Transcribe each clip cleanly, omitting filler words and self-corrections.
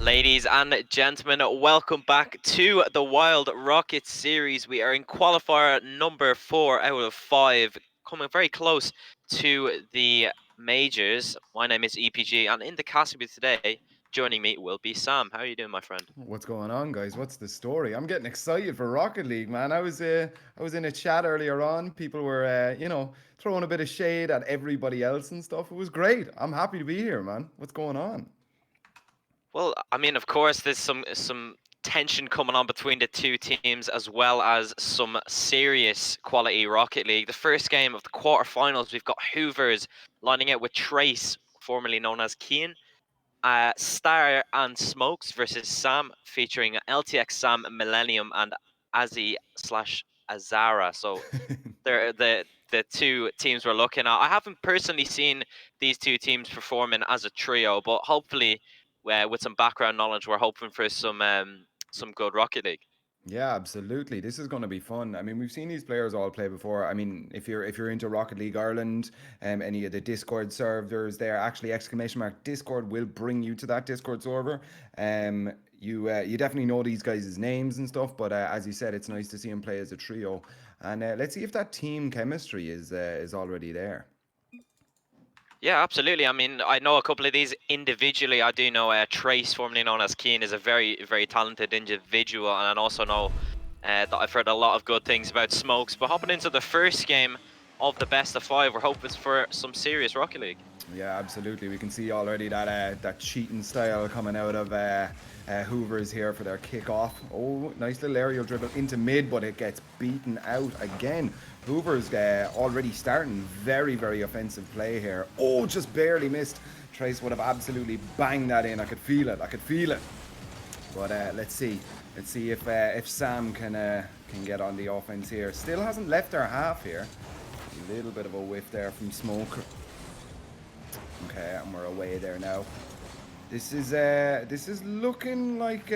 Ladies and gentlemen, welcome back to the Wild Rockets series. We are in qualifier number 4 out of 5, coming very close to the majors. My name is EPG, and in the casting booth today, joining me will be Sam. How are you doing, my friend? What's going on, guys? What's the story? I'm getting excited for Rocket League, man. I was in a chat earlier on. People were throwing a bit of shade at everybody else and stuff. It was great. I'm happy to be here, man. What's going on? Well, I mean, of course, there's some tension coming on between the two teams, as well as some serious quality Rocket League. The first game of the quarterfinals, we've got Hoovers lining out with Trace, formerly known as Keen, Star and Smokes versus Sam, featuring LTX Sam, Millennium, and Azzy slash Azara. So they're the two teams we're looking at. I haven't personally seen these two teams performing as a trio, but hopefully, with some background knowledge, we're hoping for some good Rocket League. Yeah, absolutely. This is going to be fun. I mean, we've seen these players all play before. I mean, if you're into Rocket League Ireland, any of the Discord servers there, actually !Discord will bring you to that Discord server. You definitely know these guys' names and stuff, but as you said, it's nice to see them play as a trio. And let's see if that team chemistry is already there. Yeah, absolutely. I mean, I know a couple of these individually. I do know Trace, formerly known as Keen, is a very talented individual, and I also know that I've heard a lot of good things about Smokes. But hopping into the first game of the best of 5, we're hoping for some serious Rocket League. Yeah, absolutely. We can see already that cheating style coming out of Hoovers here for their kickoff. Oh, nice little aerial dribble into mid, but it gets beaten out again. Hoovers already starting very offensive play here. Oh, just barely missed. Trace would have absolutely banged that in. I could feel it. But let's see. Let's see if Sam can get on the offense here. Still hasn't left our half here. A little bit of a whiff there from Smoke. Okay, and we're away there now. This is looking like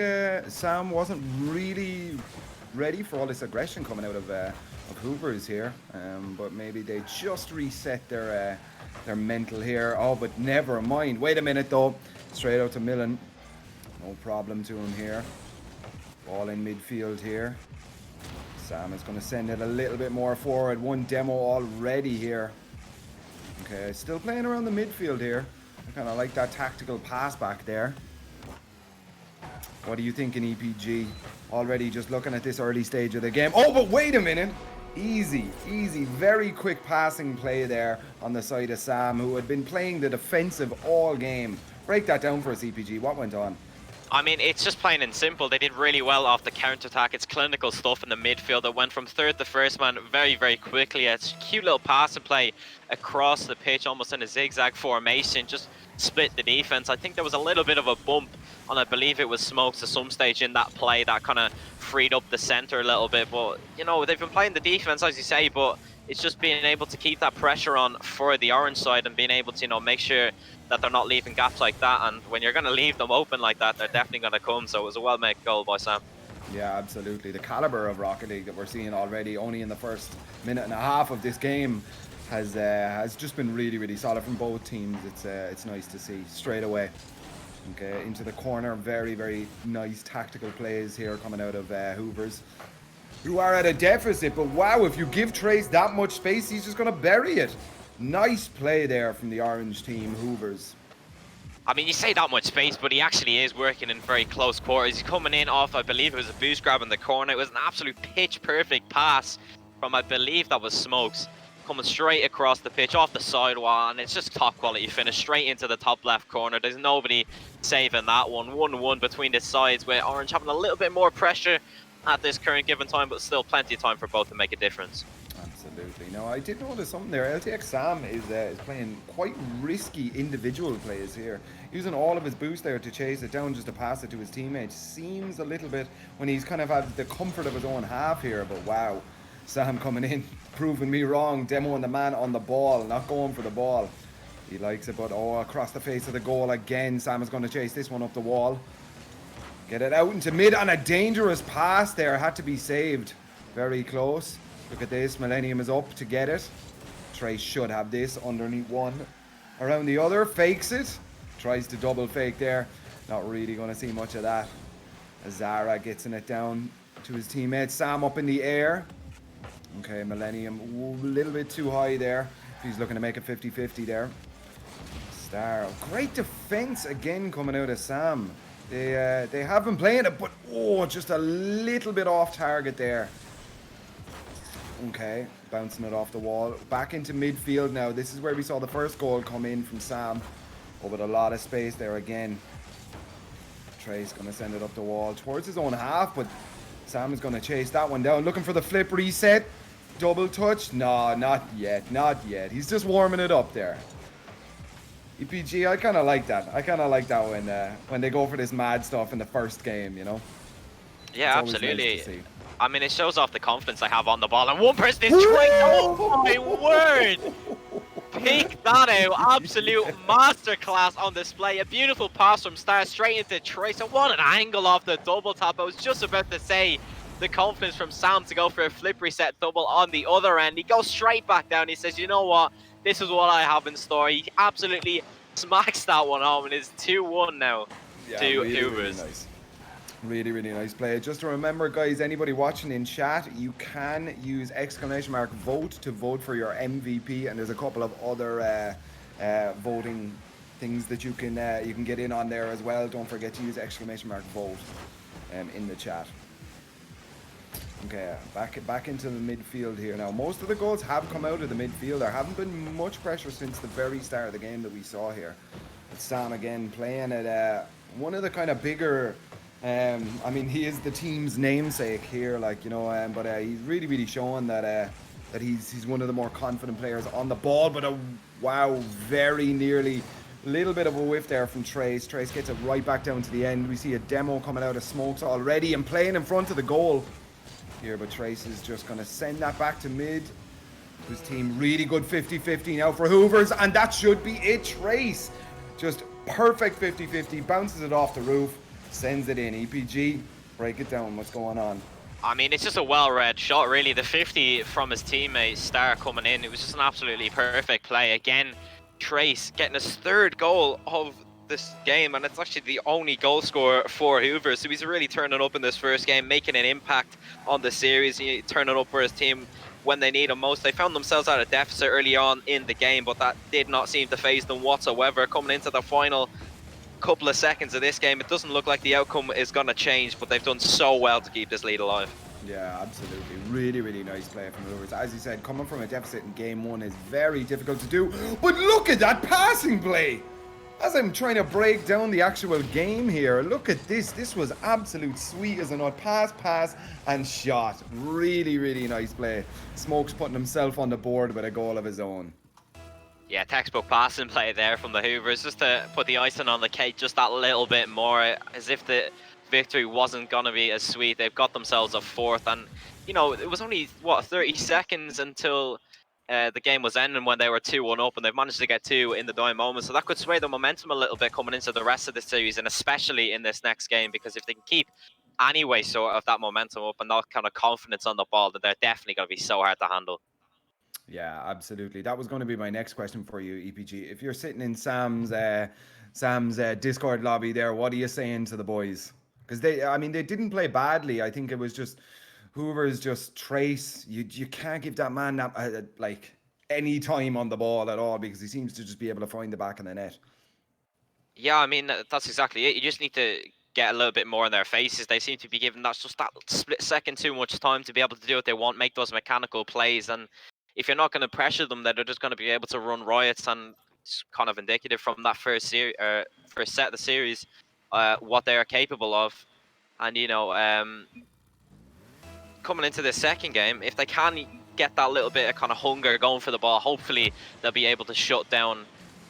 Sam wasn't really ready for all this aggression coming out of Hoovers here, but maybe they just reset their mental here. Oh, but never mind. Wait a minute though. Straight out to Millen. No problem to him here. Ball in midfield here. Sam is going to send it a little bit more forward. One demo already here. Okay, still playing around the midfield here. I kind of like that tactical pass back there. What are you thinking, EPG? Already just looking at this early stage of the game. Oh, but wait a minute. Easy, very quick passing play there on the side of Sam, who had been playing the defensive all game. Break that down for us, EPG. What went on? I mean, it's just plain and simple. They did really well off the counter-attack. It's clinical stuff in the midfield. It went from third to first man very quickly. It's a cute little pass and play across the pitch, almost in a zigzag formation. Just split the defense. I think there was a little bit of a bump on, I believe it was Smokes at some stage in that play that kind of freed up the center a little bit. But, you know, they've been playing the defense, as you say, but it's just being able to keep that pressure on for the orange side and being able to, you know, make sure that they're not leaving gaps like that. And when you're going to leave them open like that, they're definitely going to come. So it was a well-made goal by Sam. Yeah, absolutely. The caliber of Rocket League that we're seeing already, only in the first minute and a half of this game, has just been really solid from both teams. It's nice to see straight away. Okay, into the corner, very nice tactical plays here coming out of Hoovers, who are at a deficit. But wow, if you give Trace that much space, he's just going to bury it. Nice play there from the orange team, Hoovers. I mean, you say that much space, but he actually is working in very close quarters. He's coming in off, I believe it was a boost grab in the corner. It was an absolute pitch-perfect pass from, I believe that was Smokes, coming straight across the pitch, off the sidewall, and it's just top quality finish, straight into the top left corner. There's nobody saving that one. 1-1 between the sides, with Orange having a little bit more pressure at this current given time, but still plenty of time for both to make a difference. Absolutely. Now, I did notice something there. LTX Sam is playing quite risky individual plays here, using all of his boost there to chase it down, just to pass it to his teammates. Seems a little bit when he's kind of had the comfort of his own half here, but wow, Sam coming in, proving me wrong, demoing the man on the ball, not going for the ball. He likes it, but oh, across the face of the goal again. Sam is going to chase this one up the wall. Get it out into mid, and a dangerous pass there had to be saved. Very close. Look at this, Millennium is up to get it. Trace should have this underneath one. Around the other, fakes it. Tries to double fake there. Not really going to see much of that. Azara gets it down to his teammate. Sam up in the air. Okay, Millennium a little bit too high there. He's looking to make a 50-50 there. Star, great defense again coming out of Sam. They have been playing it, but oh, just a little bit off target there. Okay, bouncing it off the wall. Back into midfield now. This is where we saw the first goal come in from Sam. Oh, with a lot of space there again. Trey's going to send it up the wall towards his own half, but Sam is going to chase that one down. Looking for the flip reset. Double touch. No, not yet. Not yet. He's just warming it up there. EPG, I kind of like that. I kind of like that when they go for this mad stuff in the first game, you know? Yeah, absolutely. Nice, I mean, it shows off the confidence I have on the ball. And one person is trying. Oh my word! Peek that out. Absolute masterclass on display. A beautiful pass from Star straight into Trace. And what an angle off the double tap. I was just about to say the confidence from Sam to go for a flip reset double on the other end. He goes straight back down. He says, you know what? This is what I have in store. He absolutely smacks that one home, and it's 2-1 now to Hoovers. Really nice. Really, really nice play. Just to remember, guys, anybody watching in chat, you can use !vote to vote for your MVP, and there's a couple of other voting things that you can get in on there as well. Don't forget to use !vote in the chat. Okay, back into the midfield here now. Most of the goals have come out of the midfield. There haven't been much pressure since the very start of the game that we saw here. But Sam again playing at one of the kind of bigger. I mean, he is the team's namesake here, like, you know. But he's really, really showing that he's one of the more confident players on the ball. But wow, very nearly. A little bit of a whiff there from Trace. Trace gets it right back down to the end. We see a demo coming out of Smokes already and playing in front of the goal here, but Trace is just going to send that back to mid. His team really good 50-50 now for Hoovers, and that should be it. Trace just perfect 50-50, bounces it off the roof, sends it in. EPG, break it down. What's going on? I mean, it's just a well-read shot, really. The 50 from his teammate Star coming in, it was just an absolutely perfect play. Again, Trace getting his third goal of this game, and it's actually the only goal scorer for Hoovers, so he's really turning up in this first game, making an impact on the series, turning up for his team when they need him most. They found themselves at a deficit early on in the game, but that did not seem to faze them whatsoever. Coming into the final couple of seconds of this game, it doesn't look like the outcome is going to change, but they've done so well to keep this lead alive. Yeah, absolutely. Really, really nice play from Hoovers. As you said, coming from a deficit in game one is very difficult to do, but look at that passing play! As I'm trying to break down the actual game here, look at this. This was absolute sweet as a nut. Pass, and shot. Really, really nice play. Smokes putting himself on the board with a goal of his own. Yeah, textbook passing play there from the Hoovers, just to put the icing on the cake just that little bit more, as if the victory wasn't going to be as sweet. They've got themselves a fourth, and, you know, it was only, what, 30 seconds until the game was ending when they were 2-1 up, and they've managed to get two in the dying moment, so that could sway the momentum a little bit coming into the rest of the series, and especially in this next game, because if they can keep any sort of that momentum up and that kind of confidence on the ball, then they're definitely going to be so hard to handle. Yeah, absolutely. That was going to be my next question for you, EPG. If you're sitting in Sam's Discord lobby there, what are you saying to the boys? Because they didn't play badly. I think it was just Hoover's just Trace. You can't give that man that like any time on the ball at all, because he seems to just be able to find the back of the net. Yeah, I mean, that's exactly it. You just need to get a little bit more in their faces. They seem to be given that split second too much time to be able to do what they want, make those mechanical plays. And if you're not going to pressure them, then they're just going to be able to run riots. And it's kind of indicative from that first set of the series, what they are capable of. And, you know, coming into the second game, if they can get that little bit of kind of hunger going for the ball, hopefully they'll be able to shut down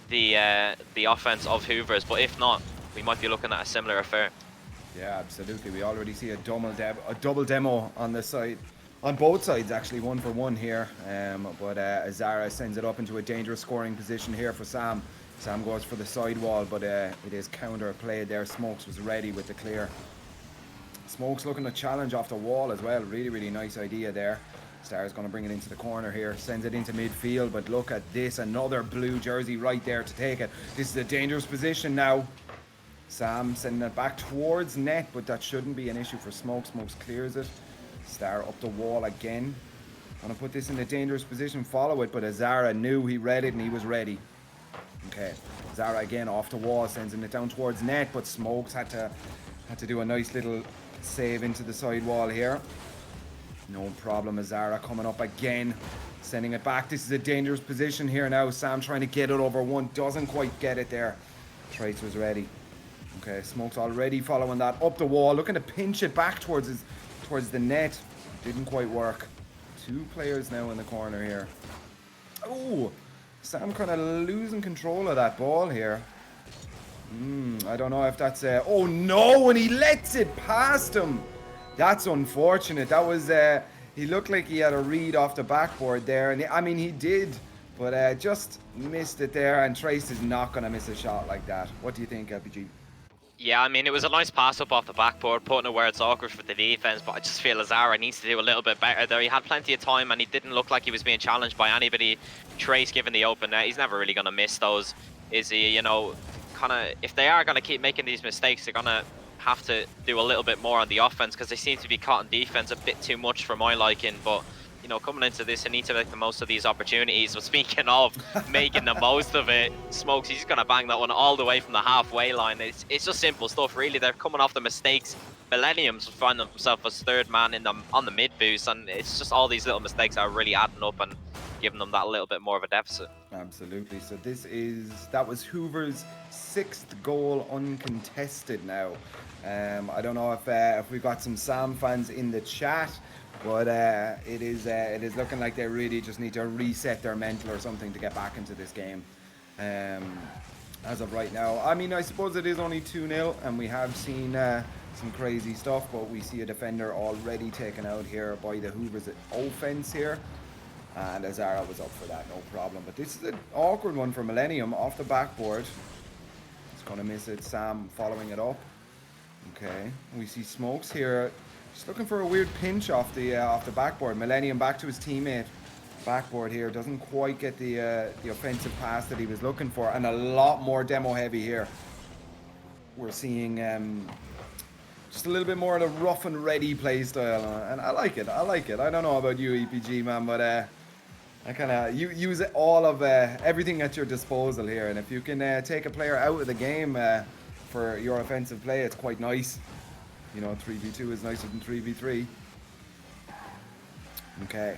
the offense of Hoovers. But if not, we might be looking at a similar affair. Yeah, absolutely. We already see a double demo on the side, on both sides actually, 1-for-1 here. But Azara sends it up into a dangerous scoring position here for Sam. Sam goes for the sidewall, but it is counter played there. Smokes was ready with the clear. Smokes looking to challenge off the wall as well. Really, really nice idea there. Star's going to bring it into the corner here, sends it into midfield, but look at this, another blue jersey right there to take it. This is a dangerous position now. Sam sending it back towards net, but that shouldn't be an issue for Smoke. Smokes clears it. Star up the wall again. Want to put this in a dangerous position, follow it, but Azara knew, he read it, and he was ready. Okay, Azara again off the wall, sending it down towards net, but Smokes had to do a nice little save into the side wall here. No problem, Azara coming up again, sending it back. This is a dangerous position here now. Sam trying to get it over one, doesn't quite get it there. Trace was ready. Okay, Smoke's already following that up the wall, looking to pinch it back towards the net. Didn't quite work. Two players now in the corner here. Oh, Sam kind of losing control of that ball here. I don't know if that's oh no, and he lets it past him. That's unfortunate. That was he looked like he had a read off the backboard there, and I mean he did, but just missed it there. And Trace is not gonna miss a shot like that. What do you think, LPG? Yeah, I mean, it was a nice pass up off the backboard, putting it where it's awkward for the defense, but I just feel Azara needs to do a little bit better there. He had plenty of time, and he didn't look like he was being challenged by anybody. Trace given the open net, he's never really going to miss those, is he? You know, kind of, if they are going to keep making these mistakes, they're going to have to do a little bit more on the offense, because they seem to be caught in defense a bit too much for my liking, but you know, coming into this, they need to make the most of these opportunities. So speaking of making the most of it, Smokes, he's going to bang that one all the way from the halfway line. It's just simple stuff, really. They're coming off the mistakes. Millennium's finding himself as third man on the mid boost, and it's just all these little mistakes are really adding up and giving them that little bit more of a deficit. Absolutely. So that was Hoover's 6th goal uncontested now. I don't know if we've got some Sam fans in the chat, but it is looking like they really just need to reset their mental or something to get back into this game. As of right now, I mean, I suppose it is only 2-0, and we have seen some crazy stuff, but we see a defender already taken out here by the Hoovers offense here, and Azara was up for that, no problem. But this is an awkward one for Millennium off the backboard. It's gonna miss it. Sam following it up. Okay, we see Smokes here. Just looking for a weird pinch off the backboard. Millennium back to his teammate. Backboard here, doesn't quite get the offensive pass that he was looking for, and a lot more demo heavy here. We're seeing just a little bit more of the rough and ready play style, and I like it. I don't know about you, EPG man, but I kind of use all of everything at your disposal here, and if you can take a player out of the game for your offensive play, it's quite nice. You know, 3v2 is nicer than 3v3. Okay.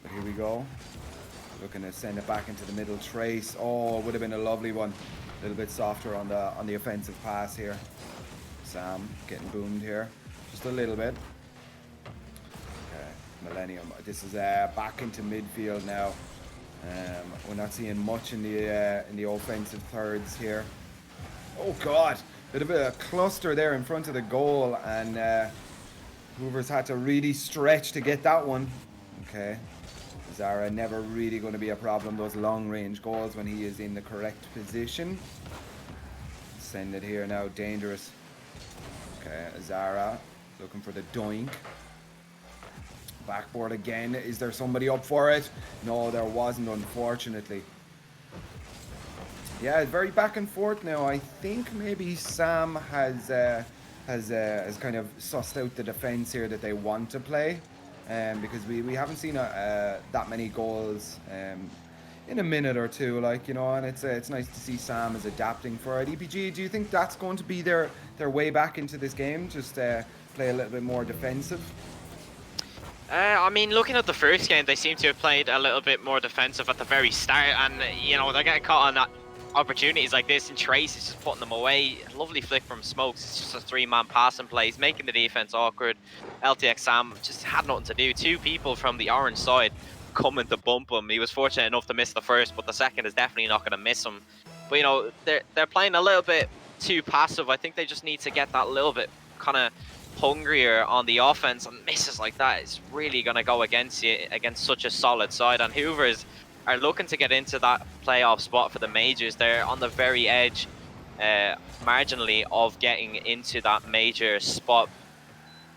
But here we go. Looking to send it back into the middle. Trace. Oh, would have been a lovely one. A little bit softer on the offensive pass here. Sam getting boomed here. Just a little bit. Okay. Millennium. This is back into midfield now. We're not seeing much in the offensive thirds here. Oh God. Bit of a cluster there in front of the goal, and Hoover's had to really stretch to get that one. Okay. Zara never really going to be a problem, those long range goals, when he is in the correct position. Send it here now, dangerous. Okay, Zara looking for the doink. Backboard again. Is there somebody up for it? No, there wasn't, unfortunately. Yeah, very back and forth now. I think maybe Sam has kind of sussed out the defense here that they want to play, because we haven't seen that many goals in a minute or two, like, you know, and it's nice to see Sam is adapting for it. EPG, do you think that's going to be their way back into this game? Just play a little bit more defensive? I mean, looking at the first game, they seem to have played a little bit more defensive at the very start, and you know, they're getting caught on that opportunities like this, and Trace is just putting them away. Lovely flick from Smokes. It's just a 3-man passing play. He's making the defense awkward. LTX Sam just had nothing to do. 2 people from the orange side coming to bump him. He was fortunate enough to miss the first, but the second is definitely not going to miss him. But you know, they're playing a little bit too passive. I think they just need to get that little bit kind of hungrier on the offense, and misses like that is really going to go against you against such a solid side. And Hoovers are looking to get into that playoff spot for the majors. They're on the very edge, marginally, of getting into that major spot,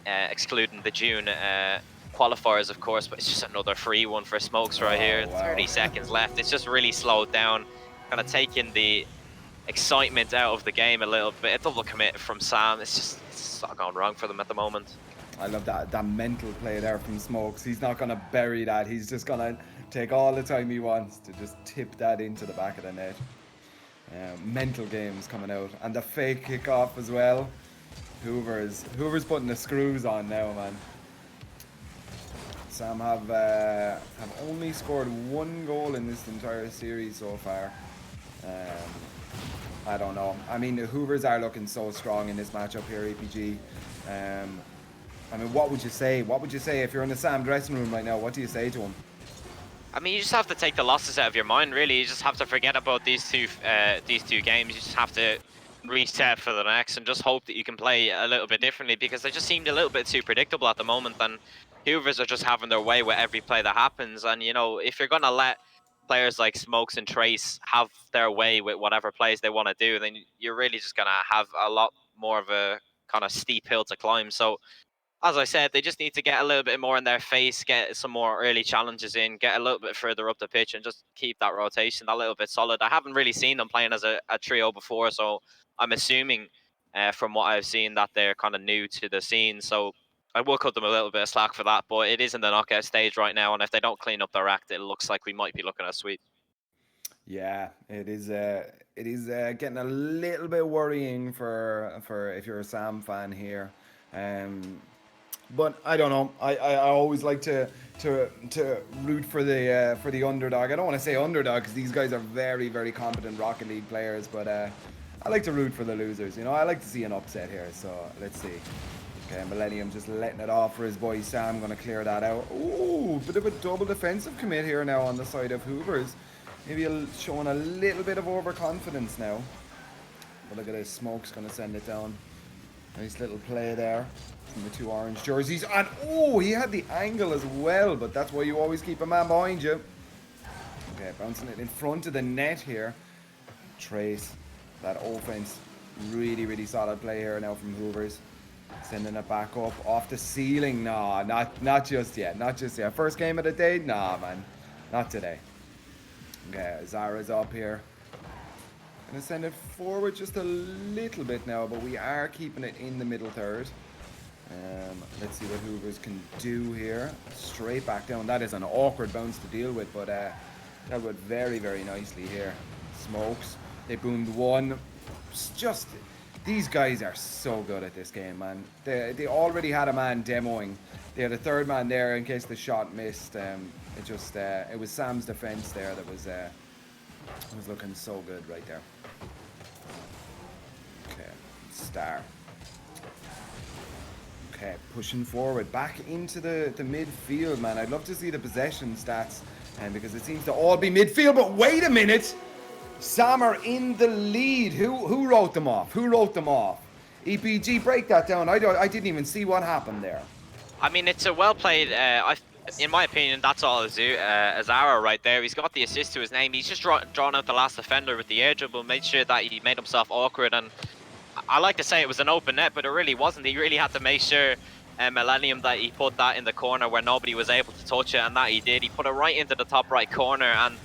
excluding the June qualifiers, of course. But it's just another free one for Smokes right here. Wow. 30 seconds left. It's just really slowed down, kind of taking the excitement out of the game a little bit. A double commit from Sam. It's all gone wrong for them at the moment. I love that mental play there from Smokes. He's not going to bury that. He's just going to take all the time he wants to just tip that into the back of the net. Mental games coming out. And the fake kickoff as well. Hoover's putting the screws on now, man. Sam have only scored 1 goal in this entire series so far. I don't know. I mean, the Hoovers are looking so strong in this matchup here, EPG. I mean, what would you say? What would you say if you're in the Sam dressing room right now? What do you say to him? I mean, you just have to take the losses out of your mind, really. You just have to forget about these two games. You just have to reset for the next and just hope that you can play a little bit differently, because they just seemed a little bit too predictable at the moment, and Hoovers are just having their way with every play that happens. And, you know, if you're going to let players like Smokes and Trace have their way with whatever plays they want to do, then you're really just going to have a lot more of a kind of steep hill to climb. So, as I said, they just need to get a little bit more in their face, get some more early challenges in, get a little bit further up the pitch, and just keep that rotation a little bit solid. I haven't really seen them playing as a trio before, so I'm assuming from what I've seen that they're kind of new to the scene. So I will cut them a little bit of slack for that, but it is in the knockout stage right now, and if they don't clean up their act, it looks like we might be looking at a sweep. Yeah, it is getting a little bit worrying for if you're a Sam fan here. But I don't know. I always like to root for the underdog. I don't want to say underdog because these guys are very, very competent Rocket League players, but I like to root for the losers. You know, I like to see an upset here. So let's see. Okay, Millennium just letting it off for his boy Sam. Going to clear that out. Ooh, bit of a double defensive commit here now on the side of Hoovers. Maybe showing a little bit of overconfidence now. But look at this, Smoke's going to send it down. Nice little play there from the 2 orange jerseys. And oh, he had the angle as well, but that's why you always keep a man behind you. Okay, bouncing it in front of the net here. Trace, that offense, really, really solid play here now from Hoovers. Sending it back up off the ceiling. Nah, not just yet, not just yet. First game of the day? Nah, man, not today. Okay, Zara's up here. Gonna send it forward just a little bit now, but we are keeping it in the middle third. Let's see what Hoovers can do here. Straight back down. That is an awkward bounce to deal with, but that went very, very nicely here. Smokes. They boomed 1. It's just, these guys are so good at this game, man. They already had a man demoing. They had a 3rd man there in case the shot missed. It was Sam's defense there that was looking so good right there. Okay, Star. Okay, pushing forward back into the midfield, man. I'd love to see the possession stats, because it seems to all be midfield. But wait a minute, Sam are in the lead. Who wrote them off? Who wrote them off? EPG, break that down. I didn't even see what happened there. I mean, it's a well played. In my opinion, that's all Azara right there. He's got the assist to his name. He's just drawn out the last defender with the air dribble, made sure that he made himself awkward. And I like to say it was an open net, but it really wasn't. He really had to make sure, Millennium, that he put that in the corner where nobody was able to touch it, and that he did. He put it right into the top right corner, and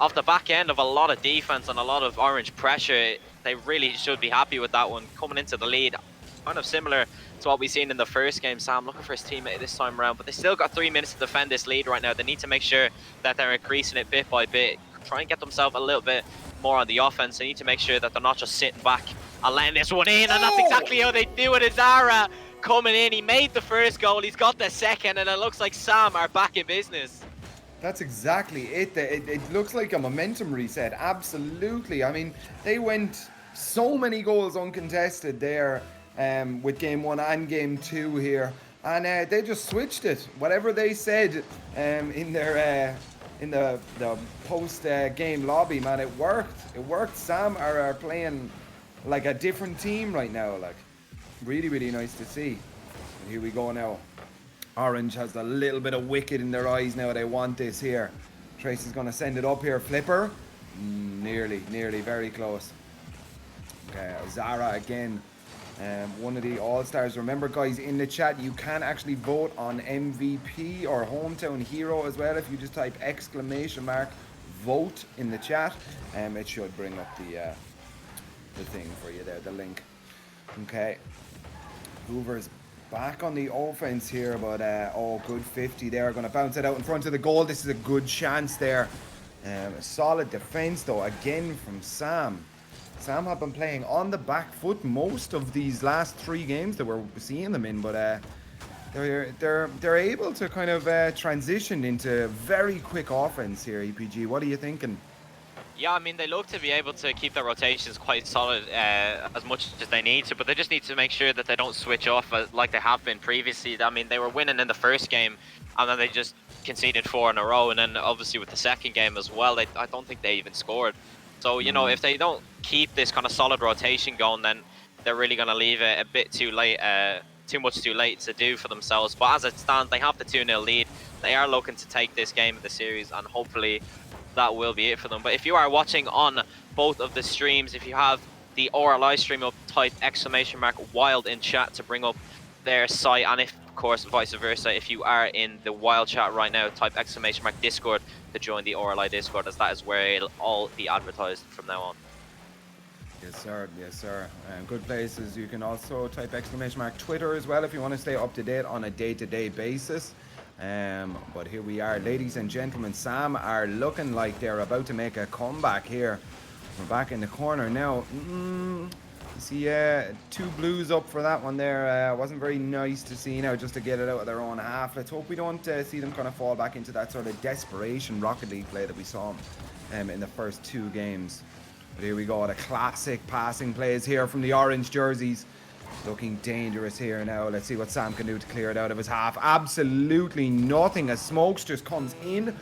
off the back end of a lot of defense and a lot of orange pressure, they really should be happy with that one. Coming into the lead, kind of similar to what we've seen in the first game. Sam looking for his teammate this time around, but they still got 3 minutes to defend this lead right now. They need to make sure that they're increasing it bit by bit, try and get themselves a little bit more on the offense. They need to make sure that they're not just sitting back and letting this one in, and that's exactly how they do it. Azara coming in, he made the first goal, he's got the second, and it looks like Sam are back in business. That's exactly it. It looks like a momentum reset, absolutely. I mean, they went so many goals uncontested there with game 1 and game 2 here, and they just switched it. Whatever they said in their in the post game lobby, man, it worked. It worked. Sam are playing like a different team right now. Like, really, really nice to see. And here we go now. Orange has a little bit of wicked in their eyes now. They want this here. Tracy's going to send it up here. Flipper. Nearly, very close. Okay, Zara again. One of the all-stars. Remember, guys, in the chat, you can actually vote on MVP or hometown hero as well. If you just type exclamation mark vote in the chat, it should bring up the thing for you there, the link. Okay. Hoover's back on the offense here, but oh, good 50 there. Going to bounce it out in front of the goal. This is a good chance there. A solid defense, though, again from Sam. Sam have been playing on the back foot most of these last 3 games that we're seeing them in, but they're able to kind of transition into very quick offense here. EPG, what are you thinking? Yeah, I mean, they look to be able to keep their rotations quite solid as much as they need to, but they just need to make sure that they don't switch off like they have been previously. I mean, they were winning in the first game, and then they just conceded 4 in a row, and then obviously with the second game as well, I don't think they even scored. So, you know, if they don't keep this kind of solid rotation going, then they're really going to leave it a bit too late, too much too late to do for themselves. But as it stands, they have the 2-0 lead. They are looking to take this game of the series, and hopefully that will be it for them. But if you are watching on both of the streams, if you have the RLI stream up, type !WYLDE in chat to bring up their site, and if, of course, vice versa, if you are in the WYLDE chat right now, type !Discord to join the RLI Discord, as that is where it'll all be advertised from now on. Yes, sir. Yes, sir. Good places. You can also type !Twitter as well if you want to stay up to date on a day-to-day basis. But here we are, ladies and gentlemen. Sam are looking like they're about to make a comeback here. We're back in the corner now. See, 2 blues up for that one there. Wasn't very nice to see now, just to get it out of their own half. Let's hope we don't see them kind of fall back into that sort of desperation Rocket League play that we saw in the first 2 games. But here we go, the classic passing plays here from the orange jerseys. Looking dangerous here now. Let's see what Sam can do to clear it out of his half. Absolutely nothing as Smokes just comes in,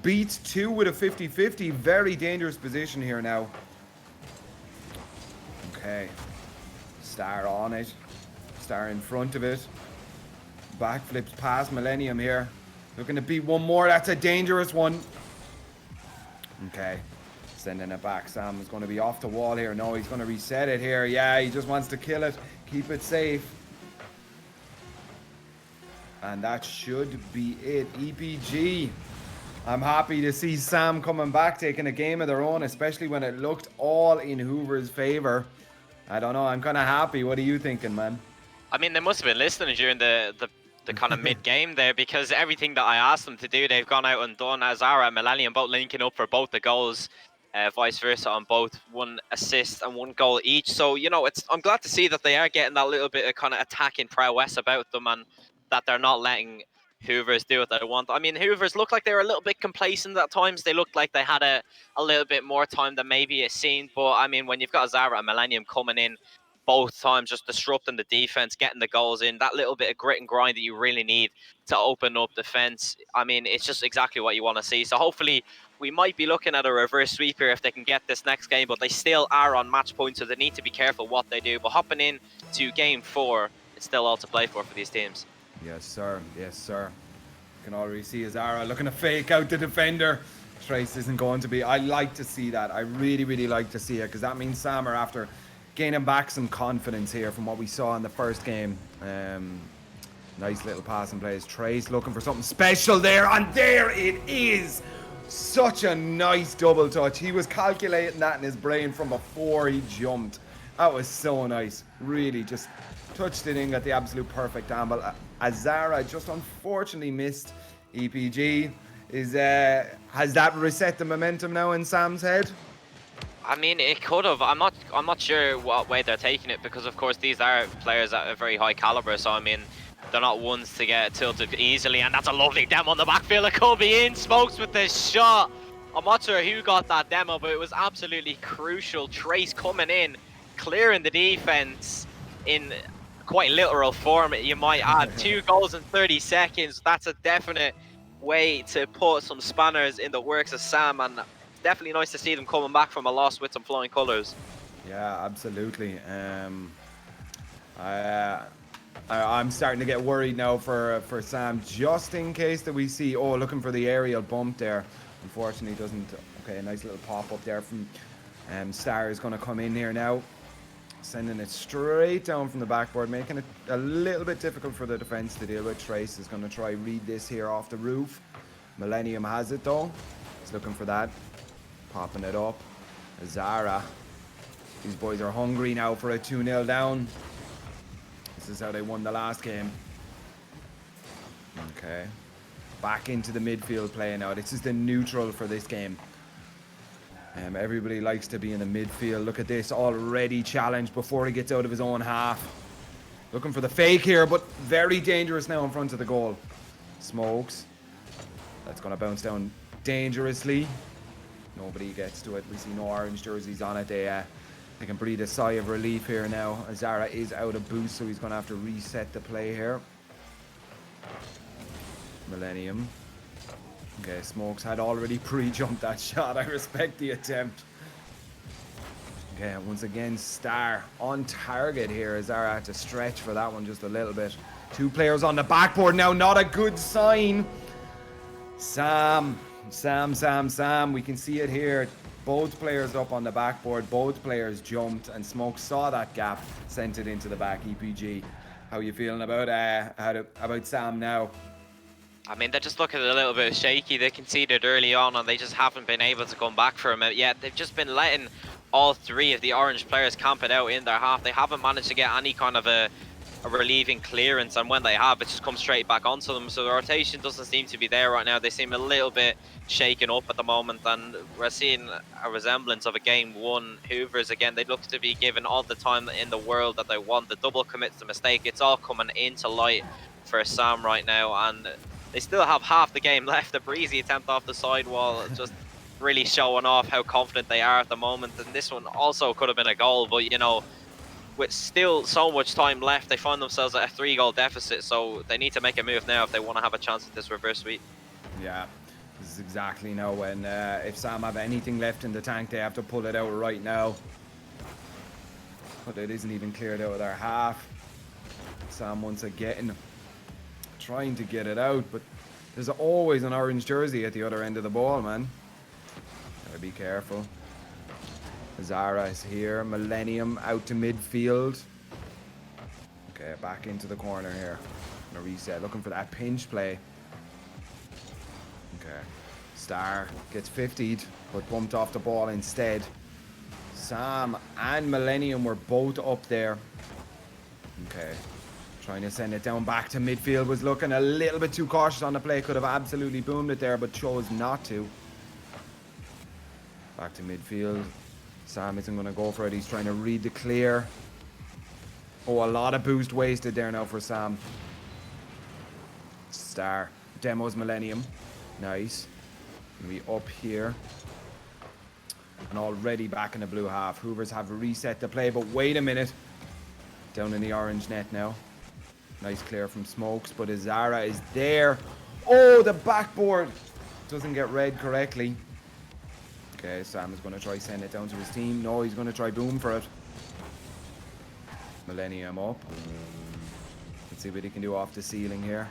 beats 2 with a 50-50. Very dangerous position here now. Okay. Star on it. Star in front of it. Backflips past Millennium here. Looking to beat one more. That's a dangerous one. Okay. Sending it back. Sam is going to be off the wall here. No, he's going to reset it here. Yeah, he just wants to kill it. Keep it safe. And that should be it. EPG. I'm happy to see Sam coming back, taking a game of their own, especially when it looked all in Hoover's favor. I don't know. I'm kind of happy. What are you thinking, man? I mean, they must have been listening during the kind of mid-game there, because everything that I asked them to do, they've gone out and done. Azara and Millennium both linking up for both the goals. Vice versa on both, 1 assist and 1 goal each. So, you know, I'm glad to see that they are getting that little bit of kind of attacking prowess about them, and that they're not letting Hoovers do what they want. I mean, Hoovers looked like they were a little bit complacent at times. They looked like they had a little bit more time than maybe it seemed. But, I mean, when you've got Azara and Millennium coming in both times, just disrupting the defense, getting the goals in, that little bit of grit and grind that you really need to open up defense, I mean, it's just exactly what you want to see. So hopefully we might be looking at a reverse sweep here if they can get this next game, but they still are on match point, so they need to be careful what they do. But hopping in to game 4, it's still all to play for these teams. Yes, sir. Yes, sir. You can already see Azara looking to fake out the defender. Trace isn't going to be. I like to see that. I really, really like to see it, because that means Sam are after gaining back some confidence here from what we saw in the first game. Nice little passing plays. Trace looking for something special there, and there it is. Such a nice double touch. He was calculating that in his brain from before he jumped. That was so nice. Really just touched it in, got the absolute perfect angle. Azara just unfortunately missed. EPG has that reset the momentum now in Sam's head? I mean, it could have. I'm not sure what way they're taking it, because of course these are players at a very high caliber. So I mean, they're not ones to get tilted easily, and that's a lovely demo on the backfield. It could be in. Smokes with the shot. I'm not sure who got that demo, but it was absolutely crucial. Trace coming in, clearing the defense in quite literal form, you might add. 2 goals in 30 seconds. That's a definite way to put some spanners in the works of Sam, and it's definitely nice to see them coming back from a loss with some flying colours. Yeah, absolutely. I'm starting to get worried now for Sam, just in case that we see, oh, looking for the aerial bump there. Unfortunately, doesn't. Okay, a nice little pop up there from Star is going to come in here now, sending it straight down from the backboard, making it a little bit difficult for the defense to deal with. Trace is going to try read this here off the roof. Millennium has it though. He's looking for that, popping it up. Azara These boys are hungry now for a 2-0 down. This is how they won the last game. Okay. Back into the midfield play now. This is the neutral for this game. Everybody likes to be in the midfield. Look at this, already challenged before he gets out of his own half. Looking for the fake here, but very dangerous now in front of the goal. Smokes. That's going to bounce down dangerously. Nobody gets to it. We see no orange jerseys on it. They can breathe a sigh of relief here now. Azara is out of boost, so he's going to have to reset the play here. Millennium. Okay, Smokes had already pre-jumped that shot. I respect the attempt. Okay, once again, Star on target here. Azara had to stretch for that one just a little bit. 2 players on the backboard now. Not a good sign. Sam. We can see it here. Both players up on the backboard. Both players jumped, and Smoke saw that gap, sent it into the back. EPG, how you feeling about Sam now? I mean, they're just looking a little bit shaky. They conceded early on, and they just haven't been able to come back from it yet. They've just been letting all 3 of the orange players camp it out in their half. They haven't managed to get any kind of a relieving clearance, and when they have, it just comes straight back onto them. So the rotation doesn't seem to be there right now. They seem a little bit shaken up at the moment, and we're seeing a resemblance of a game 1 Hoovers again. They look to be given all the time in the world that they want. The double commits the mistake. It's all coming into light for Sam right now, and they still have half the game left. A breezy attempt off the sidewall, just really showing off how confident they are at the moment. And this one also could have been a goal, but you know, with still so much time left, they find themselves at a 3-goal deficit, so they need to make a move now if they want to have a chance at this reverse sweep. Yeah, this is exactly now when if Sam have anything left in the tank, they have to pull it out right now. But it isn't even cleared out of their half. Sam once again trying to get it out, but there's always an orange jersey at the other end of the ball, man. Gotta be careful. Zara is here. Millennium out to midfield. Okay, back into the corner here. Gonna reset, looking for that pinch play. Okay, Star gets 50'd, but bumped off the ball instead. Sam and Millennium were both up there. Okay, trying to send it down back to midfield. Was looking a little bit too cautious on the play. Could have absolutely boomed it there, but chose not to. Back to midfield. Sam isn't going to go for it. He's trying to read the clear. Oh, a lot of boost wasted there now for Sam. Star. Demos Millennium. Nice. Gonna be up here. And already back in the blue half. Hoovers have reset the play, but wait a minute. Down in the orange net now. Nice clear from Smokes, but Azara is there. Oh, the backboard doesn't get read correctly. Okay, Sam is going to try send it down to his team. No, he's going to try boom for it. Millennium up. Let's see what he can do off the ceiling here.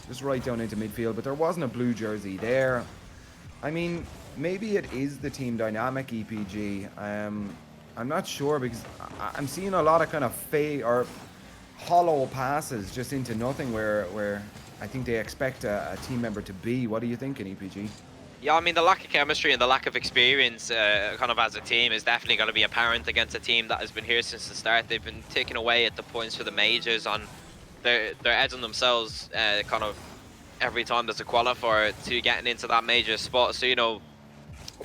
Just right down into midfield, but there wasn't a blue jersey there. I mean, maybe it is the team dynamic, EPG. I'm not sure, because I'm seeing a lot of kind of fake or hollow passes just into nothing where I think they expect a team member to be. What are you thinking, EPG? Yeah, I mean, the lack of chemistry and the lack of experience kind of as a team is definitely going to be apparent against a team that has been here since the start. They've been taking away at the points for the majors, and they're edging themselves kind of every time there's a qualifier to getting into that major spot. So, you know,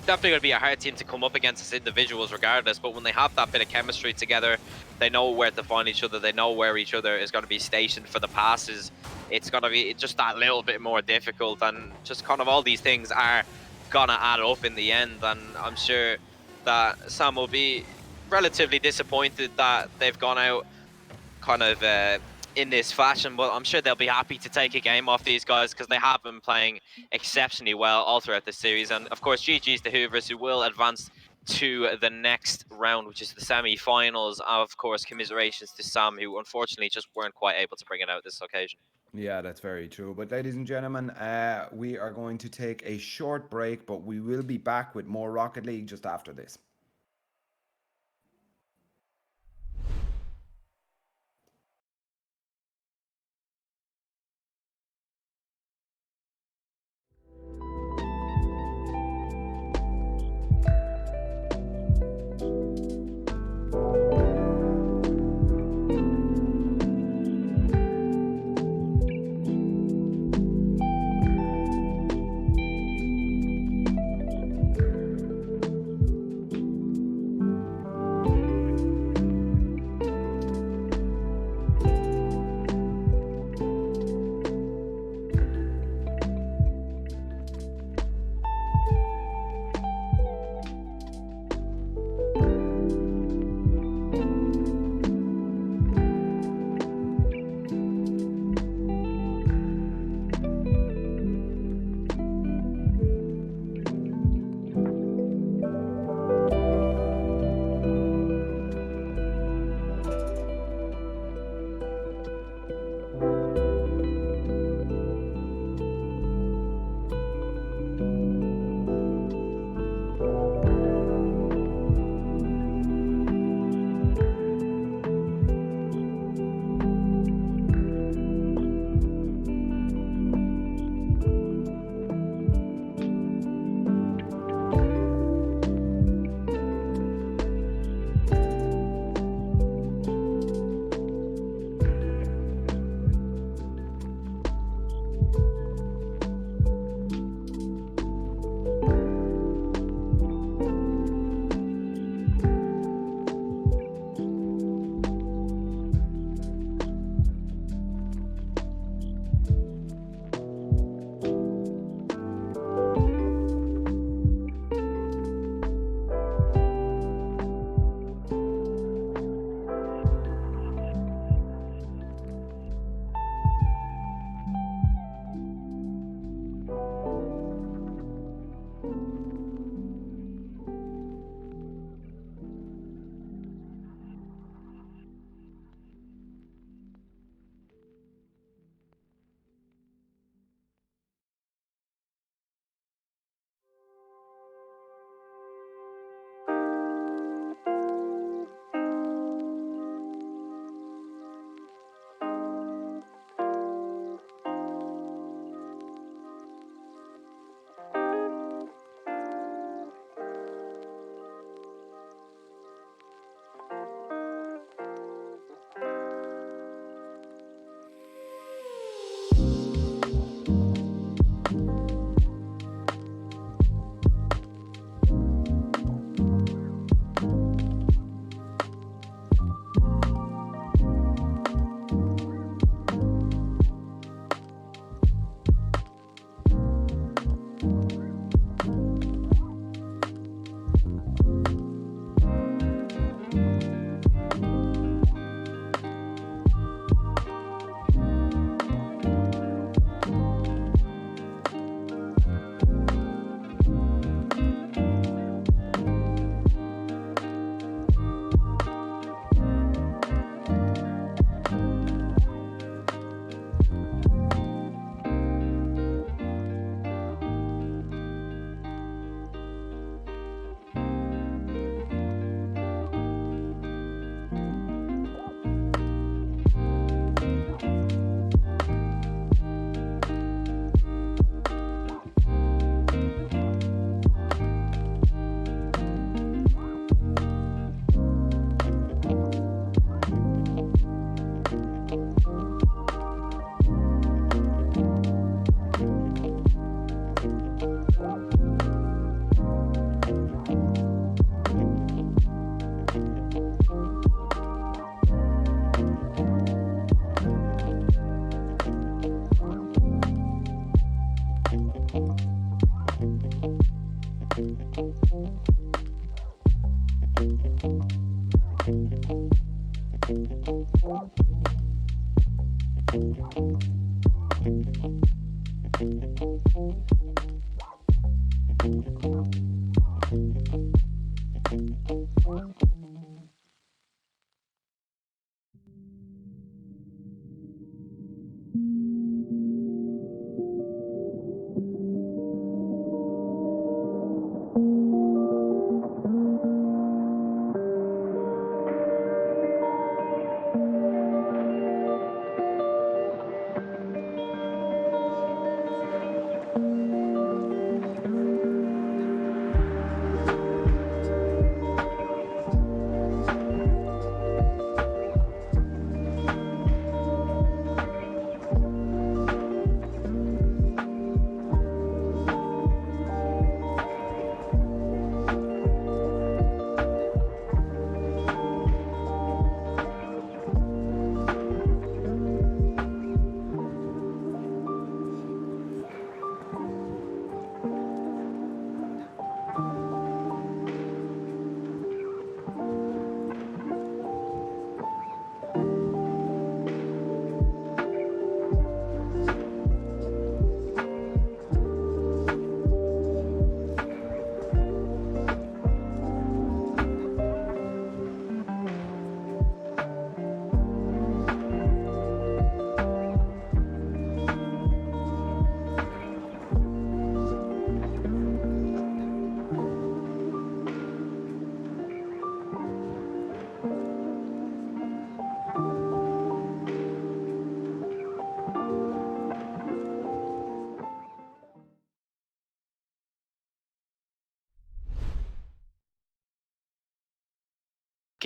definitely going to be a hard team to come up against as individuals regardless, but when they have that bit of chemistry together, they know where to find each other, they know where each other is going to be stationed for the passes. It's going to be just that little bit more difficult, and just kind of all these things are going to add up in the end. And I'm sure that Sam will be relatively disappointed that they've gone out kind of in this fashion, but I'm sure they'll be happy to take a game off these guys because they have been playing exceptionally well all throughout the series. And of course, GG's to Hoovers, who will advance to the next round, which is the semi-finals. Of course, commiserations to Sam, who unfortunately just weren't quite able to bring it out this occasion. Yeah, that's very true. But ladies and gentlemen, we are going to take a short break, but we will be back with more Rocket League just after this.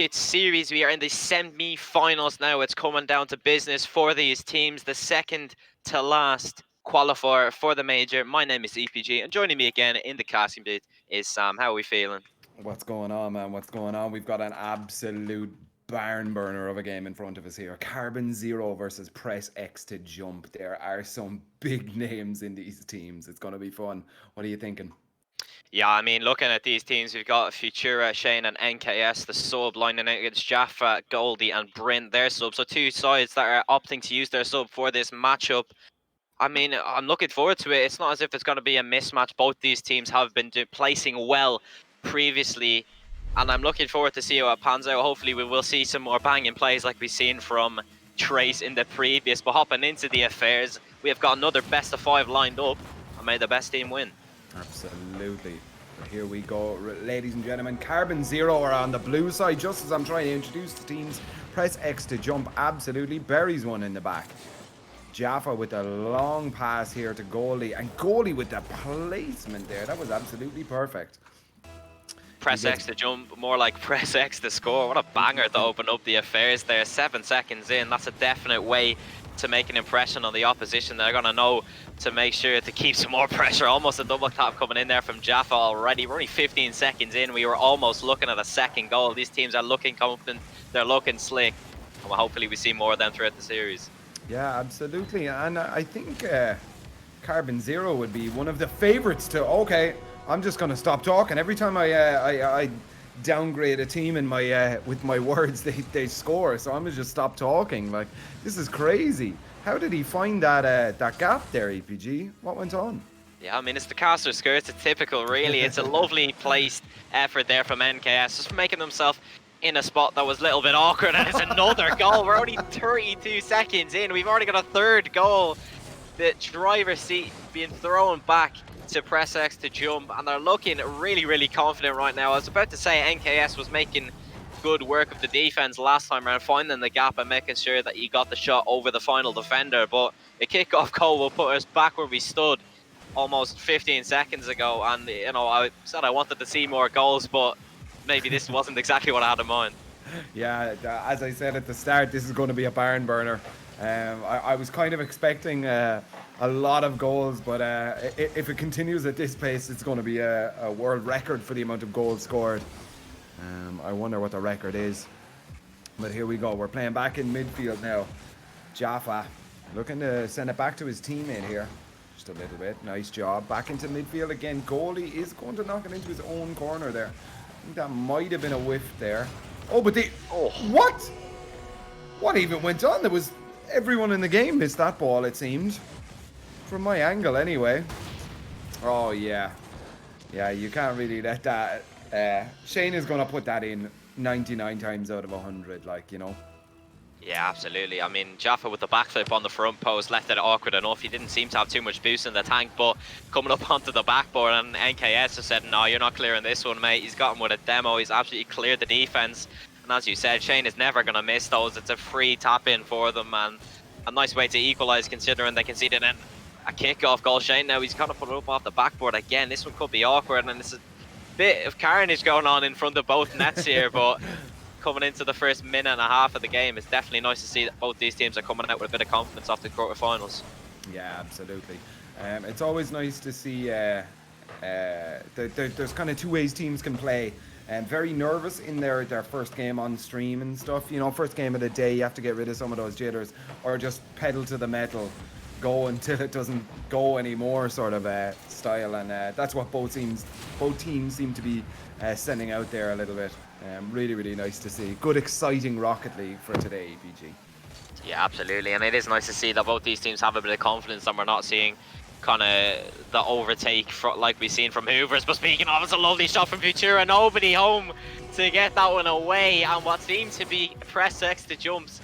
It's series. We are in the semi-finals now. It's coming down to business for these teams. The second to last qualifier for the major. My name is EPG, and joining me again in the casting booth is Sam. How are we feeling? What's going on, man? What's going on? We've got an absolute barn burner of a game in front of us here. Carbon Zero versus Press X to Jump. There are some big names in these teams. It's going to be fun. What are you thinking? Yeah, I mean, looking at these teams, we've got Futura, Shane, and NKS, the sub, lining out against Jaffa, Goldie, and Bryn, their sub. So two sides that are opting to use their sub for this matchup. I mean, I'm looking forward to it. It's not as if it's going to be a mismatch. Both these teams have been placing well previously, and I'm looking forward to see how it pans out. Hopefully, we will see some more banging plays like we've seen from Trace in the previous. But hopping into the affairs, we have got another best of 5 lined up, and may the best team win. Absolutely. So here we go, ladies and gentlemen. Carbon Zero are on the blue side. Just as I'm trying to introduce the teams, Press X to Jump. Absolutely. Berry's one in the back. Jaffa with a long pass here to Goldie, and Goldie with the placement there. That was absolutely perfect. Press X to jump, more like Press X to score. What a banger to open up the affairs there. 7 seconds in. That's a definite way to make an impression on the opposition. They're going to know to make sure to keep some more pressure. Almost a double tap coming in there from Jaffa already. We're only 15 seconds in. We were almost looking at a second goal. These teams are looking confident. They're looking slick. And hopefully we see more of them throughout the series. Yeah, absolutely. And I think Carbon Zero would be one of the favorites to, okay, I'm just going to stop talking. Every time I downgrade a team in my with my words, they score. So I'm going to just stop talking. Like, this is crazy. How did he find that that gap there, EPG? What went on? Yeah, I mean, it's the caster skirts. It's typical, really. It's a lovely placed effort there from NKS, just making himself in a spot that was a little bit awkward, and it's another goal. We're only 32 seconds in. We've already got a third goal. The driver's seat being thrown back to Press X to Jump, and they're looking really, really confident right now. I was about to say NKS was making good work of the defense last time around, finding the gap and making sure that he got the shot over the final defender, but a kickoff goal will put us back where we stood almost 15 seconds ago. And, you know, I said I wanted to see more goals, but maybe this wasn't exactly what I had in mind. Yeah, as I said at the start, this is going to be a barn burner. I was kind of expecting a lot of goals, but if it continues at this pace, it's going to be a world record for the amount of goals scored. I wonder what the record is. But here we go. We're playing back in midfield now. Jaffa looking to send it back to his teammate here. Just a little bit. Nice job. Back into midfield again. Goalie is going to knock it into his own corner there. I think that might have been a whiff there. Oh, but they... Oh, what? What even went on? There was... Everyone in the game missed that ball, it seemed. From my angle, anyway. Oh, yeah. Yeah, you can't really let that... Shane is going to put that in 99 times out of 100, like, you know. Yeah, absolutely. I mean, Jaffa with the backflip on the front post left it awkward enough. He didn't seem to have too much boost in the tank, but coming up onto the backboard, and NKS has said, no, you're not clearing this one, mate. He's got him with a demo. He's absolutely cleared the defense. And as you said, Shane is never going to miss those. It's a free tap-in for them, and a nice way to equalise considering they conceded a kick-off goal. Shane now, he's going to put it up off the backboard again. This one could be awkward, and there's a bit of carnage going on in front of both nets here, but... coming into the first minute and a half of the game, it's definitely nice to see that both these teams are coming out with a bit of confidence after the quarterfinals. Yeah, absolutely. It's always nice to see there's kind of two ways teams can play. Very nervous in their first game on stream and stuff. You know, first game of the day, you have to get rid of some of those jitters, or just pedal to the metal, go until it doesn't go anymore, sort of style. And that's what both teams seem to be sending out there a little bit. Really, really nice to see. Good, exciting Rocket League for today, EPG. Yeah, absolutely. And it is nice to see that both these teams have a bit of confidence and we're not seeing kind of the overtake like we've seen from Hoovers. But speaking of, it's a lovely shot from Futura. Nobody home to get that one away. And what seems to be press X to jumps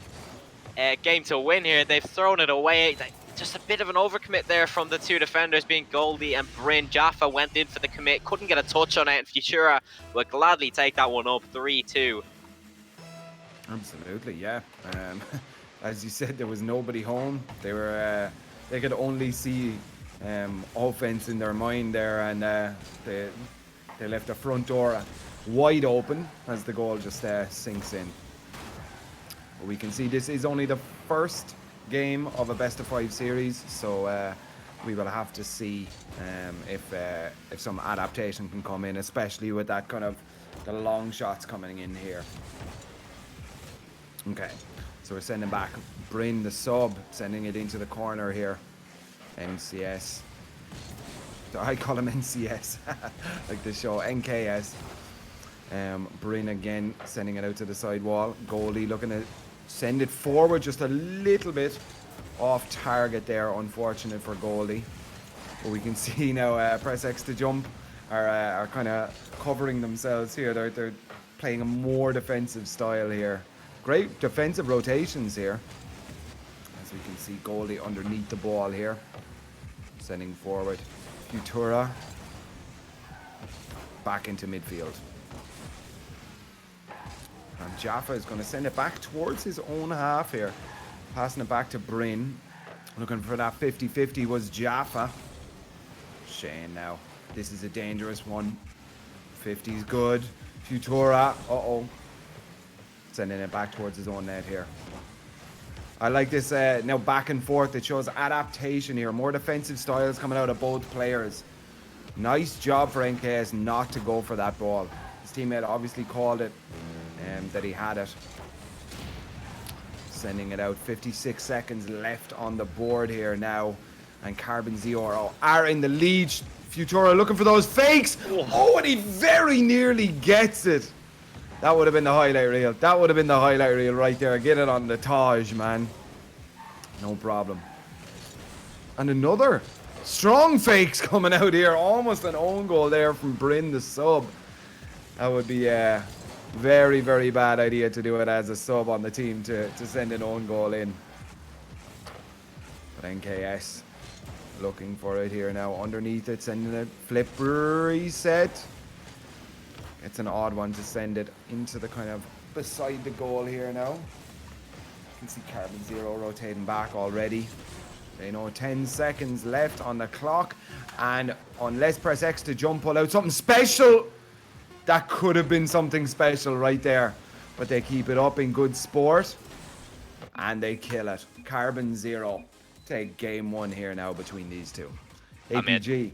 game to win here. They've thrown it away. Just a bit of an overcommit there from the two defenders, being Goldie and Bryn. Jaffa went in for the commit, couldn't get a touch on it, and Futura will gladly take that one up 3-2. Absolutely, yeah. As you said, there was nobody home. They could only see offense in their mind there, and they left the front door wide open as the goal just sinks in. But we can see this is only the first game of a best-of-5 series, so we will have to see if some adaptation can come in, especially with that kind of the long shots coming in here. Okay, so we're sending back Bryn, the sub, sending it into the corner here. NCS. I call him NCS, like the show. NKS. Bryn again, sending it out to the side wall. Goldie looking to send it forward just a little bit off target there, unfortunate for Goldie. But we can see now press X to jump are kind of covering themselves here. They're playing a more defensive style here. Great defensive rotations here. As we can see Goldie underneath the ball here. Sending forward. Futura back into midfield. And Jaffa is going to send it back towards his own half here. Passing it back to Bryn. Looking for that 50-50 was Jaffa. Shane now. This is a dangerous one. 50's good. Futura. Uh-oh. Sending it back towards his own net here. I like this now back and forth. It shows adaptation here. More defensive styles coming out of both players. Nice job for NKS not to go for that ball. His teammate obviously called it. That he had it. Sending it out. 56 seconds left on the board here now. And Carbon Zero are in the lead. Futura looking for those fakes. Oh, and he very nearly gets it. That would have been the highlight reel. That would have been the highlight reel right there. Get it on the Taj, man. No problem. And another strong fakes coming out here. Almost an own goal there from Bryn, the sub. That would be very, very bad idea to do it as a sub on the team to send an own goal in. But NKS looking for it here now. Underneath it, sending it. Flip reset. It's an odd one to send it into the kind of beside the goal here now. You can see Carbon Zero rotating back already. They know 10 seconds left on the clock. And unless press X to jump, pull out something special. That could have been something special right there. But they keep it up in good sport. And they kill it. Carbon Zero take game one here now between these two. APG.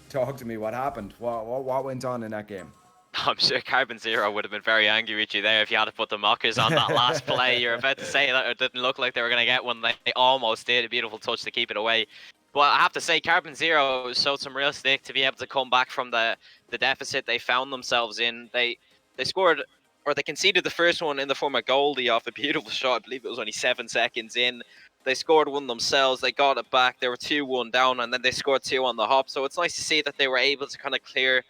Talk to me, what happened? What went on in that game? I'm sure Carbon Zero would have been very angry with you there if you had to put the mockers on that last play. You're about to say that it didn't look like they were going to get one. They almost did. A beautiful touch to keep it away But I have to say, Carbon Zero showed some real stick to be able to come back from the deficit they found themselves in. They scored, or they conceded the first one in the form of Goldie off a beautiful shot. I believe it was only 7 seconds in. They scored one themselves. They got it back. They were 2-1 down, and then they scored 2 on the hop. So it's nice to see that they were able to kind of clear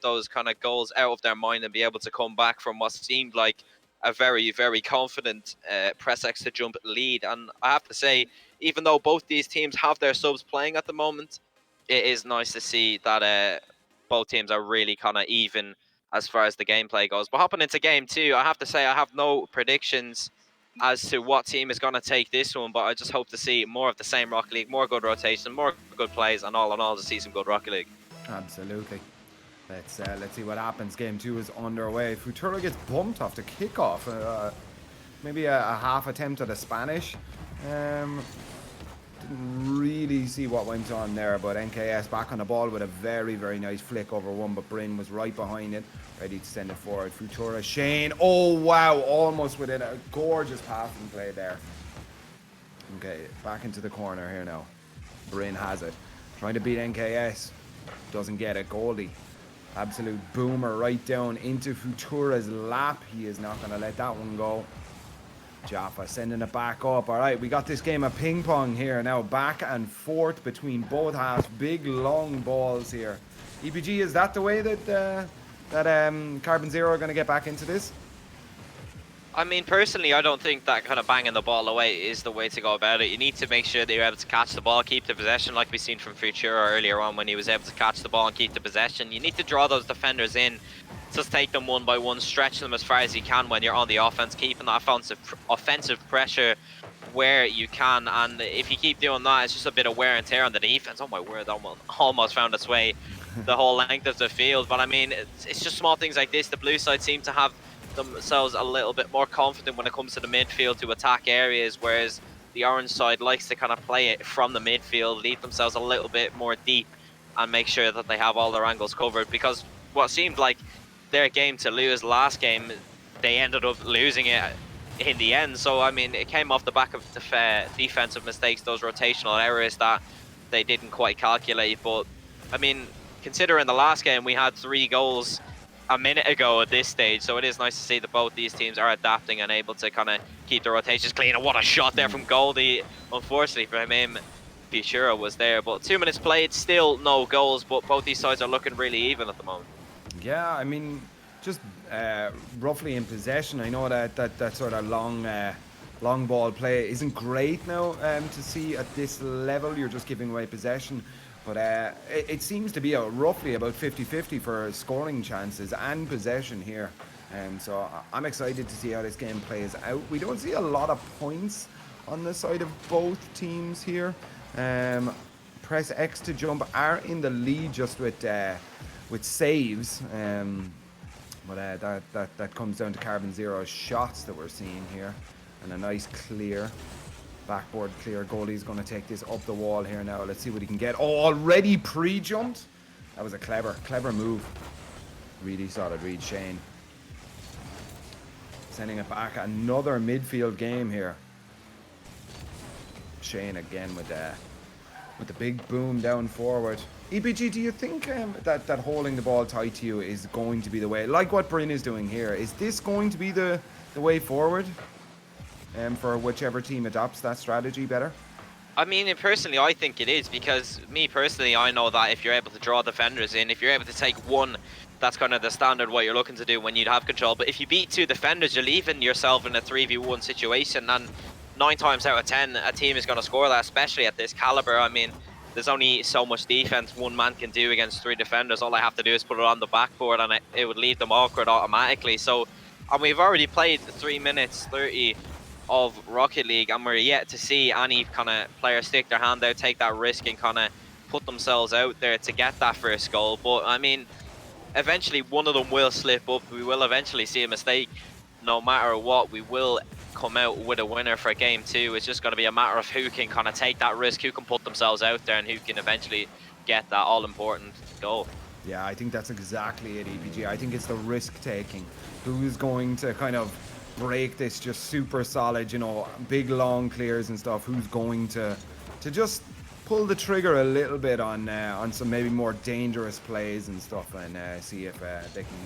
those kind of goals out of their mind and be able to come back from what seemed like a very, very confident press X to jump lead. And I have to say, even though both these teams have their subs playing at the moment, it is nice to see that both teams are really kind of even as far as the gameplay goes. But hopping into game 2, I have to say I have no predictions as to what team is going to take this one, but I just hope to see more of the same Rocket League, more good rotation, more good plays, and all in all, to see some good Rocket League. Absolutely. Let's see what happens. Game 2 is underway. Futura gets bumped off the kickoff. Maybe a half attempt at a Spanish. Didn't really see what went on there, but NKS back on the ball with a very, very nice flick over one, but Bryn was right behind it, ready to send it forward. Futura, Shane, oh wow, almost within a gorgeous passing play there. Okay, back into the corner here now. Bryn has it, trying to beat NKS, doesn't get it. Goldie, absolute boomer right down into Futura's lap. He is not going to let that one go. Jaffa sending it back up. All right, we got this game of ping pong here now, back and forth between both halves. Big long balls here. EPG, is that the way that Carbon Zero are going to get back into this? I mean, personally, I don't think that kind of banging the ball away is the way to go about it. You need to make sure that you're able to catch the ball, keep the possession, like we've seen from Futura earlier on when he was able to catch the ball and keep the possession. You need to draw those defenders in, just take them one by one, stretch them as far as you can when you're on the offense, keeping that offensive pressure where you can. And if you keep doing that, it's just a bit of wear and tear on the defense. Oh my word, that one almost found its way the whole length of the field. But I mean, it's just small things like this. The blue side seem to have themselves a little bit more confident when it comes to the midfield to attack areas, whereas the orange side likes to kind of play it from the midfield, leave themselves a little bit more deep and make sure that they have all their angles covered, because what seemed like their game to lose last game, they ended up losing it in the end. So I mean, it came off the back of defensive mistakes, those rotational errors that they didn't quite calculate. But I mean, considering the last game we had 3 goals a minute ago at this stage, so it is nice to see that both these teams are adapting and able to kind of keep the rotations clean. And what a shot there from Goldie. Unfortunately for him, Futura was there, but 2 minutes played, still no goals, but both these sides are looking really even at the moment. Yeah, I mean, just roughly in possession. I know that sort of long ball play isn't great now to see at this level. You're just giving away possession. But it seems to be roughly about 50-50 for scoring chances and possession here. So I'm excited to see how this game plays out. We don't see a lot of points on the side of both teams here. Press X to jump are in the lead just with saves. But that comes down to Carbon Zero's shots that we're seeing here. And a nice clear. Backboard clear. Goalie's going to take this up the wall here now. Let's see what he can get. Oh, already pre-jumped. That was a clever move. Really solid read, Shane. Sending it back. Another midfield game here. Shane again with the big boom down forward. EPG, do you think that holding the ball tight to you is going to be the way? Like what Bryn is doing here. Is this going to be the way forward? For whichever team adopts that strategy better? I mean, personally, I think it is, because me personally, I know that if you're able to draw defenders in, if you're able to take one, that's kind of the standard what you're looking to do when you'd have control. But if you beat 2 defenders, you're leaving yourself in a 3v1 situation, and 9 times out of 10, a team is going to score that, especially at this caliber. I mean, there's only so much defense one man can do against 3 defenders. All I have to do is put it on the backboard, and it would leave them awkward automatically. So, and we've already played 3 minutes 30 of Rocket League, and we're yet to see any kind of player stick their hand out, take that risk and kind of put themselves out there to get that first goal. But I mean, eventually one of them will slip up. We will eventually see a mistake. No matter what, we will come out with a winner for game 2. It's just going to be a matter of who can kind of take that risk, who can put themselves out there, and who can eventually get that all-important goal. Yeah, I think that's exactly it, EPG. I think it's the risk taking. Who's going to kind of break this just super solid, you know, big long clears and stuff? Who's going to just pull the trigger a little bit on some maybe more dangerous plays and stuff, and see if they can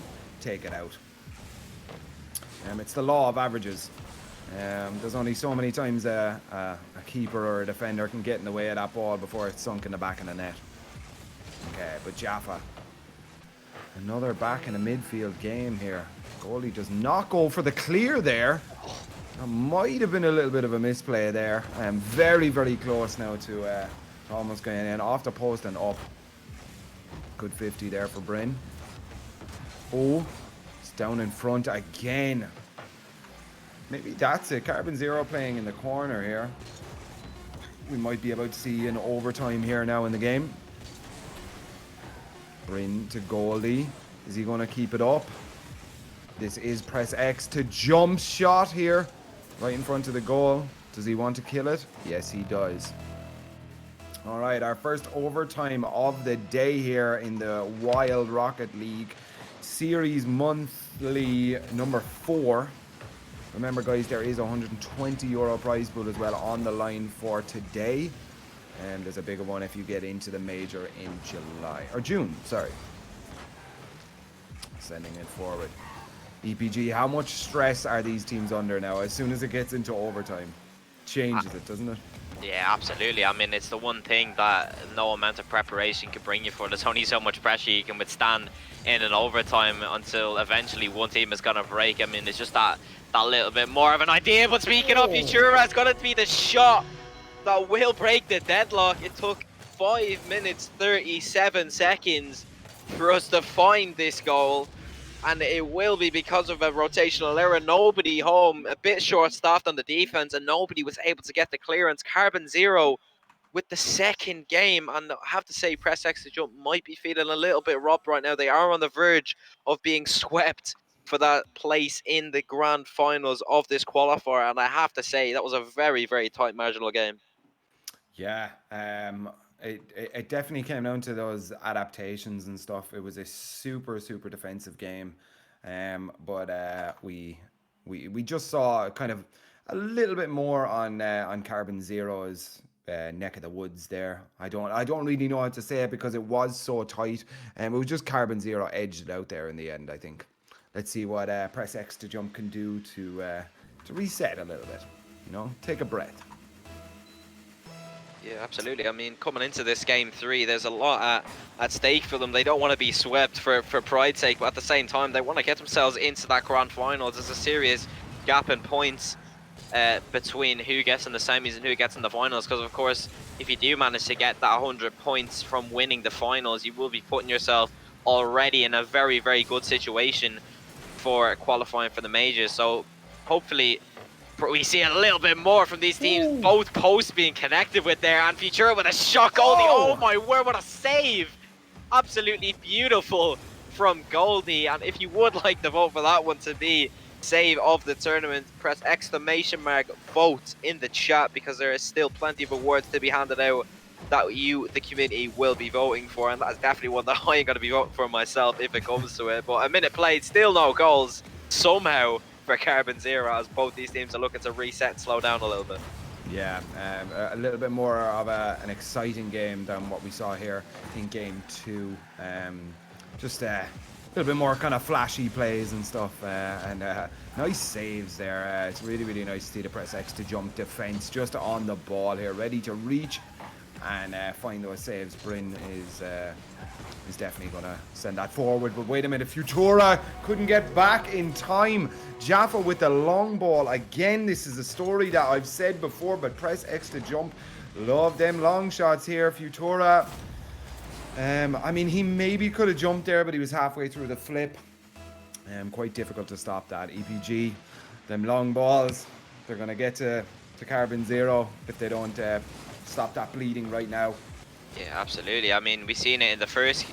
take it out. It's the law of averages. There's only so many times a keeper or a defender can get in the way of that ball before it's sunk in the back of the net. Okay, but Jaffa, another back in a midfield game here. Goalie does not go for the clear there. That might have been a little bit of a misplay there. Very, very close now to almost going in off the post and up. Good 50 there for Bryn. Oh, it's down in front again. Maybe that's it. Carbon Zero playing in the corner here. We might be about to see an overtime here now in the game. Bryn to Goldie. Is he going to keep it up? This is press X to jump shot here. Right in front of the goal. Does he want to kill it? Yes, he does. All right, our first overtime of the day here in the Wild Rocket League Series Monthly number 4. Remember, guys, there is a €120 prize pool as well on the line for today. And there's a bigger one if you get into the major in June, sorry. Sending it forward. EPG, how much stress are these teams under now? As soon as it gets into overtime, changes it, doesn't it? Yeah, absolutely. I mean, it's the one thing that no amount of preparation can bring you for. There's only so much pressure you can withstand in an overtime until eventually one team is going to break. I mean, it's just that little bit more of an idea. But speaking of Futura, it's going to be the shot that will break the deadlock. It took 5 minutes 37 seconds for us to find this goal. And it will be because of a rotational error. Nobody home, a bit short-staffed on the defense, and nobody was able to get the clearance. Carbon Zero with the second game, and I have to say, Press X to Jump might be feeling a little bit robbed right now. They are on the verge of being swept for that place in the grand finals of this qualifier, and I have to say, that was a very, very tight marginal game. Yeah, it definitely came down to those adaptations and stuff. It was a super defensive game, but we just saw kind of a little bit more on Carbon Zero's neck of the woods there. I don't really know how to say it because it was so tight, and it was just Carbon Zero edged it out there in the end, I think. Let's see what Press X to Jump can do to reset a little bit. You know, take a breath. Yeah, absolutely. I mean, coming into this game 3, there's a lot at stake for them. They don't want to be swept for pride's sake, but at the same time, they want to get themselves into that grand final. There's a serious gap in points between who gets in the semis and who gets in the finals, because of course, if you do manage to get that 100 points from winning the finals, you will be putting yourself already in a very, very good situation for qualifying for the majors. So hopefully we see a little bit more from these teams. Ooh. Both posts being connected with there, and Futura with a shot Goldie. Oh my word, what a save! Absolutely beautiful from Goldie. And if you would like to vote for that one to be save of the tournament, press exclamation mark vote in the chat, because there is still plenty of awards to be handed out that you, the community, will be voting for, and that's definitely one that I ain't going to be voting for myself if it comes to it. But a minute played, still no goals somehow for Carbon Zero, as both these teams are looking to reset and slow down a little bit. Yeah, a little bit more of an exciting game than what we saw here in game 2. Just a little bit more kind of flashy plays and stuff, and nice saves there. It's really nice to see the Press X to Jump defense just on the ball here, ready to reach and find those saves. Bryn is definitely going to send that forward, but wait a minute, Futura couldn't get back in time. Jaffa with the long ball again. This is a story that I've said before, but Press X to Jump, love them long shots here. Futura, I mean, he maybe could have jumped there, but he was halfway through the flip. Quite difficult to stop that. EPG, them long balls, they're going to get to Carbon Zero if they don't stop that bleeding right now. Yeah, absolutely. I mean, we've seen it in the first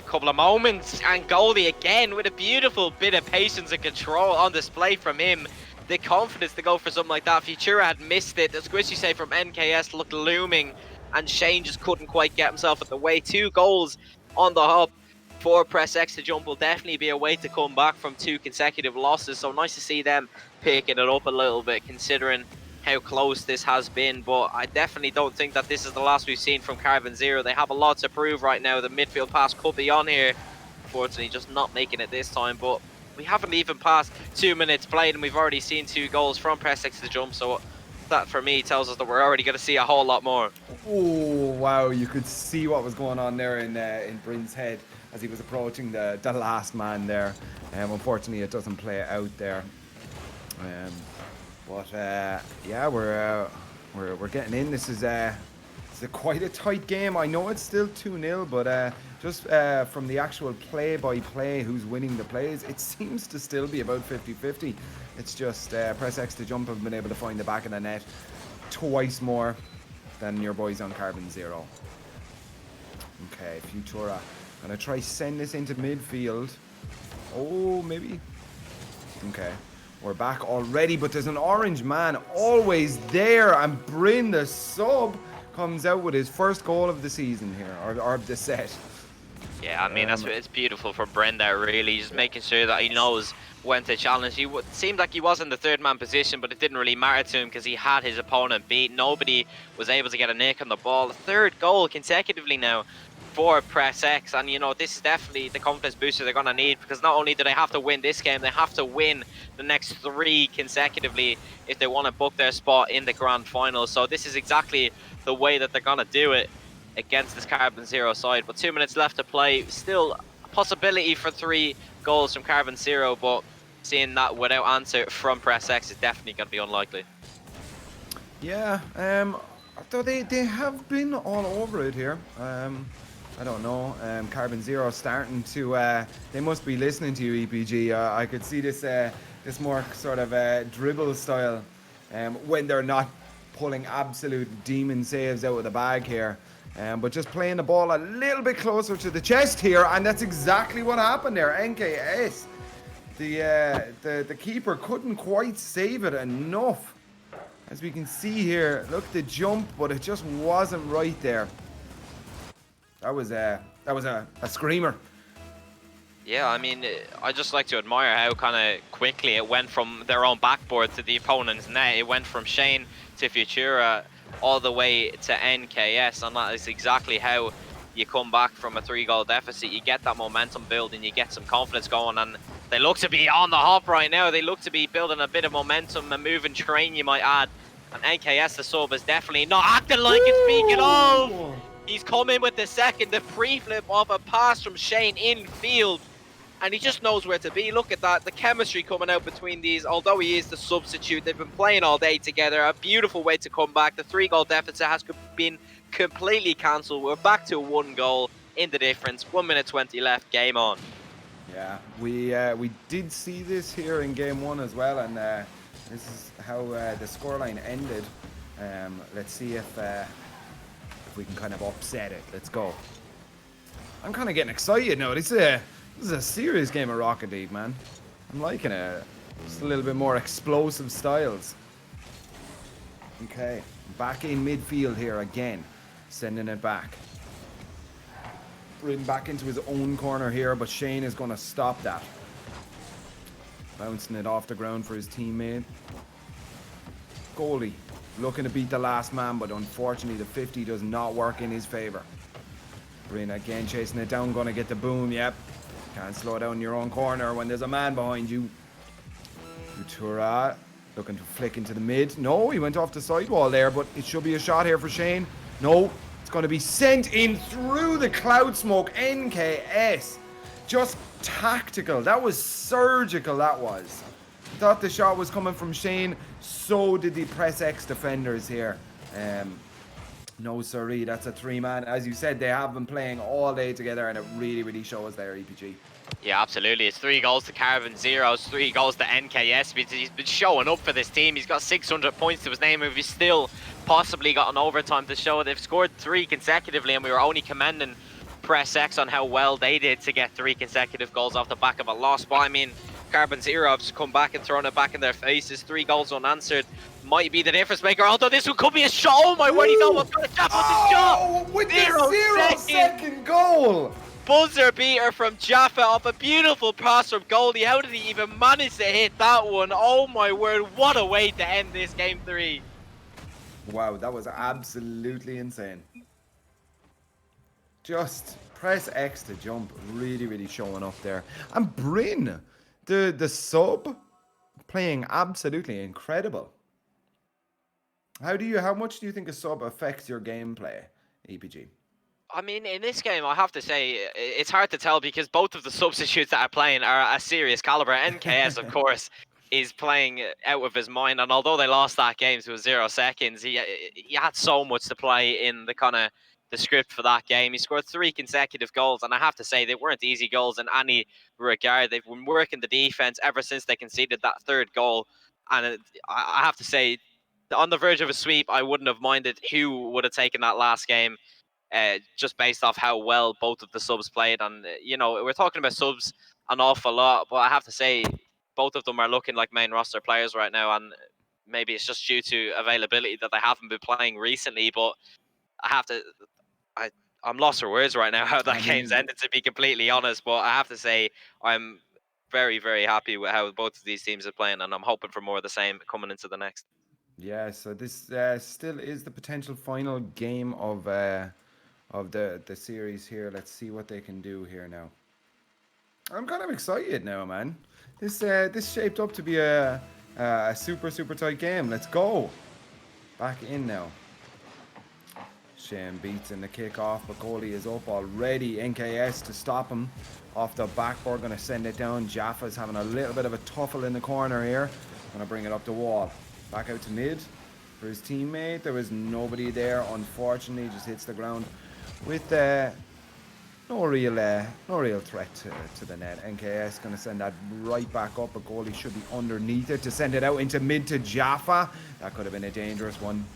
couple of moments, and Goldie again with a beautiful bit of patience and control on display from him. The confidence to go for something like that. Futura had missed it. The squishy save from NKS looked looming, and Shane just couldn't quite get himself at the way. 2 goals on the hop for Press X to Jump will definitely be a way to come back from 2 consecutive losses. So nice to see them picking it up a little bit, considering how close this has been, but I definitely don't think that this is the last we've seen from Carbon Zero. They have a lot to prove right now. The midfield pass could be on here. Unfortunately, just not making it this time, but we haven't even passed 2 minutes played, and we've already seen 2 goals from Press X to jump, so that for me tells us that we're already going to see a whole lot more. Oh, wow, you could see what was going on there in Bryn's head as he was approaching the last man there. Unfortunately, it doesn't play out there. Yeah, we're getting in. This is quite a tight game. I know it's still 2-0, but just from the actual play-by-play, who's winning the plays, it seems to still be about 50-50. It's just Press X to jump have been able to find the back of the net twice more than your boys on Carbon Zero. Okay, Futura. Gonna try send this into midfield. Oh, maybe. Okay. We're back already, but there's an orange man always there, and Bryn, the sub, comes out with his first goal of the season here, or of the set. Yeah, I mean, it's beautiful for Bryn there, really, just making sure that he knows when to challenge. He seemed like he was in the third man position, but it didn't really matter to him because he had his opponent beat. Nobody was able to get a nick on the ball. The third goal consecutively now for Press X, and you know, this is definitely the confidence booster they're going to need, because not only do they have to win this game, they have to win the next 3 consecutively if they want to book their spot in the grand final. So this is exactly the way that they're going to do it against this Carbon Zero side. But 2 minutes left to play, still a possibility for 3 goals from Carbon Zero, but seeing that without answer from Press X is definitely going to be unlikely. Yeah, though they have been all over it here. I don't know. Carbon Zero starting to. They must be listening to you, EPG. I could see this this more sort of dribble style when they're not pulling absolute demon saves out of the bag here. But just playing the ball a little bit closer to the chest here, and that's exactly what happened there. NKS, the keeper couldn't quite save it enough. As we can see here, look, the jump, but it just wasn't right there. That was a screamer. Yeah, I mean, I just like to admire how kind of quickly it went from their own backboard to the opponent's net. It went from Shane to Futura all the way to NKS, and that is exactly how you come back from a 3-goal deficit. You get that momentum building, you get some confidence going, and they look to be on the hop right now. They look to be building a bit of momentum, a moving train, you might add. And NKS, the sub, is definitely not acting like it. Speaking of, he's come in with the second, the pre-flip of a pass from Shane in field, and he just knows where to be. Look at that, the chemistry coming out between these. Although he is the substitute, they've been playing all day together. A beautiful way to come back. The 3-goal deficit has been completely cancelled. We're back to 1 goal in the difference. 1 minute 20 left, game on. Yeah, we did see this here in game 1 as well, and this is how the scoreline ended. Let's see if we can kind of upset it. Let's go. I'm kind of getting excited now. This is a serious game of Rocket League, man. I'm liking it. Just a little bit more explosive styles. Okay, back in midfield here again. Sending it back. Bring back into his own corner here, but Shane is going to stop that. Bouncing it off the ground for his teammate. Goalie looking to beat the last man, but unfortunately the 50 does not work in his favour. Bryn again chasing it down, going to get the boom. Yep. Can't slow down your own corner when there's a man behind you. Futura looking to flick into the mid. No, he went off the sidewall there, but it should be a shot here for Shane. No, it's going to be sent in through the cloud smoke. NKS. Just tactical. That was surgical, that was. Thought the shot was coming from Shane. So did the Press X defenders here. No siree, that's a 3-man. As you said, they have been playing all day together, and it really, really shows there, EPG. Yeah, absolutely. It's 3 goals to Carbon Zero's, 3 goals to NKS. He's been showing up for this team. He's got 600 points to his name. If he's still possibly got an overtime to show, they've scored 3 consecutively, and we were only commending Press X on how well they did to get 3 consecutive goals off the back of a loss. But I mean, Carbon Zero have just come back and thrown it back in their faces. 3 goals unanswered might be the difference maker. Although this one could be a shot. Oh my word, he's almost got a shot with the shot. With the 0-second goal. Buzzer beater from Jaffa off a beautiful pass from goalie. How did he even manage to hit that one? Oh my word, what a way to end this game 3. Wow, that was absolutely insane. Just press X to jump. Really, really showing up there. And Bryn, the sub, playing absolutely incredible. How much do you think a sub affects your gameplay, EPG? I mean, in this game, I have to say, it's hard to tell because both of the substitutes that are playing are a serious caliber. NKS, of course, is playing out of his mind, and although they lost that game to 0 seconds, he had so much to play in the kind of the script for that game. He scored 3 consecutive goals, and I have to say they weren't easy goals in any regard. They've been working the defense ever since they conceded that 3rd goal, and I have to say, on the verge of a sweep, I wouldn't have minded who would have taken that last game. Just based off how well both of the subs played. And, we're talking about subs an awful lot, but I have to say, both of them are looking like main roster players right now. And maybe it's just due to availability that they haven't been playing recently. But I have to, I'm lost for words right now how that game's ended, to be completely honest. But I have to say, I'm very, very happy with how both of these teams are playing. And I'm hoping for more of the same coming into the next. Yeah, so this still is the potential final game of the series here. Let's see what they can do here now. I'm kind of excited now, man. This shaped up to be a super tight game. Let's go. Back in now. Shane beats in the kickoff, but goalie is up already. NKS to stop him off the backboard. Going to send it down. Jaffa's having a little bit of a tuffle in the corner here. Going to bring it up the wall. Back out to mid for his teammate. There was nobody there, unfortunately. Just hits the ground with no real threat to the net. NKS going to send that right back up. A goalie should be underneath it to send it out into mid to Jaffa. That could have been a dangerous one.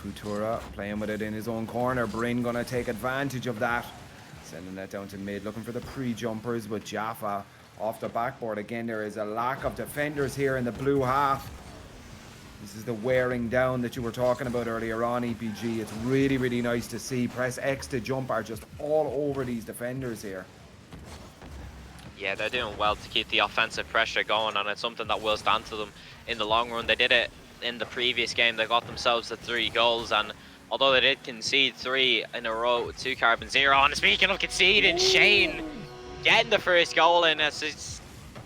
Futura playing with it in his own corner. Bryn going to take advantage of that. Sending that down to mid, looking for the pre-jumpers, but Jaffa off the backboard. Again, there is a lack of defenders here in the blue half. This is the wearing down that you were talking about earlier on, EPG. It's really, really nice to see. Press X to jump are just all over these defenders here. Yeah, they're doing well to keep the offensive pressure going, and it's something that will stand to them in the long run. They did it in the previous game. They got themselves the 3 goals, and although they did concede 3 in a row to Carbon Zero, and speaking of conceding, Shane getting the first goal in a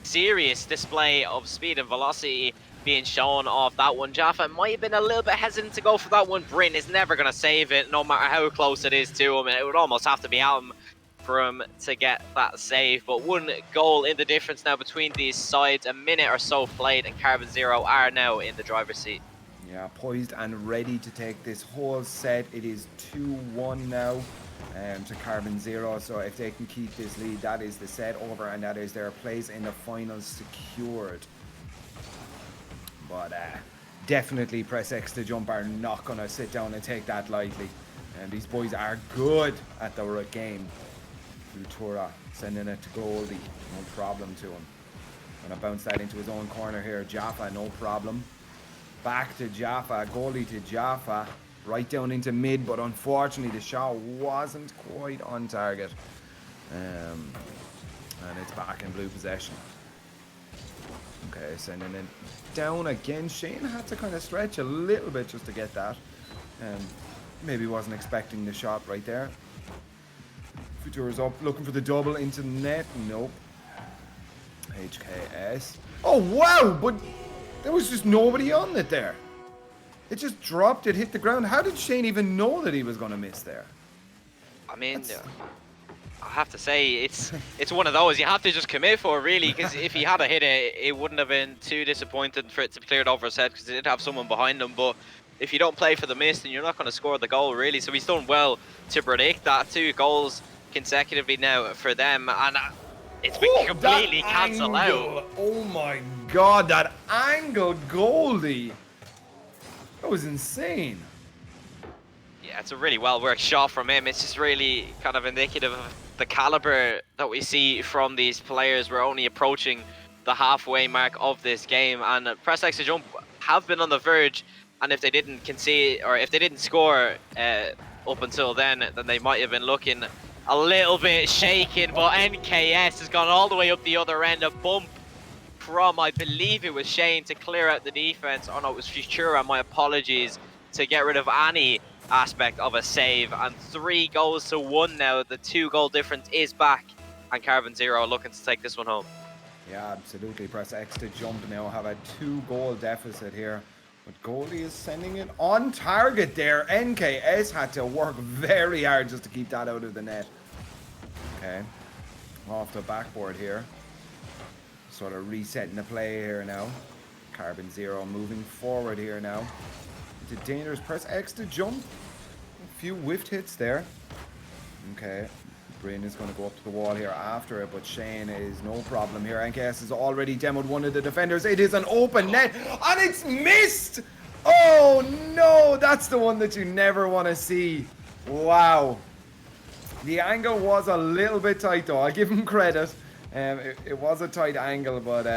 serious display of speed and velocity being shown off that one. Jaffa might have been a little bit hesitant to go for that one. Bryn is never going to save it, no matter how close it is to him. It would almost have to be out for him to get that save. But 1 goal in the difference now between these sides. A minute or so played, and Carbon Zero are now in the driver's seat. Yeah, poised and ready to take this whole set. It is 2-1 now to Carbon Zero. So if they can keep this lead, that is the set over, and that is their place in the finals secured. But definitely Press X to jump are not going to sit down and take that lightly. And these boys are good at the game. Futura sending it to Goldie. No problem to him. Going to bounce that into his own corner here. Jaffa, no problem. Back to Jaffa. Goalie to Jaffa. Right down into mid, but unfortunately the shot wasn't quite on target. And it's back in blue possession. Okay, sending it down again. Shane had to kind of stretch a little bit just to get that. Maybe wasn't expecting the shot right there. Futura's up, looking for the double into the net. Nope. HKS. Oh, wow! But there was just nobody on it there. It just dropped, it hit the ground. How did Shane even know that he was going to miss there? I mean, I have to say, it's one of those you have to just commit for, really, because if he had hit it, it wouldn't have been too disappointing for it to be cleared over his head, because he did have someone behind him. But if you don't play for the miss, then you're not going to score the goal, really. So he's done well to predict that. 2 goals consecutively now for them, and it's been completely cancelled out. Oh my god, that angled goalie. That was insane. Yeah, it's a really well-worked shot from him. It's just really kind of indicative of the caliber that we see from these players. We're only approaching the halfway mark of this game, and Press X to jump have been on the verge, and if they didn't concede, or if they didn't score up until then they might have been looking a little bit shaken. But NKS has gone all the way up the other end. A bump from, I believe it was Shane, to clear out the defense. Oh no, it was Futura, my apologies. to get rid of any aspect of a save. And 3 goals to 1 now. The 2-goal difference is back, and Carbon Zero looking to take this one home. Yeah, absolutely. Press X to jump now. Have a 2-goal deficit here. But goalie is sending it on target there. NKS had to work very hard just to keep that out of the net. Okay. Off the backboard here. Sort of resetting the play here now. Carbon Zero moving forward here now. Into dangerous. Press X to jump. A few whiffed hits there. Okay. Bryn is going to go up to the wall here after it, but Shane is no problem here. NKS has already demoed one of the defenders. It is an open net, and it's missed! Oh no, that's the one that you never want to see. Wow. The angle was a little bit tight though, I'll give him credit. It was a tight angle, but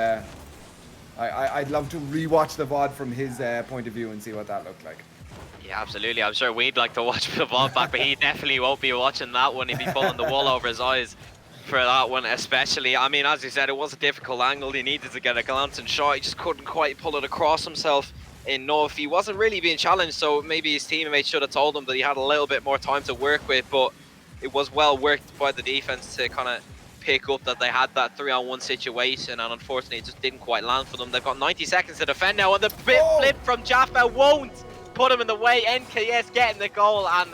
I'd love to rewatch the VOD from his point of view and see what that looked like. Yeah, absolutely. I'm sure we'd like to watch the VOD back, but he definitely won't be watching that one. He'd be pulling the wool over his eyes for that one, especially. I mean, as you said, it was a difficult angle. He needed to get a glancing shot. He just couldn't quite pull it across himself enough. He wasn't really being challenged, so maybe his teammates should have told him that he had a little bit more time to work with, but it was well worked by the defense to kind of pick up that they had that 3-on-1 situation, and unfortunately it just didn't quite land for them. They've got 90 seconds to defend now, and the flip from Jaffa won't put him in the way. NKS getting the goal, and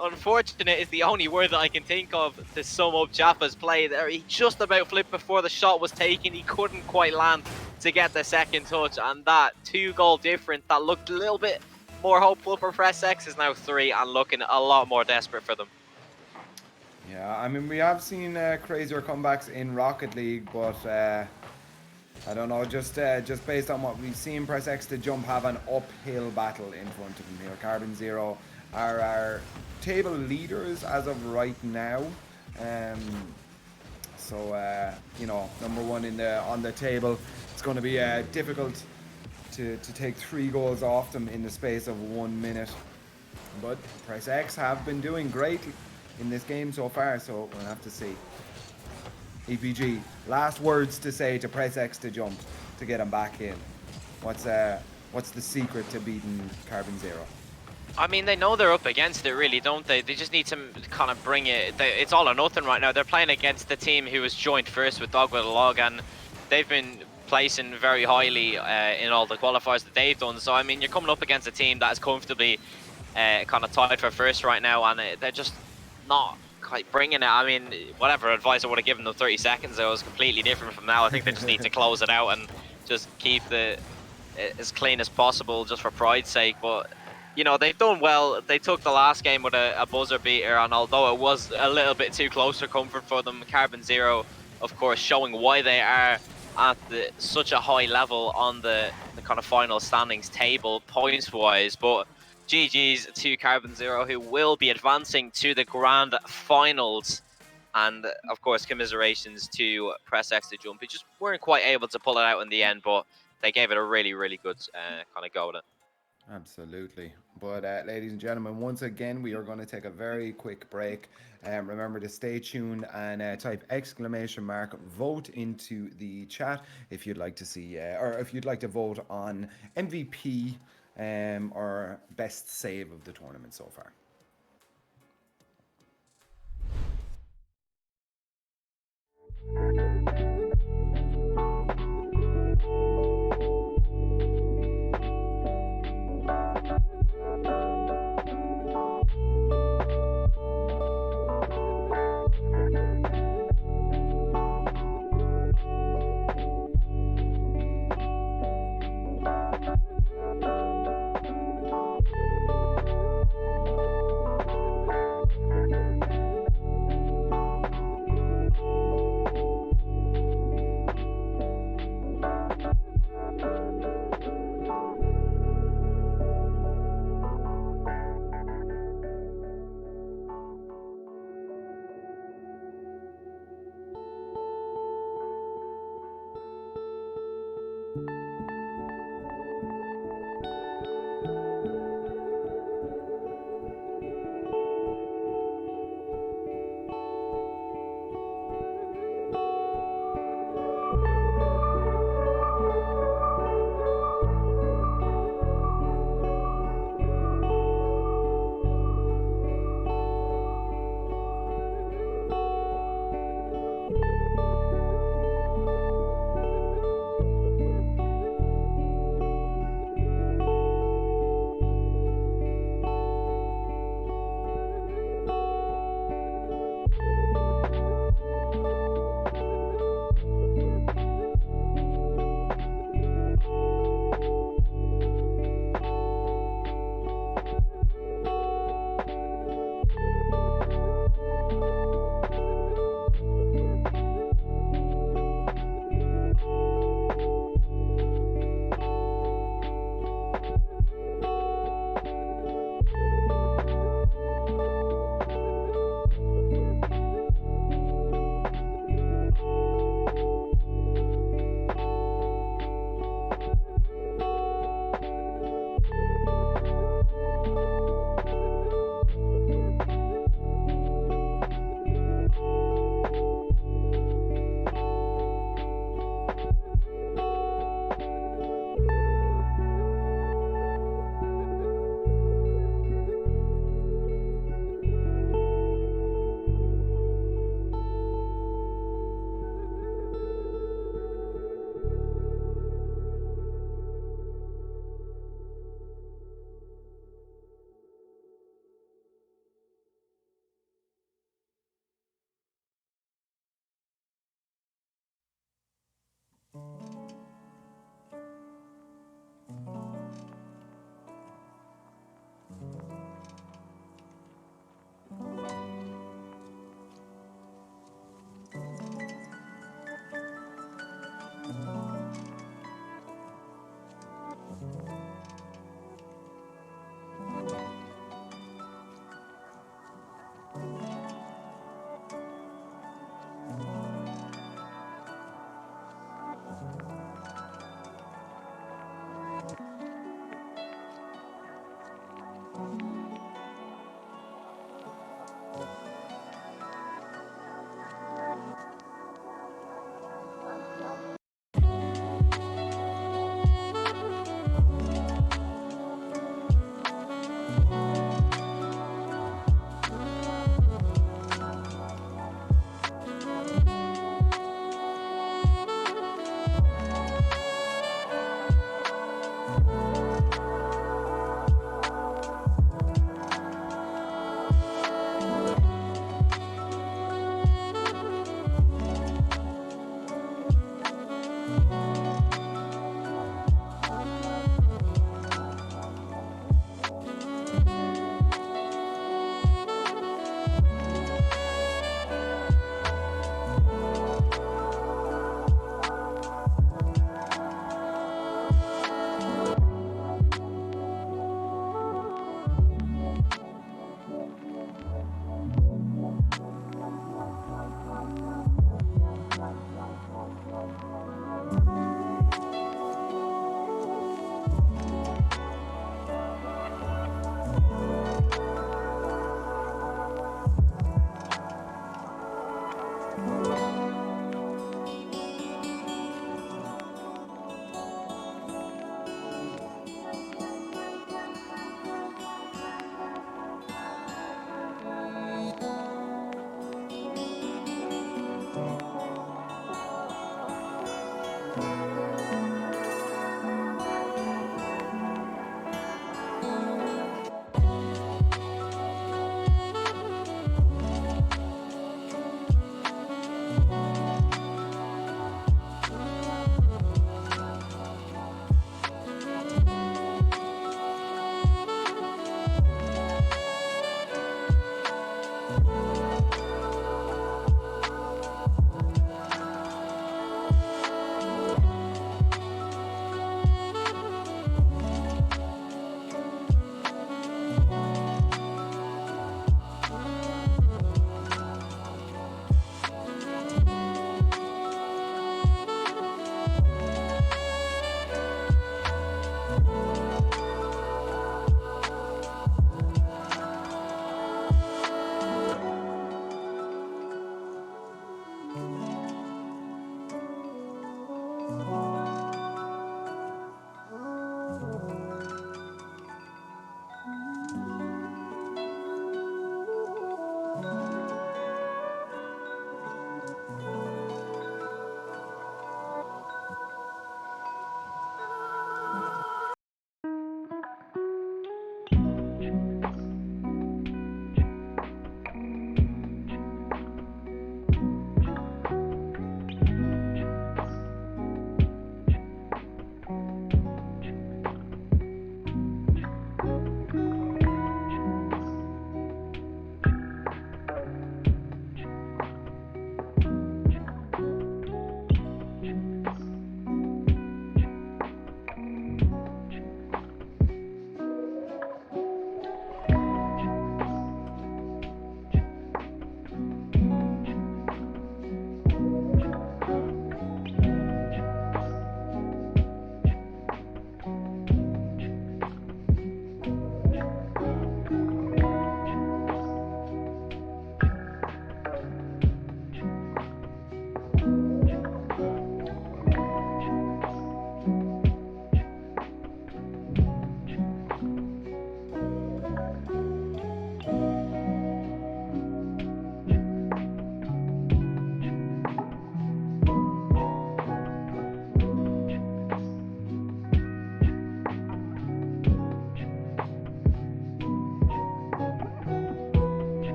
unfortunate is the only word that I can think of to sum up Jaffa's play there. He just about flipped before the shot was taken. He couldn't quite land to get the second touch, and that 2-goal difference that looked a little bit more hopeful for Press X is now 3 and looking a lot more desperate for them. Yeah, I mean, we have seen crazier comebacks in Rocket League, but I don't know, just based on what we've seen, Press X to jump have an uphill battle in front of them here. Carbon Zero are our table leaders as of right now. So, you know, number one on the table. It's going to be difficult to take 3 goals off them in the space of 1 minute. But Press X have been doing great in this game so far, so we'll have to see. EPG, last words to say to Press X to jump to get him back in. What's the secret to beating Carbon Zero? I mean, they know they're up against it, really, don't they? They just need to kind of bring it. It's all or nothing right now. They're playing against the team who was joint first with WYLDE, and they've been placing very highly in all the qualifiers that they've done. So, I mean, you're coming up against a team that is comfortably kind of tied for first right now, and they're just not quite bringing it. I mean, whatever advice I would have given them 30 seconds ago was completely different from now. I think they just need to close it out and just keep it as clean as possible just for pride's sake. But, you know, they've done well. They took the last game with a buzzer beater, and although it was a little bit too close for comfort for them, Carbon Zero, of course, showing why they are at such a high level on the kind of final standings table points-wise. But GG's to Carbon Zero, who will be advancing to the grand finals. And of course, commiserations to Press X to jump, who just weren't quite able to pull it out in the end, but they gave it a really, really good kind of go at it. Absolutely. But ladies and gentlemen, once again, we are going to take a very quick break. Remember to stay tuned and type !vote into the chat if you'd like to see, or if you'd like to vote on MVP or best save of the tournament so far.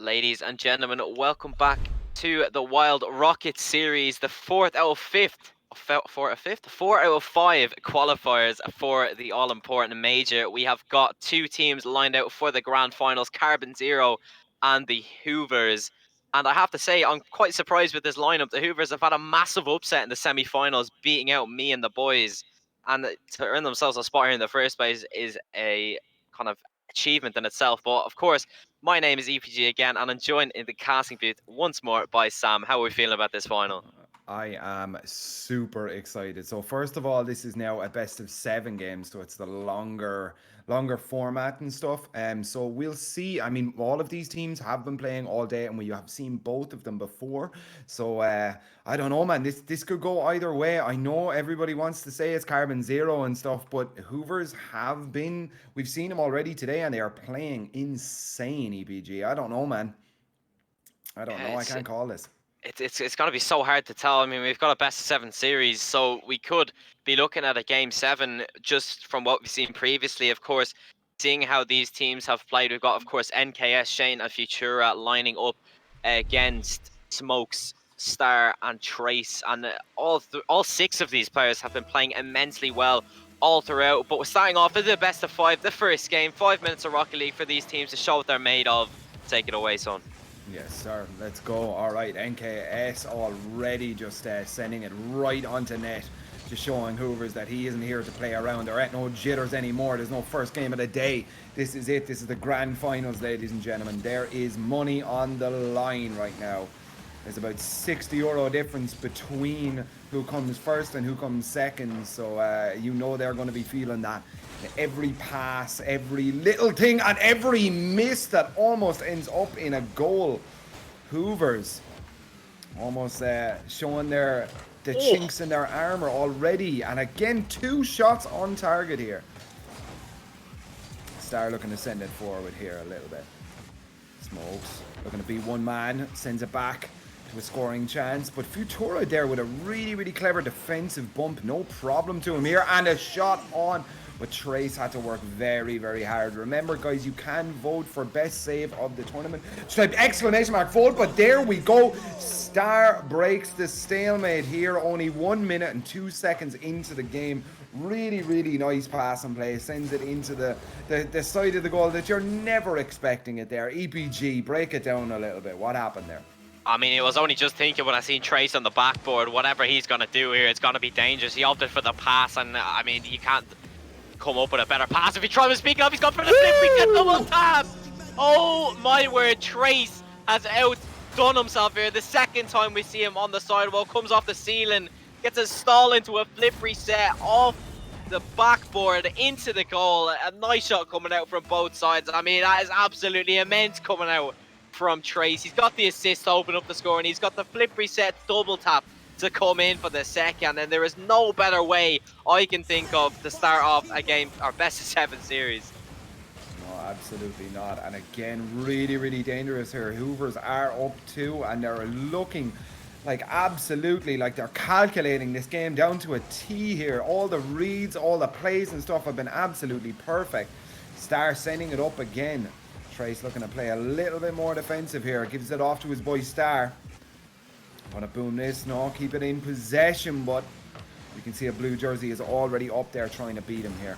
Ladies and gentlemen, welcome back to the Wild Rocket Series, the 4th out of 5 qualifiers for the all-important major. We have got 2 teams lined out for the grand finals, Carbon Zero and the Hoovers. And I have to say, I'm quite surprised with this lineup. The Hoovers have had a massive upset in the semi-finals, beating out me and the boys. And to earn themselves a spot here in the first place is a kind of achievement in itself. But of course, my name is EPG again, and I'm joined in the casting booth once more by Sam. How are we feeling about this final? I am super excited. So first of all, this is now a best of 7 games, so it's the longer format and stuff. So we'll see. I mean, all of these teams have been playing all day, and we have seen both of them before. So I don't know, man. This could go either way. I know everybody wants to say it's Carbon Zero and stuff, but Hoovers have been. We've seen them already today, and they are playing insane. EPG. I don't know, man. I don't know. I can't call this. It's going to be so hard to tell. I mean, we've got a best of 7 series, so we could be looking at a game 7 just from what we've seen previously. Of course, seeing how these teams have played, we've got, of course, NKS, Shane, and Futura lining up against Smokes, Star, and Trace, and all 6 of these players have been playing immensely well all throughout. But we're starting off with the best of 5, the first game, 5 minutes of Rocket League for these teams to show what they're made of. Take it away, son. Yes, sir. Let's go. All right, NKS already just sending it right onto net, just showing Hoovers that he isn't here to play around. There ain't no jitters anymore. There's no first game of the day. This is it. This is the grand finals, ladies and gentlemen. There is money on the line right now. There's about €60 difference between who comes first and who comes second. So you know they're going to be feeling that. Every pass, every little thing, and every miss that almost ends up in a goal. Hoovers almost showing the chinks in their armor already. And again, 2 shots on target here. Star looking to send it forward here a little bit. Smokes looking to be one man, sends it back to a scoring chance. But Futura there with a really clever defensive bump. No problem to him here. And a shot on. But Trace had to work very hard. Remember, guys, you can vote for best save of the tournament. Just type exclamation mark vote, but there we go. Star breaks the stalemate here. Only 1 minute and 2 seconds into the game. Really nice pass and play. Sends it into the side of the goal that you're never expecting it there. EPG, break it down a little bit. What happened there? I mean, it was only just thinking when I seen Trace on the backboard, whatever he's going to do here, it's going to be dangerous. He opted for the pass, and I mean, you can't come up with a better pass. If he tries to speak up, he's gone for the flip. We get double tap. Oh my word, Trace has outdone himself here. The second time we see him on the sidewall, comes off the ceiling, gets a stall into a flip reset off the backboard into the goal. A nice shot coming out from both sides. I mean, that is absolutely immense coming out from Trace. He's got the assist to open up the score, and he's got the flip reset double tap to come in for the second, and there is no better way I can think of to start off a game, our best of 7 series. No, absolutely not. And again, really dangerous here. Hoovers are up 2, and they're looking like absolutely like they're calculating this game down to a T here. All the reads, all the plays and stuff have been absolutely perfect. Star sending it up again. Trace looking to play a little bit more defensive here. Gives it off to his boy Star. Want to boom this? No, keep it in possession, but you can see a blue jersey is already up there trying to beat him here.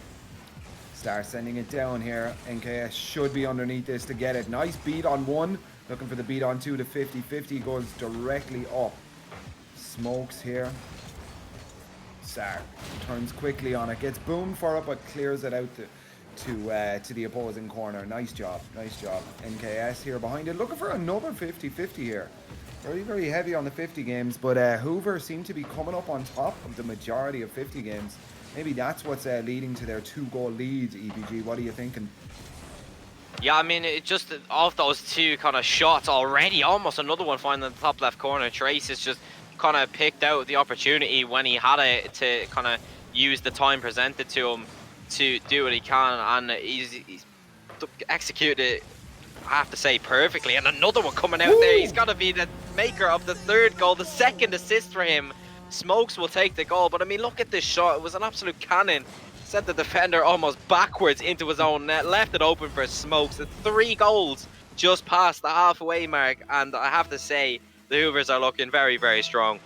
Star sending it down here. NKS should be underneath this to get it. Nice beat on 1. Looking for the beat on 2 to 50-50. Goes directly up. Smokes here. Star turns quickly on it. Gets boomed for it, but clears it out to the opposing corner. Nice job. NKS here behind it. Looking for another 50-50 here. Very heavy on the 50 games, but Hoover seem to be coming up on top of the majority of 50 games. Maybe that's what's leading to their 2-goal leads, EPG. What are you thinking? Yeah, I mean, it just off those 2 kind of shots already, almost another one finding the top left corner. Trace has just kind of picked out the opportunity when he had it to kind of use the time presented to him to do what he can, and he's executed, I have to say, perfectly. And another one coming out there. He's got to be the maker of the 3rd goal, the 2nd assist for him. Smokes will take the goal, but I mean, look at this shot. It was an absolute cannon. Sent the defender almost backwards into his own net, left it open for Smokes. 3 goals just past the halfway mark, and I have to say, the Hoovers are looking very, very strong.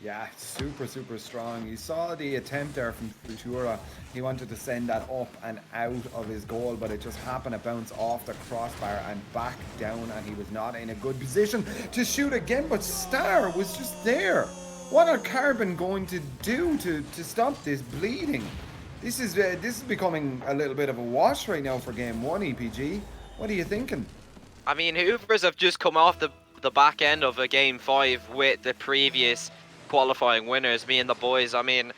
Yeah, super, super strong. You saw the attempt there from Futura. He wanted to send that up and out of his goal, but it just happened to bounce off the crossbar and back down, and he was not in a good position to shoot again, but Star was just there. What are Carbon going to do to stop this bleeding? This is becoming a little bit of a wash right now for game 1, EPG. What are you thinking? I mean, Hoovers have just come off the back end of a game 5 with the previous qualifying winners, me and the boys. I mean,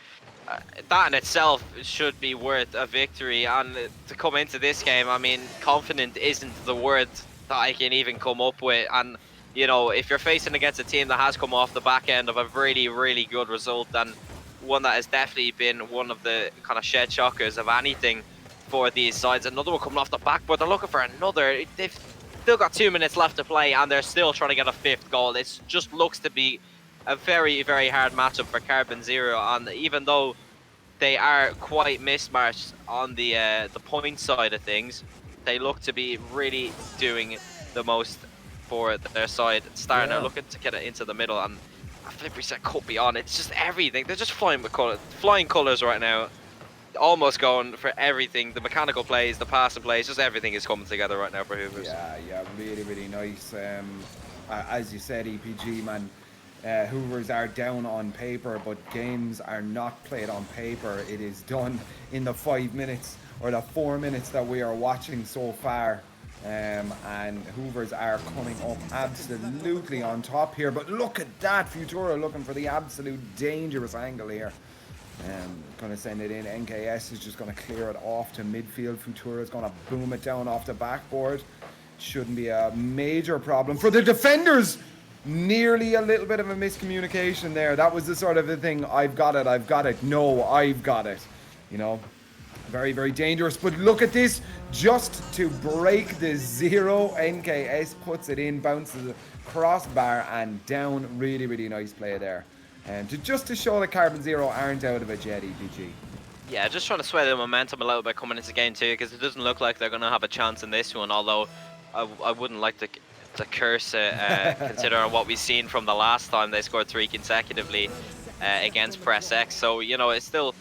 that in itself should be worth a victory, and to come into this game, I mean, confident isn't the word that I can even come up with. And you know, if you're facing against a team that has come off the back end of a really, really good result, and one that has definitely been one of the kind of shed shockers of anything for these sides, another one coming off the backboard, they're looking for another. They've still got 2 minutes left to play, and they're still trying to get a 5th goal. It just looks to be a very, very hard matchup for Carbon Zero, and even though they are quite mismatched on the point side of things, they look to be really doing the most for their side. Star now looking to get it into the middle, and a flip reset could be on. It's just everything. They're just flying with flying colors right now. Almost going for everything. The mechanical plays, the passing plays, just everything is coming together right now for Hoovers. Yeah, really, really nice. As you said, EPG, man, Hoovers are down on paper, but games are not played on paper. It is done in the 5 minutes or the 4 minutes that we are watching so far. And Hoovers are coming up absolutely on top here. But look at that, Futura looking for the absolute dangerous angle here. Going to send it in. NKS is just going to clear it off to midfield. Futura is going to boom it down off the backboard. Shouldn't be a major problem for the defenders. Nearly a little bit of a miscommunication there. That was the sort of the thing. I've got it. No, I've got it. You know, very, very dangerous. But look at this. Just to break the 0, NKS puts it in, bounces the crossbar and down. Really, really nice play there. Just to show that Carbon Zero aren't out of it yet, EPG. Yeah, just trying to sway the momentum a little bit coming into game 2, because it doesn't look like they're going to have a chance in this one, although I wouldn't like to curse it, considering what we've seen from the last time they scored 3 consecutively against Press X. So, you know, it's still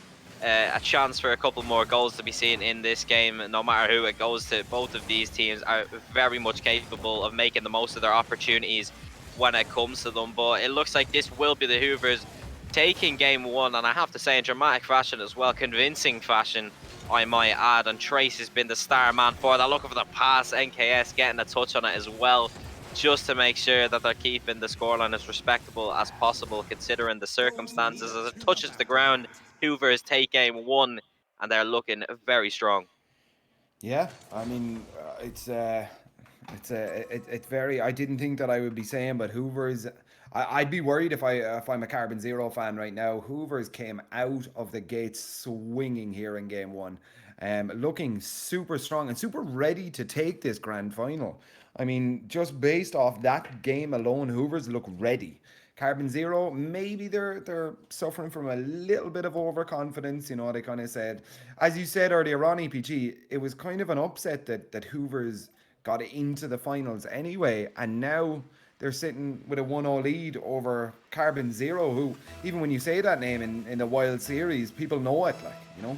a chance for a couple more goals to be seen in this game. No matter who it goes to, both of these teams are very much capable of making the most of their opportunities when it comes to them. But it looks like this will be the Hoovers taking game 1, and I have to say in dramatic fashion as well, convincing fashion, I might add. And Trace has been the star man for that, looking for the pass. NKS getting a touch on it as well, just to make sure that they're keeping the scoreline as respectable as possible considering the circumstances. As it touches the ground, Hoovers take game 1, and they're looking very strong. Yeah, I mean, it's very. I didn't think that I would be saying, but Hoovers. I'd be worried if I'm a Carbon Zero fan right now. Hoovers came out of the gates swinging here in game 1, looking super strong and super ready to take this grand final. I mean, just based off that game alone, Hoovers look ready. Carbon Zero, maybe they're suffering from a little bit of overconfidence. You know, they kind of said, as you said earlier on, EPG, it was kind of an upset that Hoovers got into the finals anyway, and now they're sitting with a 1-0 lead over Carbon Zero, who, even when you say that name in the WYLDE series, people know it, like, you know?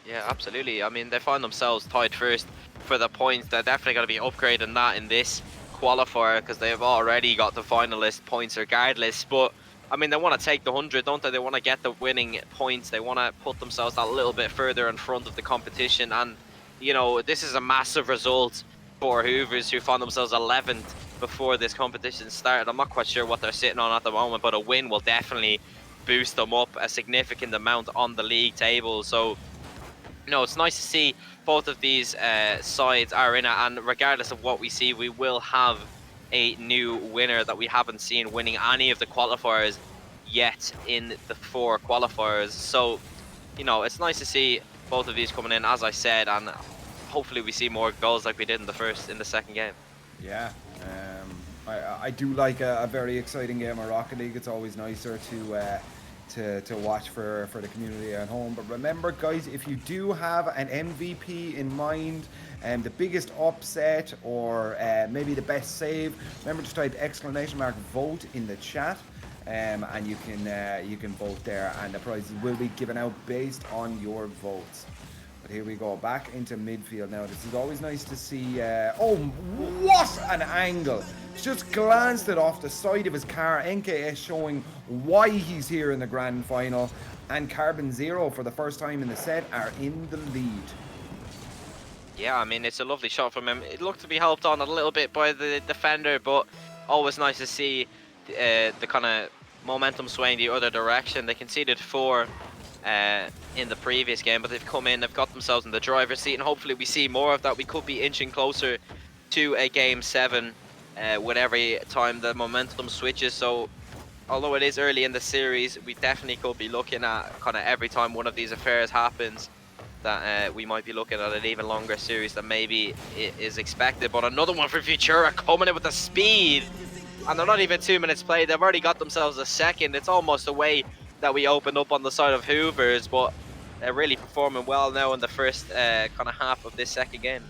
Yeah, absolutely. I mean, they find themselves tied first for the points. They're definitely going to be upgrading that in this qualifier, because they've already got the finalist points regardless. But I mean, they want to take the 100, don't they? They want to get the winning points. They want to put themselves that little bit further in front of the competition. And you know, this is a massive result for Hoovers, who found themselves 11th before this competition started. I'm not quite sure what they're sitting on at the moment, but a win will definitely boost them up a significant amount on the league table. So you know, it's nice to see both of these sides are in it, and regardless of what we see, we will have a new winner that we haven't seen winning any of the qualifiers yet in the 4 qualifiers. So, you know, it's nice to see both of these coming in, as I said, and hopefully we see more goals like we did in the second game. Yeah, I do like a very exciting game of Rocket League. It's always nicer to to watch for the community at home. But remember, guys, if you do have an MVP in mind, and the biggest upset or maybe the best save, remember to type !vote in the chat, and you can vote there, and the prizes will be given out based on your votes. But here we go, back into midfield now. This is always nice to see. Oh, what an angle! Just glanced it off the side of his car. NKS showing why he's here in the grand final. And Carbon Zero, for the first time in the set, are in the lead. Yeah, I mean, it's a lovely shot from him. It looked to be helped on a little bit by the defender, but always nice to see the kind of momentum swaying the other direction. They conceded 4 in the previous game, but they've come in, they've got themselves in the driver's seat, and hopefully we see more of that. We could be inching closer to a game 7 with every time the momentum switches. So although it is early in the series, we definitely could be looking at kind of every time one of these affairs happens, that we might be looking at an even longer series than maybe it is expected. But another one for Futura, coming in with the speed, and they're not even 2 minutes played. They've already got themselves a second. It's almost a way that we opened up on the side of Hoovers, but they're really performing well now in the first kind of half of this second game.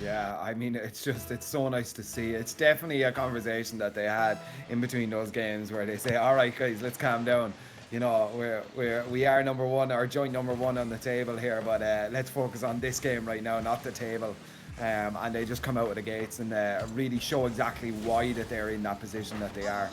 Yeah, I mean, it's so nice to see. It's definitely a conversation that they had in between those games where they say, all right, guys, let's calm down. You know, we are number 1, or joint number 1 on the table here, but let's focus on this game right now, not the table. And they just come out of the gates and really show exactly why that they're in that position that they are.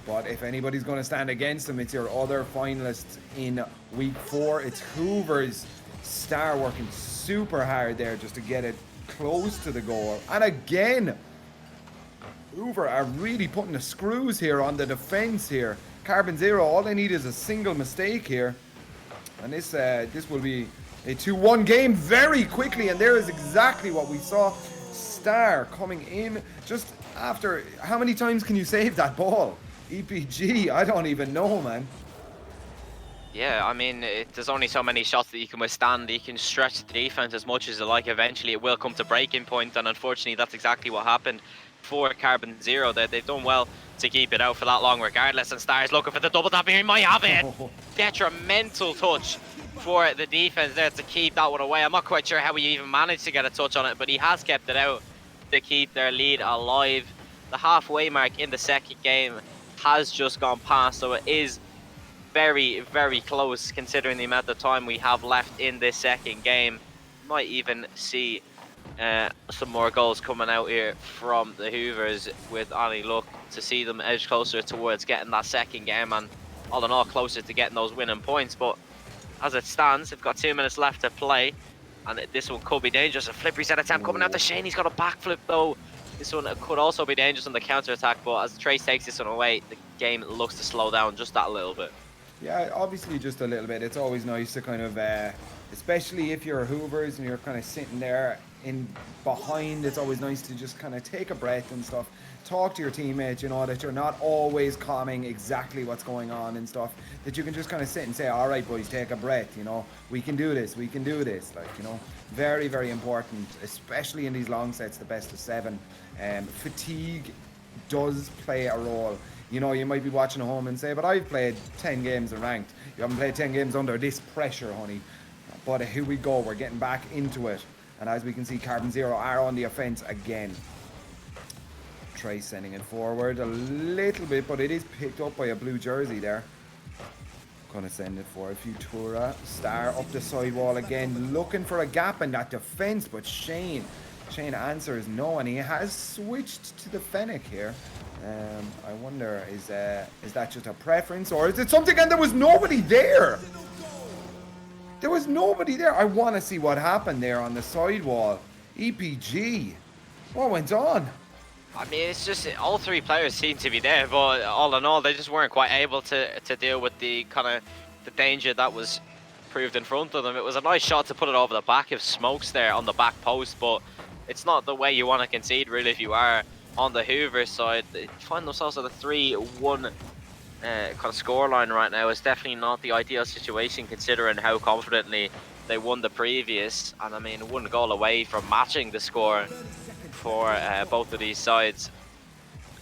But if anybody's going to stand against them, it's your other finalists in week 4. It's Hoover's. Star working super hard there just to get it close to the goal. And again, Hoover are really putting the screws here on the defense here. Carbon Zero, all they need is a single mistake here, and this will be a 2-1 game very quickly. And there is exactly what we saw. Star coming in just after, how many times can you save that ball? EPG, I don't even know, man. Yeah, I mean, there's only so many shots that you can withstand. You can stretch the defense as much as you like. Eventually, it will come to breaking point, and unfortunately, that's exactly what happened for Carbon Zero. They've done well to keep it out for that long regardless, and Star's looking for the double tap here. He might have it. Detrimental touch for the defense there to keep that one away. I'm not quite sure how he even managed to get a touch on it, but he has kept it out to keep their lead alive. The halfway mark in the second game has just gone past, so it is very, very close considering the amount of time we have left in this second game. Might even see some more goals coming out here from the Hoovers with any luck to see them edge closer towards getting that second game, and all in all closer to getting those winning points. But as it stands, they've got 2 minutes left to play, and this one could be dangerous. A flip reset attempt coming out to Shane. He's got a backflip though. This one could also be dangerous on the counter attack, but as Trace takes this one away, the game looks to slow down just that little bit. Yeah, obviously just a little bit. It's always nice to kind of, especially if you're Hoovers and you're kind of sitting there in behind, it's always nice to just kind of take a breath and stuff. Talk to your teammates, you know, that you're not always calming exactly what's going on and stuff. That you can just kind of sit and say, all right, boys, take a breath, you know. We can do this, we can do this. Like, you know, very, very important, especially in these long sets, the best of 7. Fatigue does play a role. You know, you might be watching at home and say, but I've played 10 games in ranked. You haven't played 10 games under this pressure, honey. But here we go. We're getting back into it. And as we can see, Carbon Zero are on the offense again. Trace sending it forward a little bit, but it is picked up by a blue jersey there. Gonna send it for Futura. Star up the side wall again, looking for a gap in that defense, but Shane answers no, and he has switched to the Fennec here. I wonder, is that just a preference, or is it something? And there was nobody there. There was nobody there. I want to see what happened there on the sidewall. EPG, what went on? I mean, it's just all 3 players seem to be there, but all in all, they just weren't quite able to deal with the kind of the danger that was proved in front of them. It was a nice shot to put it over the back of Smokes there on the back post, but it's not the way you want to concede, really, if you are on the Hoover side. They find themselves at a 3-1 kind of scoreline right now. It's definitely not the ideal situation considering how confidently they won the previous, and I mean, 1 goal away from matching the score for both of these sides.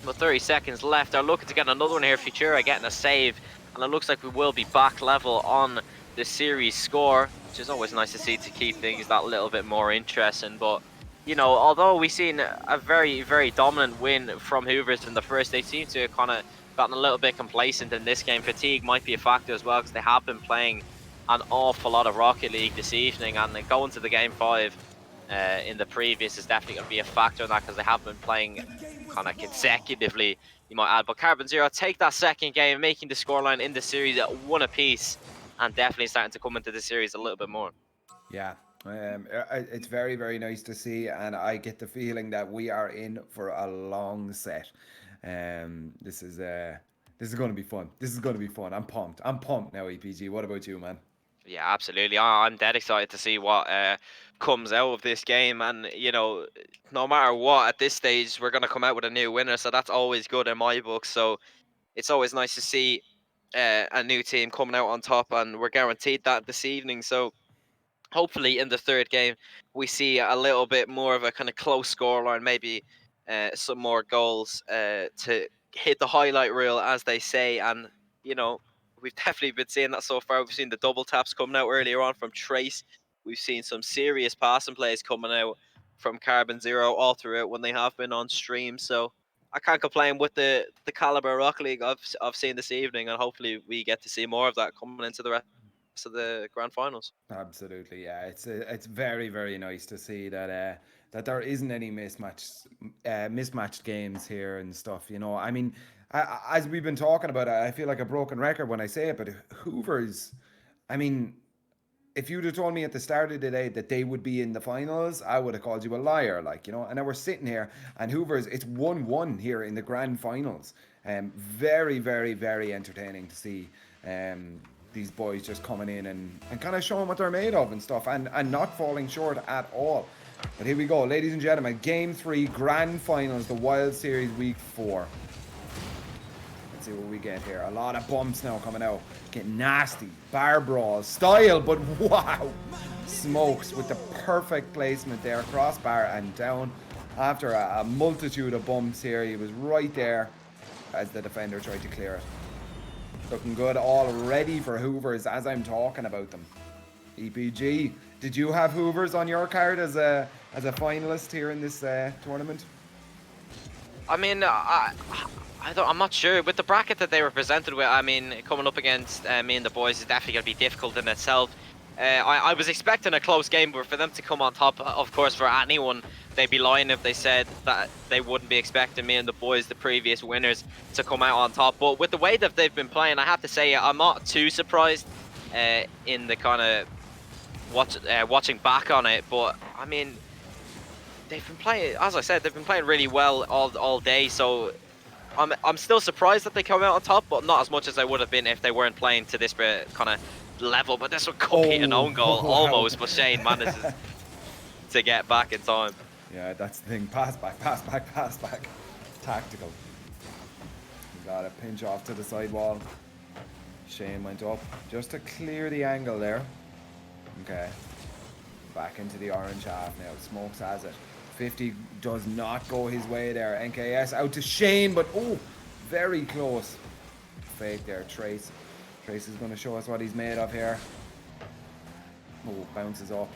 But 30 seconds left. They're looking to get another one here. Futura getting a save and it looks like we will be back level on the series score, which is always nice to see to keep things that little bit more interesting. But you know, although we've seen a very, very dominant win from Hoovers in the first, they seem to have kind of gotten a little bit complacent in this game. Fatigue might be a factor as well, because they have been playing an awful lot of Rocket League this evening, and then going to the game 5 in the previous is definitely going to be a factor in that, because they have been playing kind of consecutively, you might add. But Carbon Zero take that second game, making the scoreline in the series at 1 apiece, and definitely starting to come into the series a little bit more. Yeah, it's very, very nice to see, and I get the feeling that we are in for a long set. This is going to be fun. This is going to be fun. I'm pumped. I'm pumped now, EPG. What about you, man? Yeah, absolutely. I'm dead excited to see what comes out of this game, and you know, no matter what, at this stage, we're gonna come out with a new winner, so that's always good in my book. So it's always nice to see a new team coming out on top, and we're guaranteed that this evening. So hopefully in the third game we see a little bit more of a kind of close scoreline, maybe some more goals to hit the highlight reel, as they say. And you know, we've definitely been seeing that so far. We've seen the double taps coming out earlier on from Trace. We've seen some serious passing plays coming out from Carbon Zero all throughout when they have been on stream. So I can't complain with the caliber Rocket League I've seen this evening, and hopefully we get to see more of that coming into the rest of the grand finals. Absolutely, yeah. It's very, very nice to see that that there isn't any mismatched games here and stuff. You know, I mean, as we've been talking about, I feel like a broken record when I say it, but Hoovers, I mean, if you'd have told me at the start of the day that they would be in the finals, I would have called you a liar, like, you know. And now we're sitting here, and Hoovers, it's 1-1 here in the grand finals. Very, very, very entertaining to see these boys just coming in and kind of showing what they're made of and stuff, and not falling short at all. But here we go, ladies and gentlemen, Game 3, grand finals, the WYLDE Series Week 4. Let's see what we get here. A lot of bumps now coming out. Getting nasty. Bar brawls. Style, but wow. Smokes with the perfect placement there. Crossbar and down. After a multitude of bumps here, he was right there as the defender tried to clear it. Looking good already for Hoovers as I'm talking about them. EPG, did you have Hoovers on your card as a finalist here in this tournament? I mean, I'm not sure. With the bracket that they were presented with, I mean, coming up against me and the boys is definitely going to be difficult in itself. I was expecting a close game, but for them to come on top, of course, for anyone, they'd be lying if they said that they wouldn't be expecting me and the boys, the previous winners, to come out on top. But with the way that they've been playing, I have to say, I'm not too surprised in the kind of watching back on it. But, I mean, they've been playing, as I said, they've been playing really well all day, so I'm still surprised that they come out on top, but not as much as I would have been if they weren't playing to this kind of level. But this one could be an own goal almost, but Shane manages to get back in time. Yeah, that's the thing. Pass back, pass back, pass back. Tactical. We got a pinch off to the side wall. Shane went up just to clear the angle there. Okay. Back into the orange half now. Smokes has it. 50 does not go his way there. NKS out to Shane, but oh, very close. Fake there, Trace. Trace is going to show us what he's made of here. Oh, bounces up.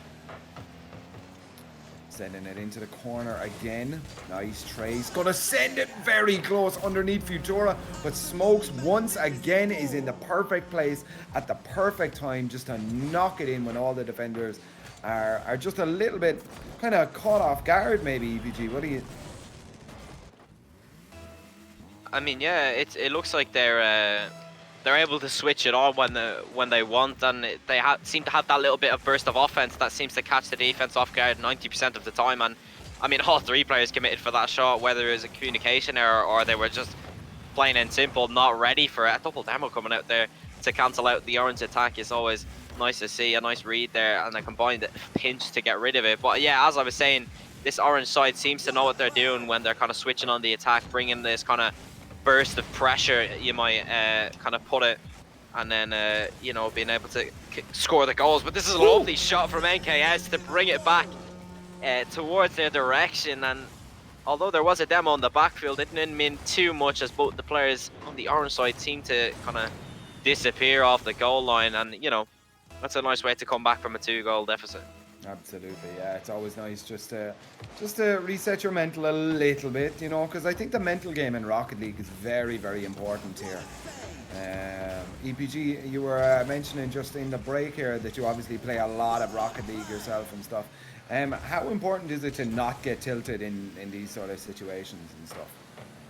Sending it into the corner again. Nice Trace. Going to send it very close underneath Futura, but Smokes once again is in the perfect place at the perfect time just to knock it in when all the defenders are just a little bit kind of caught off guard, maybe. EPG, what do you... I mean, yeah, it looks like they're able to switch it on when they want, and they seem to have that little bit of burst of offense that seems to catch the defense off guard 90% of the time. And I mean, all three players committed for that shot, whether it was a communication error or they were just plain and simple not ready for it. A double demo coming out there to cancel out the orange attack is always nice to see. A nice read there and a combined pinch to get rid of it. But yeah, as I was saying, this orange side seems to know what they're doing when they're kind of switching on the attack, bringing this kind of burst of pressure, you might kind of put it, and then you know, being able to score the goals. But this is a lovely shot from NKS to bring it back towards their direction. And although there was a demo on the backfield, it didn't mean too much, as both the players on the orange side seemed to kind of disappear off the goal line, and you know, that's a nice way to come back from a 2-goal deficit. Absolutely, yeah. It's always nice just to reset your mental a little bit, you know, because I think the mental game in Rocket League is very, very important here. EPG, you were mentioning just in the break here that you obviously play a lot of Rocket League yourself and stuff. How important is it to not get tilted in these sort of situations and stuff?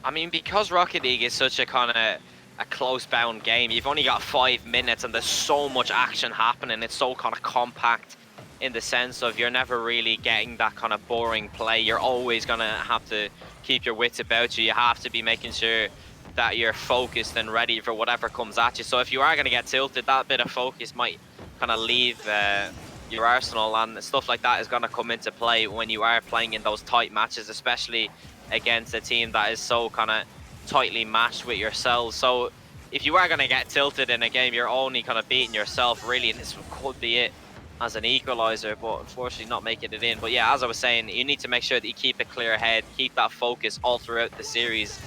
I mean, because Rocket League is such a kind of a close-bound game, you've only got 5 minutes and there's so much action happening. It's so kind of compact in the sense of you're never really getting that kind of boring play. You're always going to have to keep your wits about you. You have to be making sure that you're focused and ready for whatever comes at you. So if you are going to get tilted, that bit of focus might kind of leave your arsenal, and stuff like that is going to come into play when you are playing in those tight matches, especially against a team that is so kind of tightly matched with yourselves. So if you are going to get tilted in a game, you're only kind of beating yourself really, and this could be it as an equalizer, but unfortunately not making it in. But yeah, as I was saying, you need to make sure that you keep a clear head, keep that focus all throughout the series,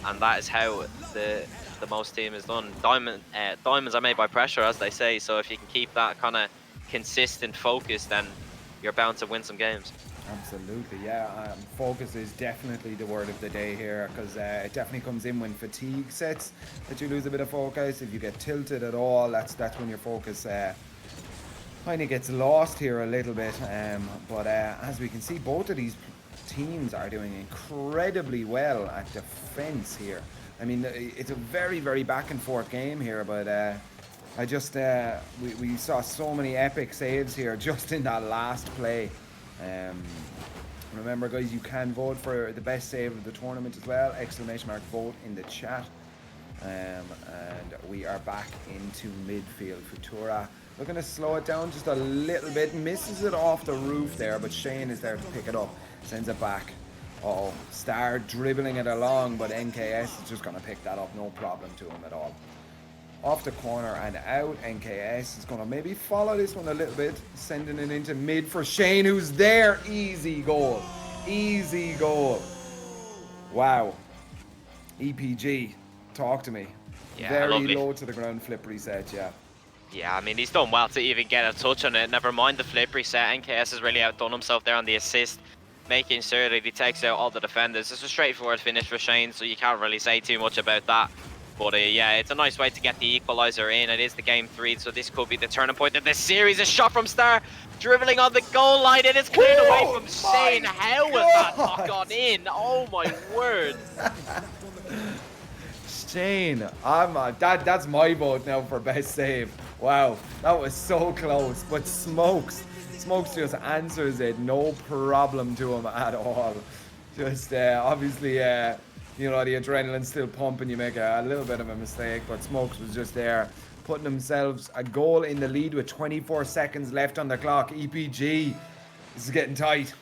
and that is how the most team is done. Diamonds are made by pressure, as they say, so if you can keep that kind of consistent focus, then you're bound to win some games. Absolutely, yeah. Focus is definitely the word of the day here, because it definitely comes in when fatigue sets that you lose a bit of focus. If you get tilted at all, that's when your focus kind of gets lost here a little bit. But as we can see, both of these teams are doing incredibly well at defense here. I mean, it's a very, very back and forth game here, but I just we saw so many epic saves here just in that last play. Remember, guys, you can vote for the best save of the tournament as well. !vote in the chat. And we are back into midfield. Futura looking to slow it down just a little bit. Misses it off the roof there, but Shane is there to pick it up. Sends it back. Uh-oh. Star dribbling it along, but NKS is just going to pick that up. No problem to him at all. Off the corner and out. NKS is going to maybe follow this one a little bit. Sending it into mid for Shane, who's there. Easy goal. Easy goal. Wow. EPG, talk to me. Yeah, very low to the ground flip reset, yeah. Yeah, I mean, he's done well to even get a touch on it. Never mind the flip reset. NKS has really outdone himself there on the assist, making sure that he takes out all the defenders. It's a straightforward finish for Shane, so you can't really say too much about that. But yeah, it's a nice way to get the equaliser in. It is the game 3, so this could be the turning point of this series. A shot from Star, dribbling on the goal line. It is cleared away from Shane. How was that not gone in? Oh my word. Shane, that's my vote now for best save. Wow, that was so close. But Smokes just answers it, no problem to him at all. Just obviously, you know, the adrenaline's still pumping. You make a little bit of a mistake, but Smokes was just there, putting themselves a goal in the lead with 24 seconds left on the clock. EPG, this is getting tight.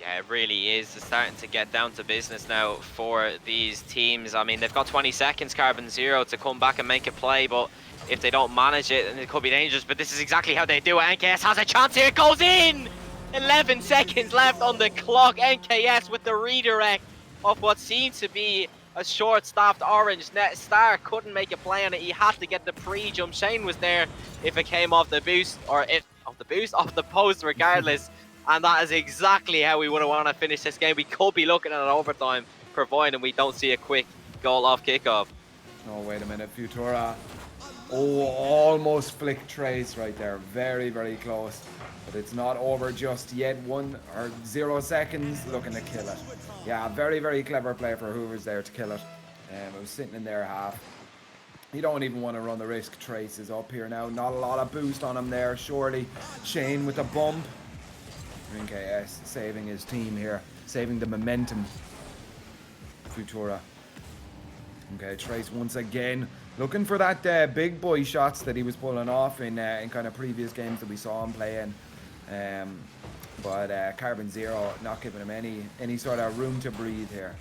Yeah, it really is. It's starting to get down to business now for these teams. I mean, they've got 20 seconds, Carbon Zero, to come back and make a play, but if they don't manage it, then it could be dangerous. But this is exactly how they do it. NKS has a chance here. It goes in! 11 seconds left on the clock. NKS with the redirect of what seemed to be a short-staffed orange net. Star couldn't make a play on it. He had to get the pre-jump. Shane was there if it came off the boost, or off the post regardless. And that is exactly how we would have wanted to finish this game. We could be looking at an overtime, providing we don't see a quick goal off kickoff. Oh, wait a minute, Futura. Oh, almost flicked Trace right there. Very, very close. But it's not over just yet. 0 seconds, looking to kill it. Yeah, very, very clever play for Hoover's there to kill it. It was sitting in their half. You don't even want to run the risk. Trace is up here now. Not a lot of boost on him there, surely. Shane with a bump. NKS saving his team here, saving the momentum. Futura. Okay, Trace once again looking for that big boy shots that he was pulling off in kind of previous games that we saw him playing. But Carbon Zero not giving him any sort of room to breathe here.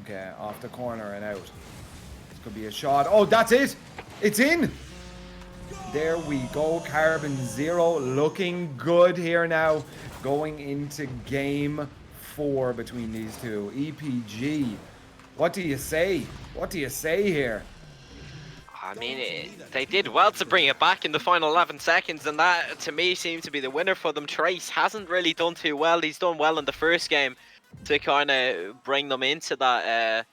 Okay, off the corner and out. This could be a shot. Oh, that's it! It's in! There we go, Carbon Zero looking good here now, going into game 4 between these two. EPG, what do you say? What do you say here? I mean, they did well to bring it back in the final 11 seconds, and that, to me, seemed to be the winner for them. Trace hasn't really done too well. He's done well in the first game to kind of bring them into that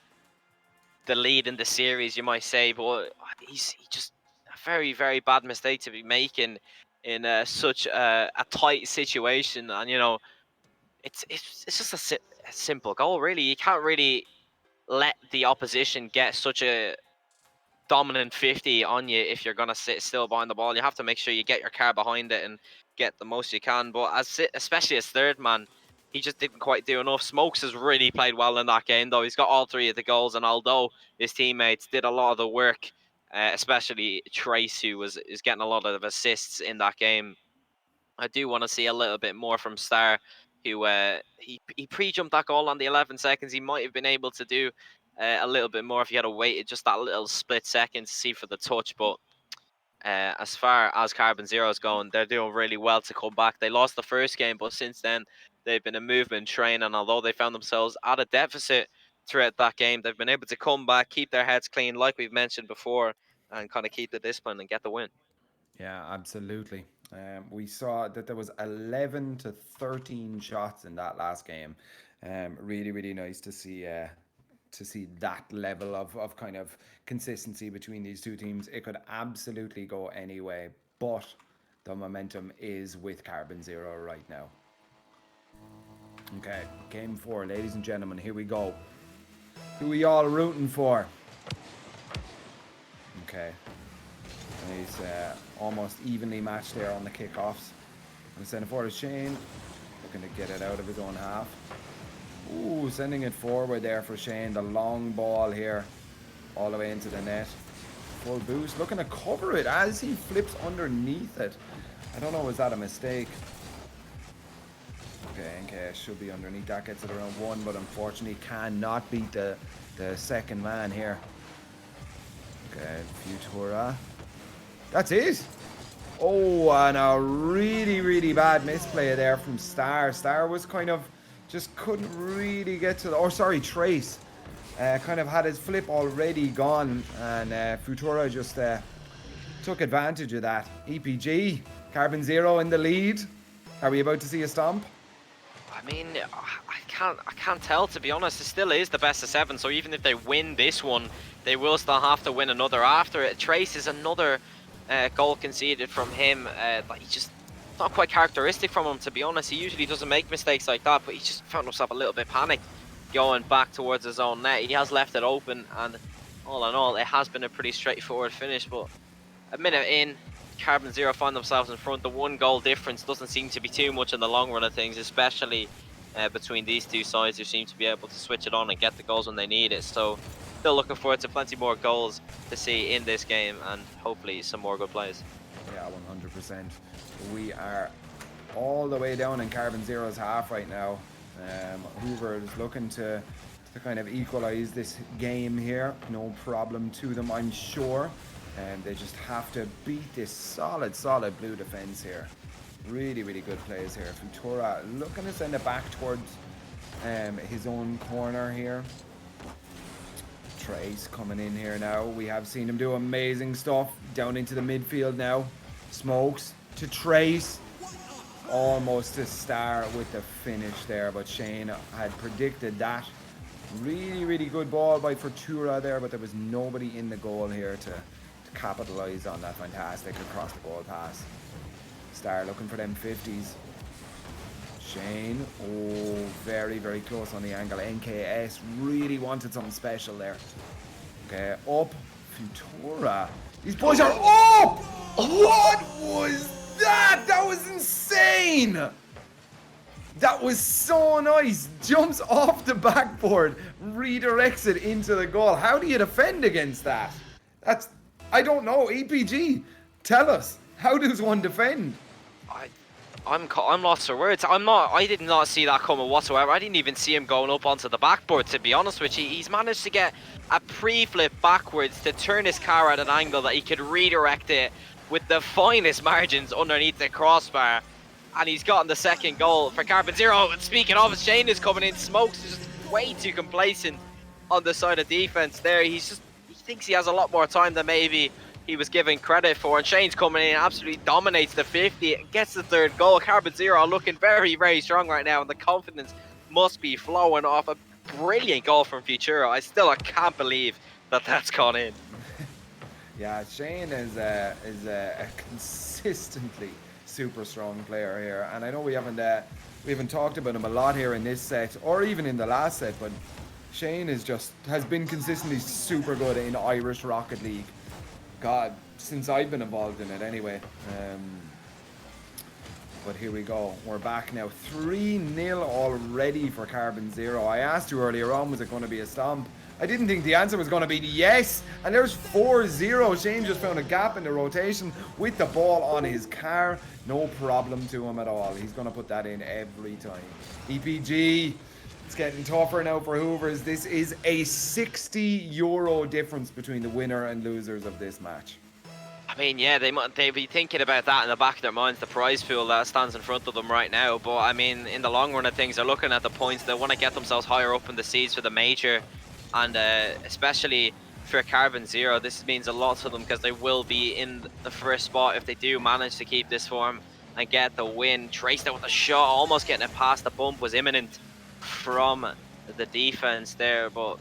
the lead in the series, you might say, but he just a very, very bad mistake to be making in such a tight situation, and you know, it's just a simple goal, really. You can't really let the opposition get such a dominant 50 on you if you're gonna sit still behind the ball. You have to make sure you get your car behind it and get the most you can. But especially as third man, he just didn't quite do enough. Smokes has really played well in that game, though. He's got all 3 of the goals, and although his teammates did a lot of the work, especially Trace, who is getting a lot of assists in that game, I do want to see a little bit more from Star, who he pre-jumped that goal on the 11 seconds. He might have been able to do a little bit more if he had waited just that little split second to see for the touch. But as far as Carbon Zero's going, they're doing really well to come back. They lost the first game, but since then they've been a movement train, and although they found themselves at a deficit throughout that game, they've been able to come back, keep their heads clean, like we've mentioned before, and kind of keep the discipline and get the win. Yeah, absolutely. We saw that there was 11 to 13 shots in that last game. Really, really nice to see that level of kind of consistency between these two teams. It could absolutely go any way, but the momentum is with Carbon Zero right now. Okay, game 4, ladies and gentlemen, here we go. Who are we all rooting for? Okay. Nice, almost evenly matched there on the kickoffs. And centre forward is Shane, looking to get it out of his own half. Ooh, sending it forward there for Shane. The long ball here, all the way into the net. Full boost, looking to cover it as he flips underneath it. I don't know, was that a mistake? Okay, NK should be underneath. That gets it around 1, but unfortunately cannot beat the second man here. Okay, Futura. That's it. Oh, and a really, really bad misplay there from Star. Star was kind of just couldn't really get to the... Or sorry, Trace. Kind of had his flip already gone, and Futura just took advantage of that. EPG, Carbon Zero in the lead. Are we about to see a stomp? I mean, I can't tell, to be honest. It still is the best of 7, so even if they win this one, they will still have to win another after it. Trace is another goal conceded from him. He just not quite characteristic from him, to be honest. He usually doesn't make mistakes like that, but he just found himself a little bit panicked going back towards his own net. He has left it open, and all in all, it has been a pretty straightforward finish. But a minute in, Carbon Zero find themselves in front. The 1 goal difference doesn't seem to be too much in the long run of things, especially between these two sides who seem to be able to switch it on and get the goals when they need it. So still looking forward to plenty more goals to see in this game, and hopefully some more good plays. Yeah, 100%. We are all the way down in Carbon Zero's half right now. Hoover is looking to kind of equalize this game here. No problem to them, I'm sure. And they just have to beat this solid blue defense here. Really, really good plays here. Futura looking to send it back towards his own corner here. Trace coming in here now. We have seen him do amazing stuff down into the midfield now. Smokes to Trace. Almost a Star with the finish there, but Shane had predicted that. Really, really good ball by Futura there, but there was nobody in the goal here to capitalize on that fantastic across the goal pass. Star looking for them 50s. Shane, oh, very, very close on the angle. NKS really wanted something special there. Okay, up. Futura. These boys are up! What was that? That was insane! That was so nice. Jumps off the backboard, redirects it into the goal. How do you defend against that? I don't know. EPG, tell us. How does one defend? I'm lost for words. I did not see that coming whatsoever. I didn't even see him going up onto the backboard, to be honest with you. He's managed to get a pre-flip backwards to turn his car at an angle that he could redirect it with the finest margins underneath the crossbar. And he's gotten the second goal for Carbon Zero. And speaking of, Shane is coming in. Smokes is just way too complacent on the side of defense there. He thinks he has a lot more time than maybe he was given credit for. And Shane's coming in, absolutely dominates the 50, and gets the third goal. Carbon Zero looking very, very strong right now, and the confidence must be flowing off a brilliant goal from Futuro. I can't believe that that's gone in. Yeah, Shane is a consistently super strong player here, and I know we haven't talked about him a lot here in this set or even in the last set, but Shane has been consistently super good in Irish Rocket League. God, since I've been involved in it anyway. But here we go. We're back now. 3-0 already for Carbon Zero. I asked you earlier on, was it going to be a stomp? I didn't think the answer was going to be yes. And there's 4-0. Shane just found a gap in the rotation with the ball on his car. No problem to him at all. He's going to put that in every time. EPG, it's getting tougher now for Hoovers. This is a €60 difference between the winner and losers of this match. I mean, yeah, they'd be thinking about that in the back of their minds, the prize pool that stands in front of them right now. But I mean, in the long run of things, they're looking at the points. They want to get themselves higher up in the seeds for the major, and especially for Carbon Zero, this means a lot to them because they will be in the first spot if they do manage to keep this form and get the win. Traced out with a shot, almost getting it past the bump, was imminent from the defense there, but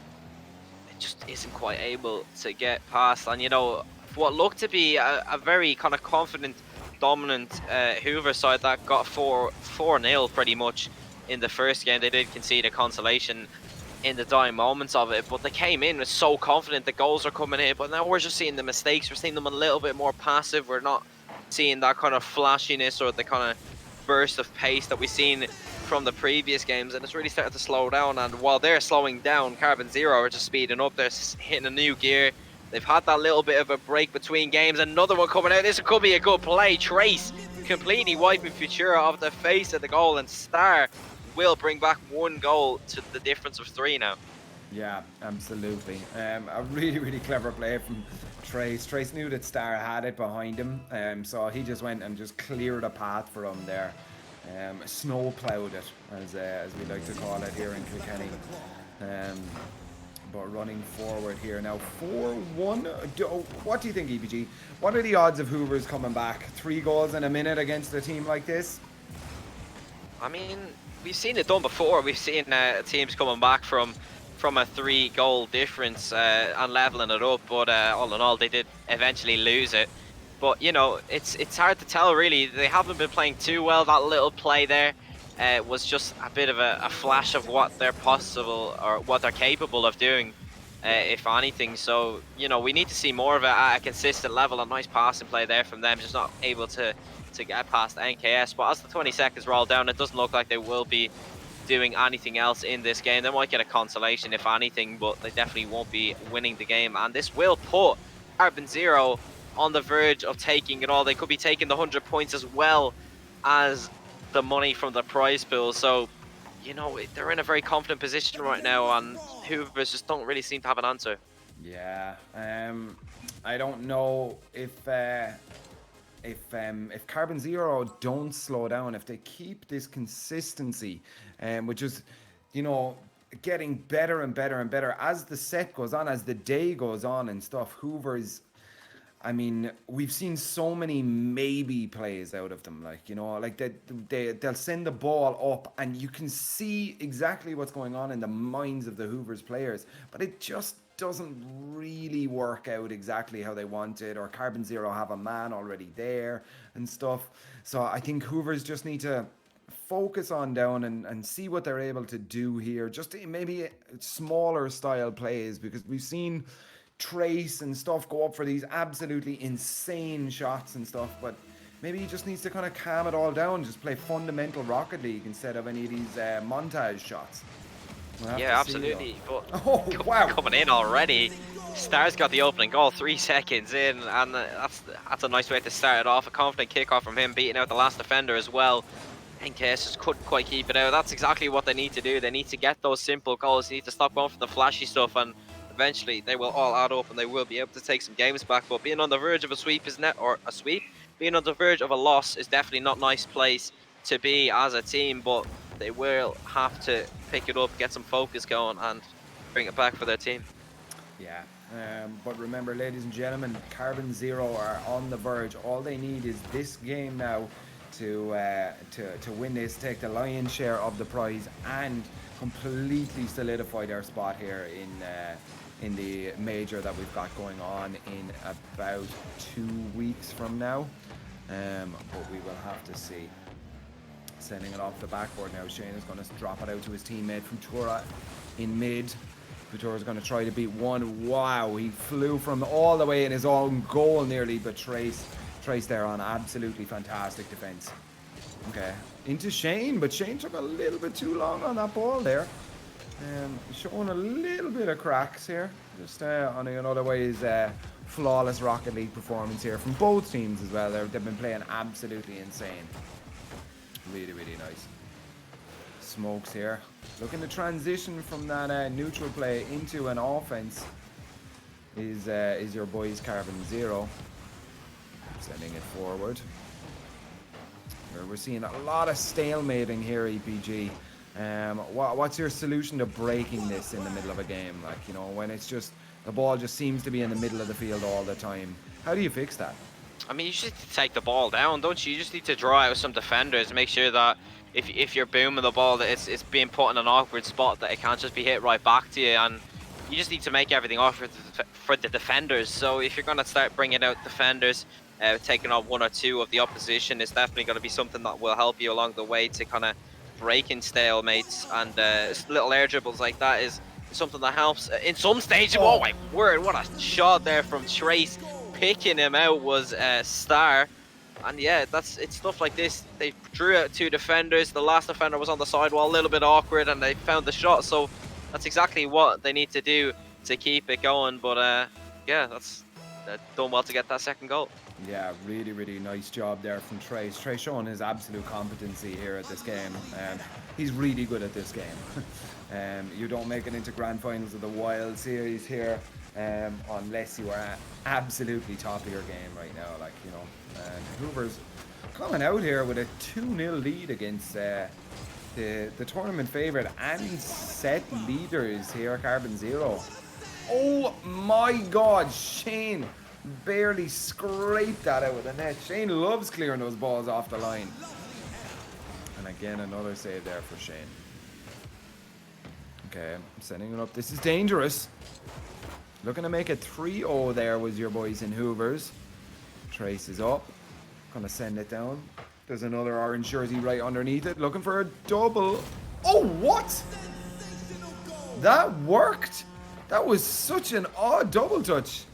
it just isn't quite able to get past. And you know, what looked to be a very kind of confident, dominant Hoover side that got 4-0 pretty much in the first game. They did concede a consolation in the dying moments of it, but they came in with so confident, the goals are coming in, but now we're just seeing the mistakes. We're seeing them a little bit more passive. We're not seeing that kind of flashiness or the kind of burst of pace that we've seen from the previous games, and it's really starting to slow down. And while they're slowing down, Carbon Zero are just speeding up. They're hitting a new gear. They've had that little bit of a break between games. Another one coming out. This could be a good play. Trace completely wiping Futura off the face of the goal, and Star will bring back one goal to the difference of 3 now. Yeah, absolutely. A really, really clever play from Trace. Trace knew that Star had it behind him, so he just went and just cleared a path for him there. Snow plowed it, as we like to call it here in Kilkenny. But running forward here now, 4-1. What do you think, EPG? What are the odds of Hoovers coming back? 3 goals in a minute against a team like this? I mean, we've seen it done before. We've seen teams coming back from a 3-goal difference and leveling it up. But all in all, they did eventually lose it. But you know, it's hard to tell really. They haven't been playing too well. That little play there was just a bit of a flash of what they're possible or what they're capable of doing, if anything. So you know, we need to see more of it at a consistent level. A nice passing play there from them, just not able to get past NKS. But as the 20 seconds roll down, it doesn't look like they will be doing anything else in this game. They might get a consolation if anything, but they definitely won't be winning the game. And this will put Carbon Zero on the verge of taking it all. They could be taking the 100 points as well as the money from the prize pool. So, you know, they're in a very confident position right now, and Hoovers just don't really seem to have an answer. Yeah, I don't know if Carbon Zero don't slow down, if they keep this consistency, which is, you know, getting better and better and better as the set goes on, as the day goes on and stuff. Hoovers, I mean, we've seen so many maybe plays out of them, like, you know, like they'll send the ball up and you can see exactly what's going on in the minds of the Hoovers players, but it just doesn't really work out exactly how they want it, or Carbon Zero have a man already there and stuff. So I think Hoovers just need to focus on down and see what they're able to do here, just maybe smaller style plays, because we've seen Trace and stuff go up for these absolutely insane shots and stuff, but maybe he just needs to kind of calm it all down, just play fundamental Rocket League instead of any of these montage shots. Yeah, absolutely. But oh, wow, coming in already. Star's got the opening goal 3 seconds in, and that's a nice way to start it off. A confident kickoff from him, beating out the last defender as well. NKS just couldn't quite keep it out. That's exactly what they need to do. They need to get those simple goals. They need to stop going for the flashy stuff, and eventually they will all add up and they will be able to take some games back. But being on the verge of a sweep being on the verge of a loss is definitely not a nice place to be as a team, but they will have to pick it up, get some focus going and bring it back for their team. Yeah, But remember, ladies and gentlemen, Carbon Zero are on the verge. All they need is this game now to win this, take the lion's share of the prize, and completely solidify their spot here in the major that we've got going on in about 2 weeks from now. But we will have to see. Sending it off the backboard now. Shane is going to drop it out to his teammate from Tura in mid. Futura is going to try to beat one. Wow, he flew from all the way in his own goal nearly, but Trace there on absolutely fantastic defense. Okay, into Shane, but Shane took a little bit too long on that ball there. Showing a little bit of cracks here. Just on another ways, flawless Rocket League performance here from both teams as well. They've been playing absolutely insane. Really, really nice. Smokes here. Looking to transition from that neutral play into an offense is your boys Carbon Zero. Sending it forward. We're seeing a lot of stalemating here, EPG. What's your solution to breaking this in the middle of a game? Like, you know, when it's just, the ball just seems to be in the middle of the field all the time. How do you fix that? I mean, you just need to take the ball down, don't you? You just need to draw out some defenders, make sure that if you're booming the ball, that it's being put in an awkward spot, that it can't just be hit right back to you. And you just need to make everything off for the defenders. So if you're going to start bringing out defenders, taking on one or two of the opposition, it's definitely going to be something that will help you along the way to kind of break in stalemates. And little air dribbles like that is something that helps in some stages. Oh my word, what a shot there from Trace. Picking him out was Star. And yeah, it's stuff like this. They drew out two defenders. The last defender was on the sidewall, a little bit awkward, and they found the shot. So that's exactly what they need to do to keep it going. But yeah, that's done well to get that second goal. Yeah, really, really nice job there from Trace. Trace showing his absolute competency here at this game. He's really good at this game. You don't make it into grand finals of the WYLDE series here unless you are absolutely top of your game right now. Like, you know, Hoover's coming out here with a 2-0 lead against the tournament favourite and set leaders here, Carbon Zero. Oh my God, Shane barely scraped that out of the net. Shane loves clearing those balls off the line. And again, another save there for Shane. Okay, I'm setting it up. This is dangerous. Looking to make it 3-0 there was your boys in Hoovers. Trace is up. Gonna send it down. There's another orange jersey right underneath it. Looking for a double. Oh, what? That worked. That was such an odd double touch.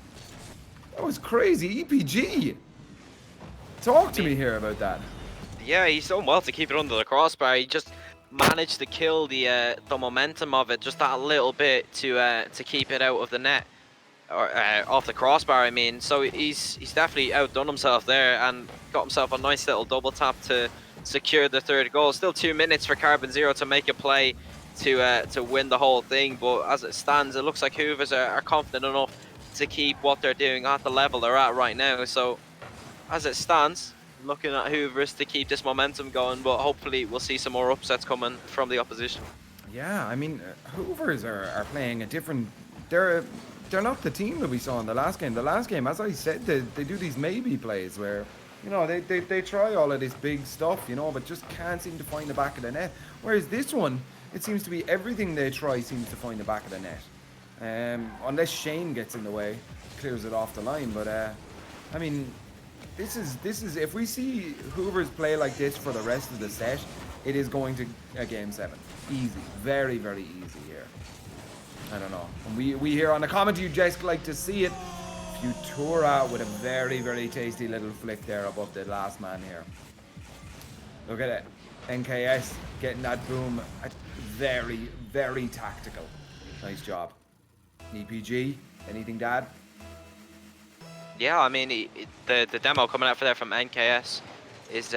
That was crazy. EPG. Talk to me here about that. Yeah, he's done well to keep it under the crossbar. He just managed to kill the momentum of it just that little bit to keep it out of the net, or off the crossbar, I mean. So he's definitely outdone himself there and got himself a nice little double tap to secure the third goal. Still 2 minutes for Carbon Zero to make a play to win the whole thing, but as it stands, it looks like Hoovers are confident enough to keep what they're doing at the level they're at right now. So as it stands, looking at Hoovers to keep this momentum going, but hopefully we'll see some more upsets coming from the opposition. Yeah, I mean, Hoovers are playing a different... They're not the team that we saw in the last game. The last game, as I said, they do these maybe plays where, you know, they try all of this big stuff, you know, but just can't seem to find the back of the net. Whereas this one, it seems to be everything they try seems to find the back of the net. Unless Shane gets in the way, clears it off the line. But I mean, this is if we see Hoovers play like this for the rest of the set, it is going to a game 7. Easy, very, very easy here. I don't know. And we here on the comment, you just like to see it. Futura with a very, very tasty little flick there above the last man here. Look at it. NKS getting that boom. Very, very tactical. Nice job. EPG, anything to add? Yeah, I mean, the demo coming out for there from NKS is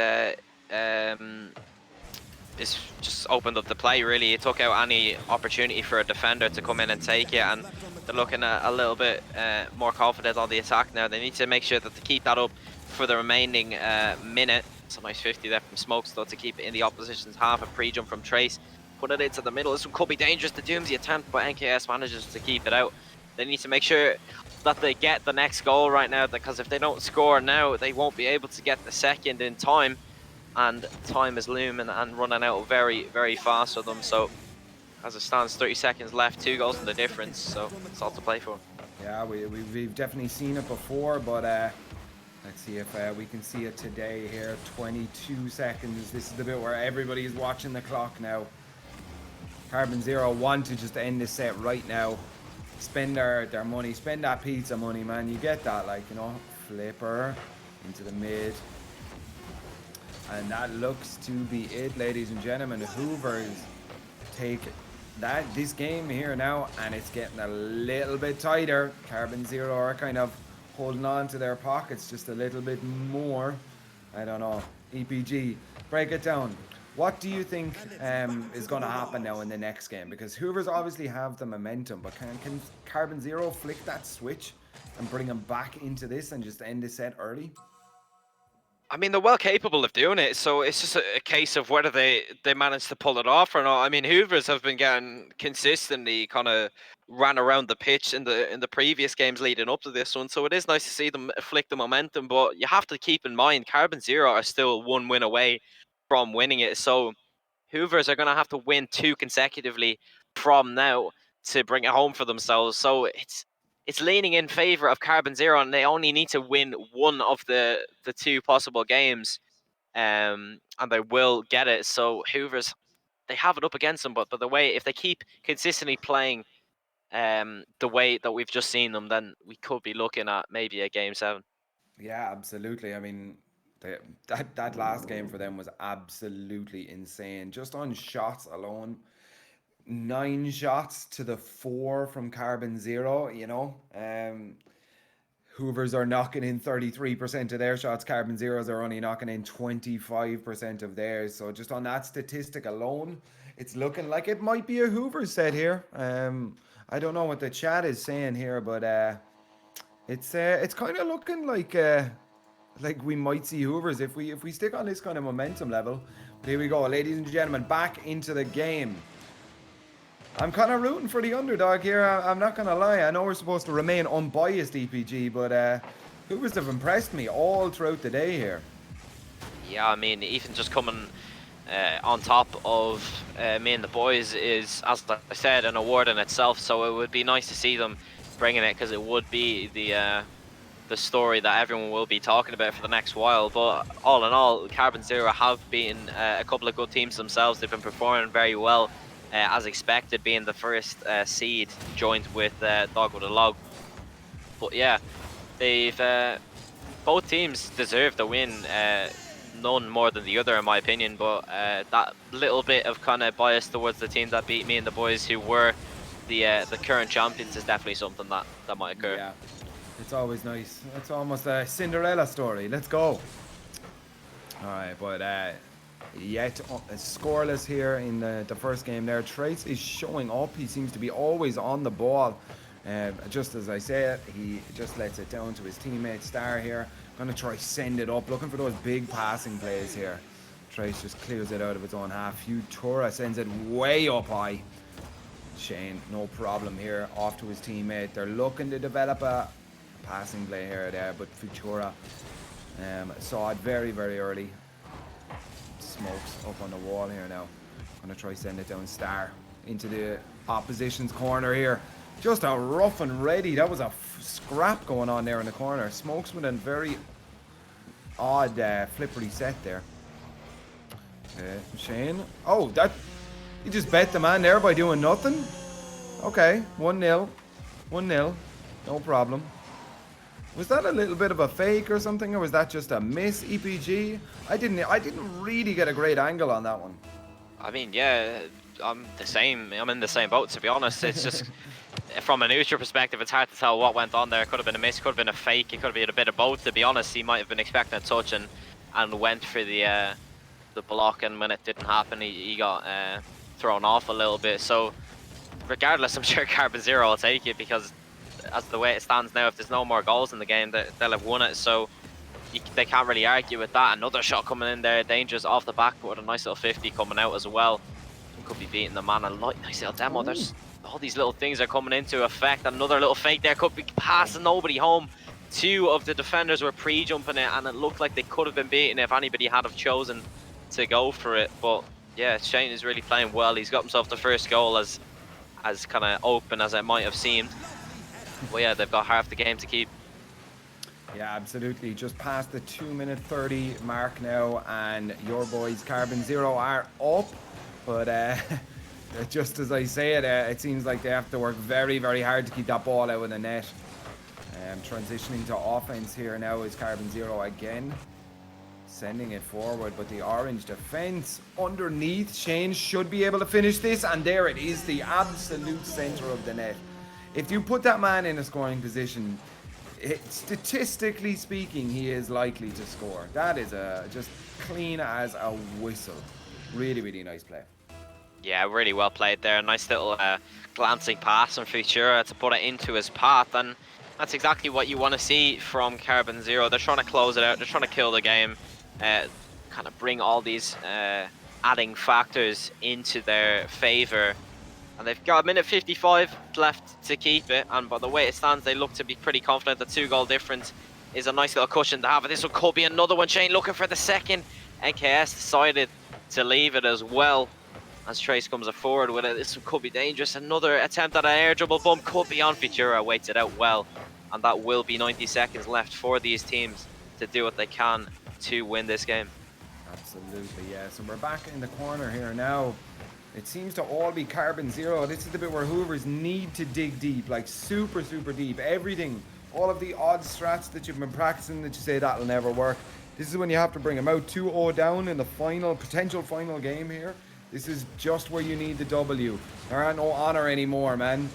just opened up the play, really. It took out any opportunity for a defender to come in and take it, and they're looking at a little bit more confident on the attack now. They need to make sure that they keep that up for the remaining minute. It's a nice 50 there from Smokes, though, to keep it in the opposition's half. A pre-jump from Trace. Put it into the middle. This one could be dangerous. The Doomsy attempt, but NKS manages to keep it out. They need to make sure that they get the next goal right now, because if they don't score now, they won't be able to get the second in time, and time is looming and running out very, very fast for them. So as it stands, 30 seconds left, 2 goals in the difference, so it's all to play for. Yeah, we've definitely seen it before, but let's see if we can see it today here. 22 seconds. This is the bit where everybody is watching the clock now. Carbon Zero want to just end this set right now. Spend their money, spend that pizza money, man. You get that, like, you know, flipper into the mid. And that looks to be it, ladies and gentlemen. The Hoovers take this game here now, and it's getting a little bit tighter. Carbon Zero are kind of holding on to their pockets just a little bit more. I don't know. EPG, break it down. What do you think is going to happen now in the next game? Because Hoovers obviously have the momentum, but can Carbon Zero flick that switch and bring them back into this and just end the set early? I mean, they're well capable of doing it, so it's just a case of whether they manage to pull it off or not. I mean, Hoovers have been getting consistently kind of ran around the pitch in the previous games leading up to this one, so it is nice to see them flick the momentum. But you have to keep in mind, Carbon Zero are still 1 win away from winning it, so Hoovers are going to have to win 2 consecutively from now to bring it home for themselves. So it's leaning in favor of Carbon Zero, and they only need to win 1 of the 2 possible games, and they will get it. So Hoovers, they have it up against them, but the way, if they keep consistently playing the way that we've just seen them, then we could be looking at maybe a game 7. Yeah, absolutely. I mean, that last game for them was absolutely insane. Just on shots alone, 9 shots to the 4 from Carbon Zero, you know. Hoovers are knocking in 33% of their shots. Carbon Zeros are only knocking in 25% of theirs. So just on that statistic alone, it's looking like it might be a Hoovers set here. I don't know what the chat is saying here, but it's kind of looking like we might see Hoovers if we stick on this kind of momentum level. But here we go, ladies and gentlemen, back into the game. I'm kind of rooting for the underdog here. I'm not going to lie. I know we're supposed to remain unbiased, EPG, but Hoovers have impressed me all throughout the day here. Yeah, I mean, even just coming on top of me and the boys is, as I said, an award in itself. So it would be nice to see them bringing it, because it would be the story that everyone will be talking about for the next while. But all in all, Carbon Zero have been a couple of good teams themselves. They've been performing very well, as expected, being the first seed joined with Dog with a Log. But yeah, they've both teams deserve the win, none more than the other in my opinion, but that little bit of kind of bias towards the team that beat me and the boys, who were the current champions, is definitely something that might occur. Yeah, it's always nice. It's almost a Cinderella story. Let's go. All right, but yet scoreless here in the first game there. Trace is showing up. He seems to be always on the ball. Just as I said, he just lets it down to his teammate Star here. Gonna try send it up, looking for those big passing plays here. Trace just clears it out of its own half. Futura sends it way up high. Shane, no problem here, off to his teammate. They're looking to develop a passing play here or there, but Futura saw it very, very early. Smokes up on the wall here now. Gonna try send it down Star into the opposition's corner here. Just a rough and ready. That was a scrap going on there in the corner. Smokes with a very odd flippery set there. Shane. Oh, that, he just bet the man there by doing nothing. Okay, 1-0. 1-0. No problem. Was that a little bit of a fake or something, or was that just a miss, EPG? I didn't really get a great angle on that one. I mean, yeah, I'm the same. I'm in the same boat, to be honest. It's just from a neutral perspective, it's hard to tell what went on there. It could have been a miss, could have been a fake, it could have been a bit of both, to be honest. He might have been expecting a touch and went for the block, and when it didn't happen, he got thrown off a little bit. So regardless, I'm sure Carbon Zero will take it, because as the way it stands now, if there's no more goals in the game, they'll have won it. So they can't really argue with that. Another shot coming in there, dangerous off the back, but with a nice little 50 coming out as well. Could be beating the man a lot. Nice little demo. There's all these little things are coming into effect. Another little fake there could be passing nobody home. Two of the defenders were pre-jumping it, and it looked like they could have been beaten if anybody had have chosen to go for it. But yeah, Shane is really playing well. He's got himself the first goal as kind of open as it might have seemed. Well, yeah, they've got half the game to keep. Yeah, absolutely. Just past the 2-minute 30 mark now, and your boys Carbon Zero are up. But just as I say it, it seems like they have to work very, very hard to keep that ball out of the net. Transitioning to offense here now is Carbon Zero again. Sending it forward, but the orange defense underneath. Shane should be able to finish this, and there it is, the absolute center of the net. If you put that man in a scoring position, statistically speaking, he is likely to score. That is just clean as a whistle. Really, really nice play. Yeah, really well played there. Nice little glancing pass from Futura to put it into his path, and that's exactly what you want to see from Carbon Zero. They're trying to close it out. They're trying to kill the game. Kind of bring all these adding factors into their favor. And they've got a minute 55 left to keep it, and by the way it stands, they look to be pretty confident. The 2-goal difference is a nice little cushion to have. This one could be another one. Shane looking for the second. NKS decided to leave it as well as Trace comes forward with it. This one could be dangerous. Another attempt at an air dribble bump could be on. Futura waits it out well, and that will be 90 seconds left for these teams to do what they can to win this game. Absolutely, yeah. So we're back in the corner here now. It seems to all be Carbon Zero. This is the bit where Hoovers need to dig deep, like super, super deep. Everything, all of the odd strats that you've been practicing that you say that'll never work. This is when you have to bring them out 2-0 down in the potential final game here. This is just where you need the W. There ain't no honor anymore, man.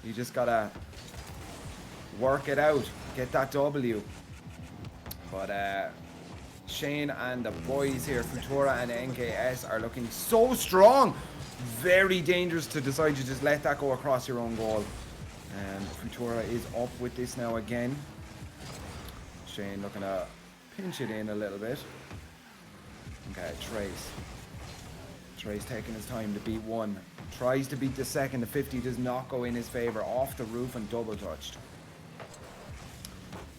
You just gotta work it out, get that W. But Shane and the boys here, Futura and NKS, are looking so strong. Very dangerous to decide to just let that go across your own goal. And Futura is up with this now again. Shane looking to pinch it in a little bit. Okay, Trace taking his time to beat one. Tries to beat the second. The 50 does not go in his favor. Off the roof and double touched.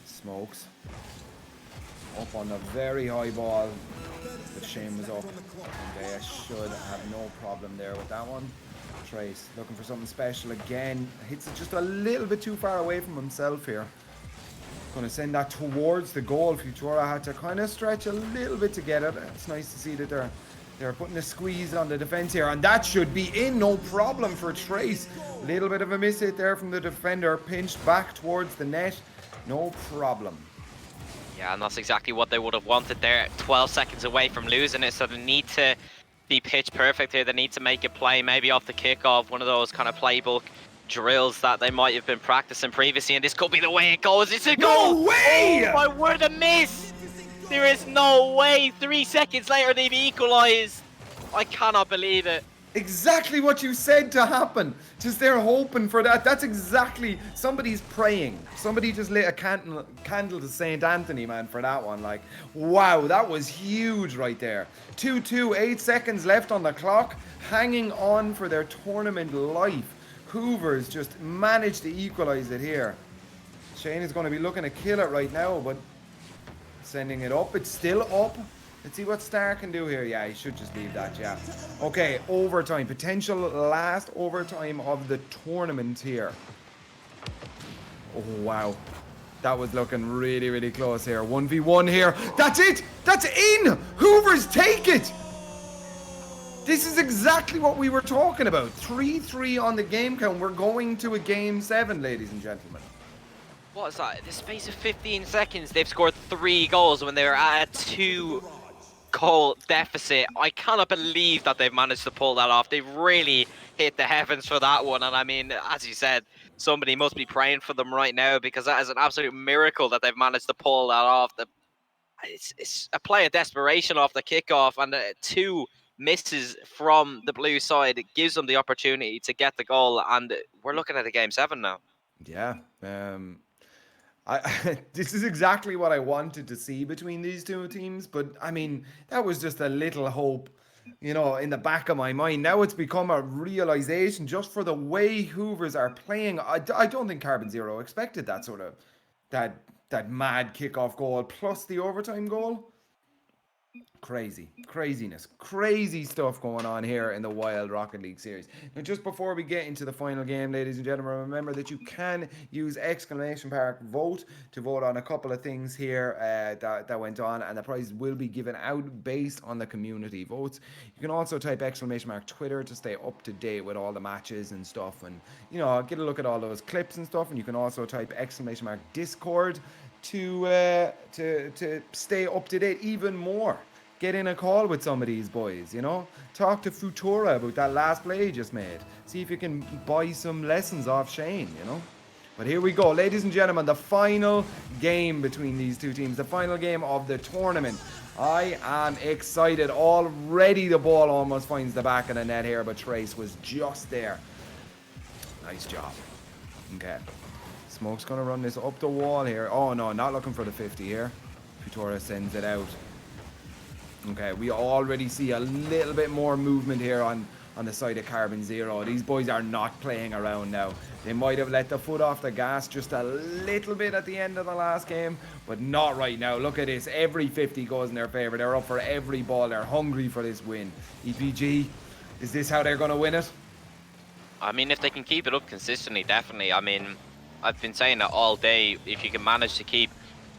Smokes. Up on the very high ball, but Shane was up, and they should have no problem there with that one. Trace looking for something special again, hits it just a little bit too far away from himself here. Going to send that towards the goal. Futura had to kind of stretch a little bit to get it. It's nice to see that they're putting a squeeze on the defense here, and that should be in, no problem for Trace. Little bit of a miss hit there from the defender, pinched back towards the net, no problem. Yeah, and that's exactly what they would have wanted there. 12 seconds away from losing it, so they need to be pitch perfect here. They need to make a play, maybe off the kickoff, one of those kind of playbook drills that they might have been practicing previously, and this could be the way it goes. It's a goal! No way! Oh my word, a miss! There is no way. 3 seconds later, they've equalised. I cannot believe it. Exactly what you said to happen. Just they're hoping for that. That's exactly, somebody's praying. Somebody just lit a candle to St. Anthony, man, for that one. Like, wow, that was huge right there. 2-2, 8 seconds left on the clock. Hanging on for their tournament life. Hoovers just managed to equalize it here. Shane is going to be looking to kill it right now, but sending it up. It's still up. Let's see what Star can do here. Yeah, he should just leave that, yeah. Okay, overtime. Potential last overtime of the tournament here. Oh, wow. That was looking really, really close here. 1v1 here. That's it! That's in! Hoovers take it! This is exactly what we were talking about. 3-3 on the game count. We're going to a game 7, ladies and gentlemen. What is that? In the space of 15 seconds, they've scored 3 goals when they were at a 2-goal deficit. I cannot believe that they've managed to pull that off. They've really hit the heavens for that one. And I mean, as you said, somebody must be praying for them right now, because that is an absolute miracle that they've managed to pull that off. It's a play of desperation off the kickoff, and 2 misses from the blue side. It gives them the opportunity to get the goal, and we're looking at a game 7 now. Yeah. This is exactly what I wanted to see between these two teams, but I mean, that was just a little hope you know, in the back of my mind. Now it's become a realization just for the way Hoovers are playing. I don't think Carbon Zero expected that sort of, that, that mad kickoff goal plus the overtime goal. Craziness, crazy stuff going on here in the WYLDE Rocket League series. Now, just before we get into the final game, ladies and gentlemen, remember that you can use !vote to vote on a couple of things here that went on, and the prize will be given out based on the community votes. You can also type !Twitter to stay up to date with all the matches and stuff, and you know, get a look at all those clips and stuff. And you can also type !Discord to stay up to date even more. Get in a call with some of these boys, you know? Talk to Futura about that last play he just made. See if you can buy some lessons off Shane, you know? But here we go, ladies and gentlemen, the final game between these two teams, the final game of the tournament. I am excited. Already the ball almost finds the back of the net here, but Trace was just there. Nice job. Okay. Smoke's going to run this up the wall here. Oh, no, not looking for the 50 here. Futura sends it out. Okay, we already see a little bit more movement here on the side of Carbon Zero. These boys are not playing around now. They might have let the foot off the gas just a little bit at the end of the last game, but not right now. Look at this. Every 50 goes in their favor. They're up for every ball. They're hungry for this win. EPG, is this how they're going to win it? I mean, if they can keep it up consistently, definitely. I mean, I've been saying that all day. If you can manage to keep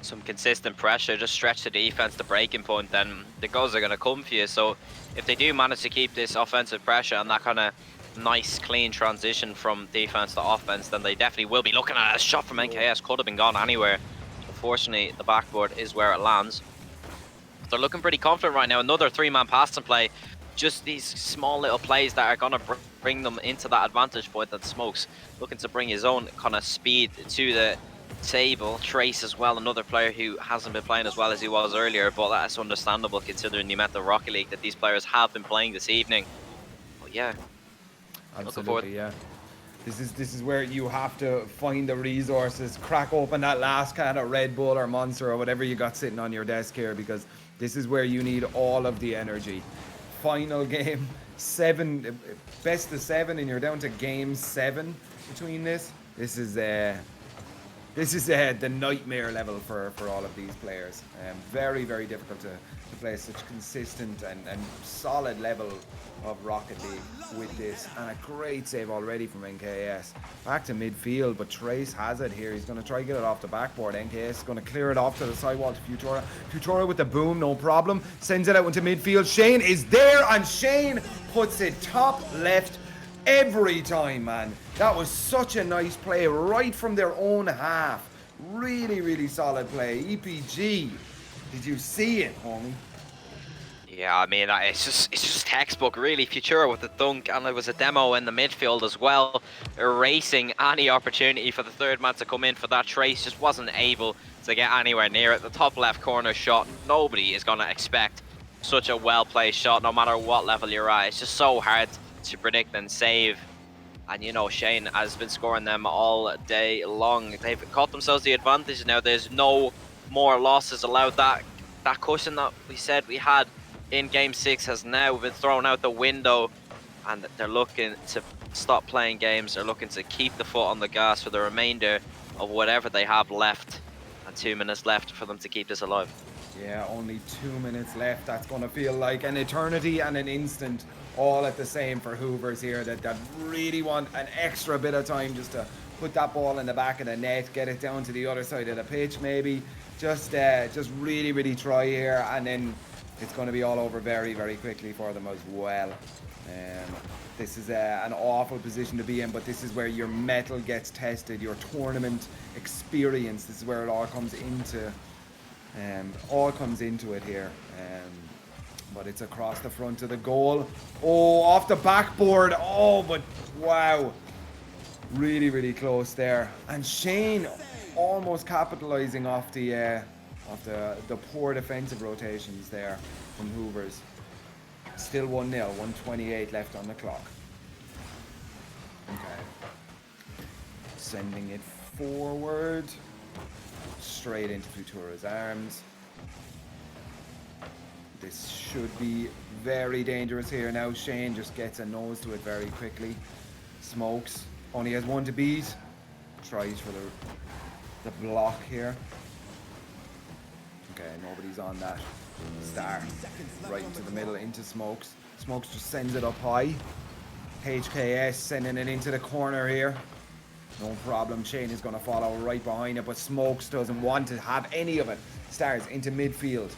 some consistent pressure, just stretch the defense to breaking point, then the goals are going to come for you. So if they do manage to keep this offensive pressure and that kind of nice clean transition from defense to offense, then they definitely will be looking at a shot from NKS. Could have been gone anywhere. Unfortunately, the backboard is where it lands. But they're looking pretty confident right now. Another three-man pass and play. Just these small little plays that are going to bring them into that advantage point. That Smokes looking to bring his own kind of speed to the table. Trace as well, another player who hasn't been playing as well as he was earlier, but that's understandable considering the amount of Rocket League that these players have been playing this evening. But yeah, absolutely, yeah. This is where you have to find the resources, crack open that last can of Red Bull or Monster or whatever you got sitting on your desk here, because this is where you need all of the energy. Final game, best of 7, and you're down to game 7 between this. This is the nightmare level for all of these players. Very, very difficult to play such consistent and solid level of Rocket League with this. And a great save already from NKS. Back to midfield, but Trace has it here. He's going to try to get it off the backboard. NKS is going to clear it off to the sidewall to Futura. Futura with the boom, no problem. Sends it out into midfield. Shane is there, and Shane puts it top left every time, man. That was such a nice play right from their own half. Really, really solid play. EPG, did you see it, homie? yeah, I mean, it's just textbook, really. Futura with the dunk, and there was a demo in the midfield as well, erasing any opportunity for the third man to come in for that. Trace just wasn't able to get anywhere near it. The top left corner shot, nobody is going to expect such a well-placed shot, no matter what level you're at. It's just so hard to predict and save. And you know, Shane has been scoring them all day long. They've caught themselves the advantage now. There's no more losses allowed. That cushion that we said we had in game 6 has now been thrown out the window, and they're looking to stop playing games. They're looking to keep the foot on the gas for the remainder of whatever they have left, and 2 minutes left for them to keep this alive. Yeah, only 2 minutes left. That's going to feel like an eternity and an instant all at the same for Hoovers here, that really want an extra bit of time just to put that ball in the back of the net, get it down to the other side of the pitch maybe. Just really, really try here, and then it's going to be all over very, very quickly for them as well. This is an awful position to be in, but this is where your mettle gets tested, your tournament experience. This is where it all comes into it here. But it's across the front of the goal. Oh, off the backboard. Oh, but wow. Really, really close there. And Shane almost capitalizing off the poor defensive rotations there from Hoovers. Still 1-0, 1:28 left on the clock. Okay. Sending it forward. Straight into Futura's arms. This should be very dangerous here now. Shane just gets a nose to it very quickly. Smokes. Only has one to beat. Tries for the block here. Okay, nobody's on that. Star. Right into the middle, into Smokes. Smokes just sends it up high. HKS sending it into the corner here. No problem. Shane is going to follow right behind it, but Smokes doesn't want to have any of it. Stars into midfield.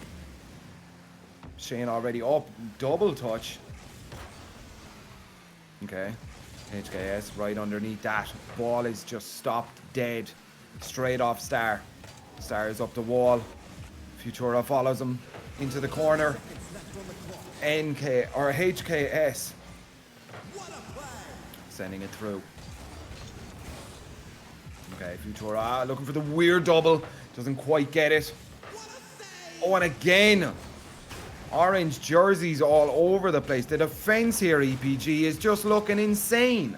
Shane already up. Double touch. Okay. HKS right underneath that. Ball is just stopped dead. Straight off Star. Star is up the wall. Futura follows him into the corner. NK or HKS sending it through. Okay, Futura looking for the weird double. Doesn't quite get it. Oh, and again. Orange jerseys all over the place. The defense here, EPG, is just looking insane.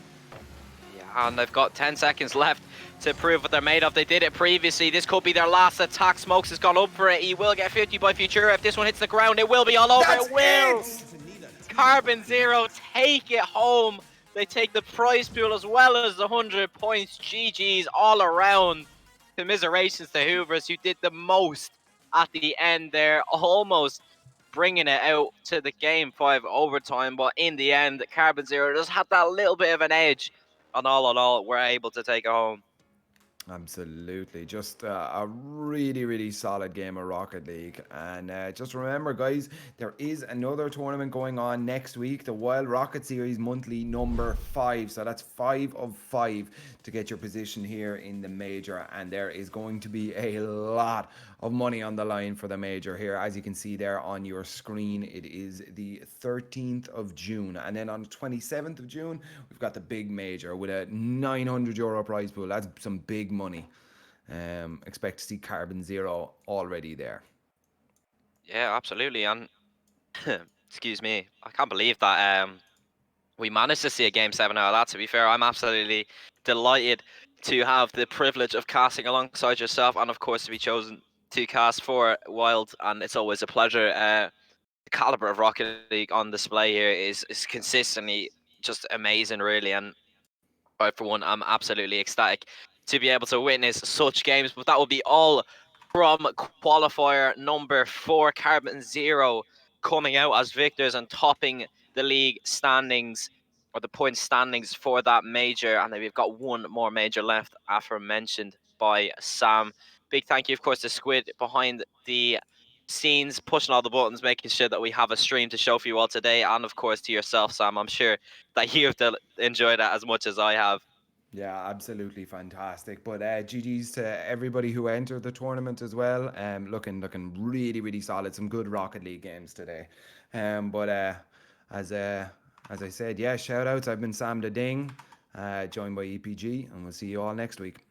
Yeah, and they've got 10 seconds left to prove what they're made of. They did it previously. This could be their last attack. Smokes has gone up for it. He will get 50 by Futura. If this one hits the ground, it will be all over. That's it will. it. Carbon Zero take it home. They take the prize pool as well as the 100 points. GG's all around. Commiserations to Hoovers, who did the most at the end there. Almost bringing it out to the game 5 overtime, but in the end, Carbon Zero just had that little bit of an edge, and all in all, we're able to take it home. Absolutely. Just a really, really solid game of Rocket League. And just remember, guys, there is another tournament going on next week, the Wild Rocket Series monthly number 5. So that's 5 of 5 to get your position here in the major. And there is going to be a lot of money on the line for the major here. As you can see there on your screen, it is the 13th of June. And then on the 27th of June, we've got the big major with a €900 prize pool. That's some big money. Expect to see Carbon Zero already there. Yeah, absolutely. And excuse me, I can't believe that we managed to see a game 7 out of that. To be fair, I'm absolutely delighted to have the privilege of casting alongside yourself, and of course to be chosen to cast for Wild. And it's always a pleasure. The caliber of Rocket League on display here is consistently just amazing, really. And I, for one, I'm absolutely ecstatic to be able to witness such games. But that will be all from qualifier number 4. Carbon Zero coming out as victors and topping the league standings, or the point standings for that major. And then we've got one more major left, aforementioned by Sam. Big thank you, of course, to Squid behind the scenes, pushing all the buttons, making sure that we have a stream to show for you all today. And of course to yourself, Sam. I'm sure that you've enjoyed that as much as I have. Yeah, absolutely fantastic. But GG's to everybody who entered the tournament as well. Looking really, really solid. Some good Rocket League games today. But as I said, yeah, shout outs. I've been SamDDing, joined by EPG, and we'll see you all next week.